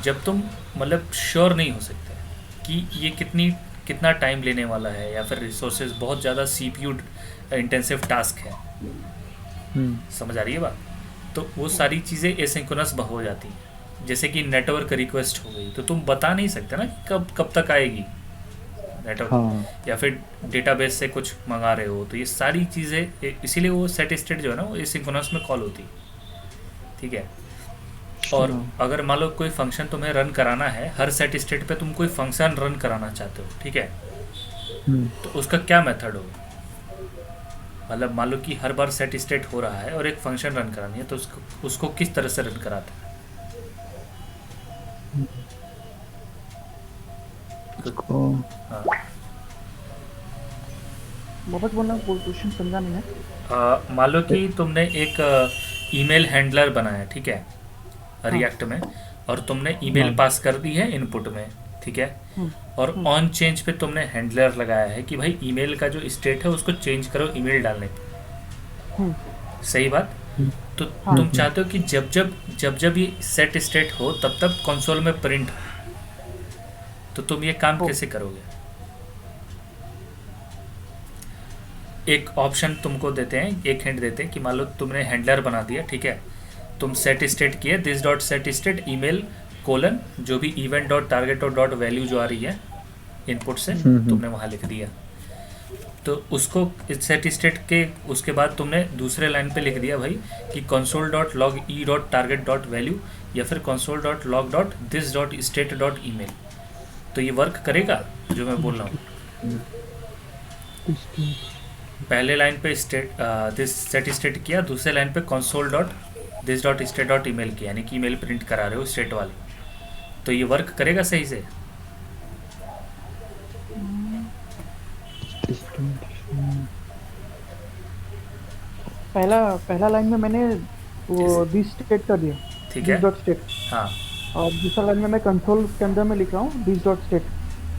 जब तुम मतलब श्योर नहीं हो सकते कि ये कितना टाइम लेने वाला है, या फिर रिसोर्सेज बहुत ज़्यादा सीपीयू इंटेंसिव टास्क है। हम्म, समझ आ रही है बात? तो वो सारी चीज़ें एसिंक्रोनस हो जाती हैं। जैसे कि नेटवर्क रिक्वेस्ट हो गई, तो तुम बता नहीं सकते ना कि कब कब तक आएगी हाँ नेटवर्क, या फिर डेटाबेस से कुछ मंगा रहे हो, तो ये सारी चीज़ें इसीलिए वो सेट स्टेट जो है ना वो एसिंक्रोनस में कॉल होती है, ठीक है? और अच्छा, अगर मान लो कोई फंक्शन तुम्हें रन कराना है, हर सेट स्टेट पे तुम कोई फंक्शन रन कराना चाहते हो, ठीक है? हम्म, तो उसका क्या मेथड होगा? मतलब मान लो कि हर बार सेट स्टेट हो रहा है और एक फंक्शन रन करानी है, तो उसको किस तरह से रन कराते हैं? तो उसको हाँ, वापस बोलना, क्वेश्चन समझा नहीं है। मान लो कि तुमने एक ईमेल हैंडलर बनाया, ठीक है, हाँ रिएक्ट में, और तुमने ईमेल हाँ पास कर दी है इनपुट में, ठीक है? हम्म और ऑन चेंज पे तुमने हैंडलर लगाया है कि भाई ईमेल का जो स्टेट है उसको चेंज करो ईमेल डालने पे। हम्म सही बात? हम्म, तो हाँ तुम चाहते हो कि जब जब ये सेट स्टेट हो तब तब कंसोल में प्रिंट हो, तो तुम ये काम हो कैसे करोगे? एक ऑप्शन तुमको देते हैं, एक हिंट देते हैं कि मान लो तुमने हैंडलर बना दिया, ठीक है? तुम सेट स्टेट किए this dot set state email colon जो भी event dot target dot value जो आ रही है इनपुट से, हम्म, तुमने वहाँ लिख दिया। तो उसको सेट स्टेट के उसके बाद तुमने दूसरे लाइन पे लिख दिया भाई कि console dot log E dot target dot value, या फिर console dot log dot this dot state dot email. तो ये वर्क करेगा जो मैं बोल रहा हूँ? पहले लाइन पे स्टेट दिस सेट स्टेट किया, दूसरे लाइन पे console dot this dot state dot email किया, यानी कि ईमेल प्रिंट करा रहे हो स्टेट वाले, तो ये वर्क करेगा सही से? पहला पहला लाइन में मैंने वो दिस स्टेट कर दिया, ठीक दिस है। Dot state. हाँ, और दूसरा लाइन में मैं कंसोल के अंदर में लिख रहा हूँ दिस डॉट स्टेट,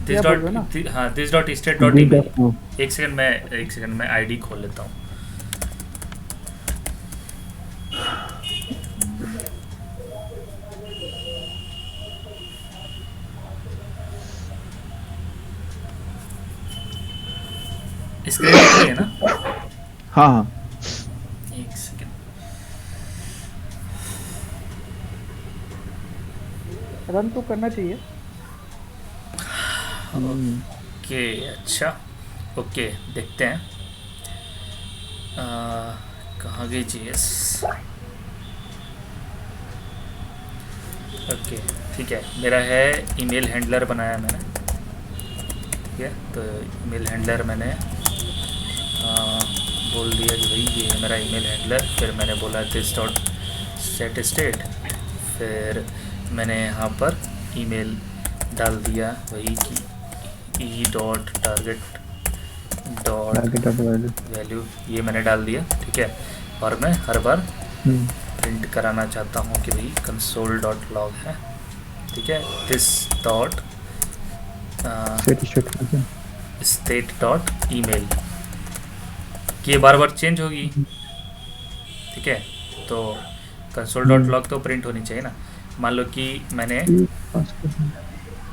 दिस क्या बोल रहे हो ना? डॉट, हाँ this dot state dot D email. Dot हाँ। एक सेकंड मैं आईडी खोल लेता हूँ। स्क्रीन दिख रही है ना? हाँ हाँ। एक सेकेंड। रन तो करना चाहिए। हम्म, ओके, अच्छा, ओके, देखते हैं। कहाँ गई जीएस? ओके, ठीक है, मेरा है ईमेल हैंडलर बनाया मैंने। ठीक है, तो ईमेल हैंडलर मैंने बोल दिया कि भाई ये है मेरा ईमेल हैंडलर। फिर मैंने बोला दिस डॉट सेट स्टेट। फिर मैंने यहाँ पर ईमेल डाल दिया वही कि E dot target dot target dot value। Value, ये मैंने डाल दिया। ठीक है, और मैं हर बार हम्म, प्रिंट कराना चाहता हूँ कि भाई कंसोल डॉट लॉग है। ठीक है, this dot set state function। State dot email, कि ये बार बार चेंज होगी। ठीक है, तो कंसोल डॉट लॉग तो प्रिंट होनी चाहिए ना। मान लो कि मैंने,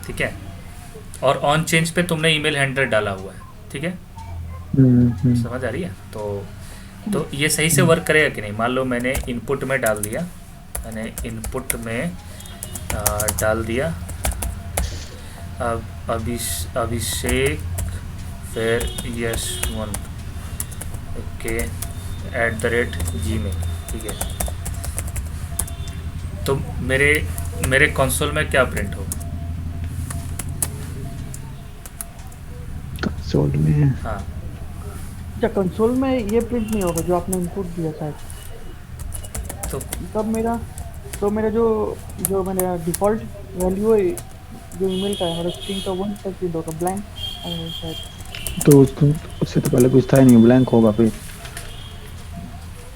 ठीक है, और ऑन चेंज पे तुमने ईमेल हैंडलर डाला हुआ है। ठीक है, समझ आ रही है? तो ये सही से वर्क करेगा कि नहीं? मान लो मैंने इनपुट में डाल दिया, मैंने इनपुट में डाल दिया अब अभिषेक फिर यशवंत, ओके, @gmail। ठीक है, तो मेरे कंसोल में क्या प्रिंट हो? console में। हाँ, अच्छा, कंसोल में ये प्रिंट नहीं होगा जो आपने इनपुट दिया शायद। तो तब मेरा जो जो मेरा डिफ़ॉल्ट वैल्यू है जो ईमेल का है, मेरा स्ट्रिंग का वन तक प्रिंट होगा, ब्लैंक शायद। तो उससे तो पहले कुछ था ही नहीं, ब्लैंक होगा फिर।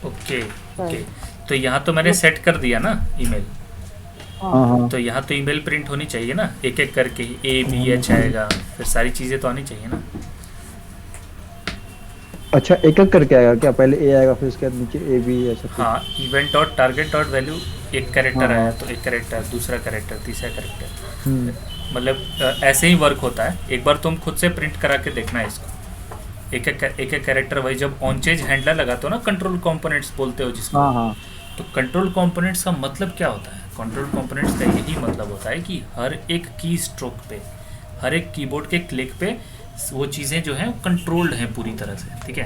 ओके, ओके, शायद। तो यहाँ तो मैंने सेट कर दिया ना ईमेल, हाँ हाँ। तो यहाँ तो ईमेल प्रिंट होनी चाहिए ना, एक एक करके ABH आएगा, फिर सारी चीज़ें तो आनी चाहिए ना। अच्छा, एक एक करके आएगा क्या? पहले ए आएगा फिर उसके बाद नीचे ए बी ऐसा कुछ? हाँ, event dot target dot value, एक कैरेक्टर हाँ, आया हाँ। तो एक कैरेक्टर, दूसरा कैरेक्टर, तीसरा कैरेक्टर, हम्म, मतलब ऐसे ही वर्क होता है। एक बार तुम खुद से प्रिंट करा के देखना है इसको, एक एक कैरेक्टर। वही जब ऑन चेंज हैंडलर लगाते हो ना, कंट्रोल कंपोनेंट्स बोलते हो जिसको, हाँ हाँ। तो कंट्रोल कंपोनेंट्स का मतलब क्या होता है? कंट्रोल कंपोनेंट्स का यही मतलब होता है कि हर एक की स्ट्रोक पे, हर एक कीबोर्ड के क्लिक पे वो चीज़ें जो हैं कंट्रोल्ड हैं पूरी तरह से। ठीक है,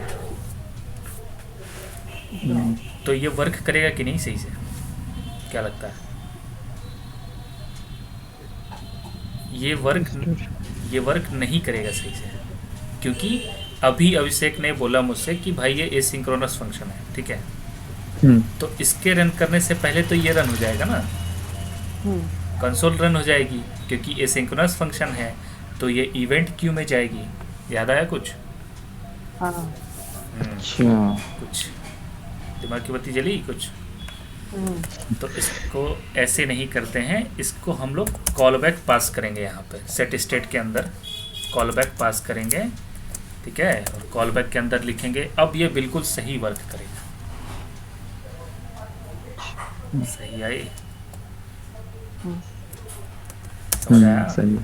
तो ये वर्क करेगा कि नहीं सही से, क्या लगता है? ये वर्क नहीं करेगा सही से, क्योंकि अभी अभिषेक ने बोला मुझसे कि भाई ये एसिंक्रोनस फंक्शन है। ठीक है, तो इसके रन करने से पहले तो ये रन हो जाएगा ना, कंसोल रन हो जाएगी, क्योंकि एसिंक्रोनस फंक्शन है, तो ये इवेंट क्यू में जाएगी। याद आया कुछ? हाँ। अच्छा। कुछ दिमाग की बत्ती जली कुछ? तो इसको ऐसे नहीं करते हैं, इसको हम लोग कॉल बैक पास करेंगे। यहाँ पे सेट स्टेट के अंदर कॉल बैक पास करेंगे। ठीक है, और कॉल बैक के अंदर लिखेंगे, अब ये बिल्कुल सही वर्क करेगा। सही आई? समझ आया? सही है।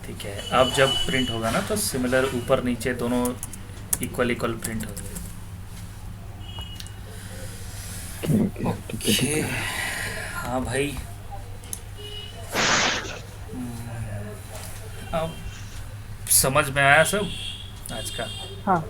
ठीक है, अब जब प्रिंट होगा ना तो सिमिलर ऊपर नीचे दोनों इक्वल प्रिंट होंगे। ओके, हाँ भाई, अब समझ में आया सब आज का? हाँ।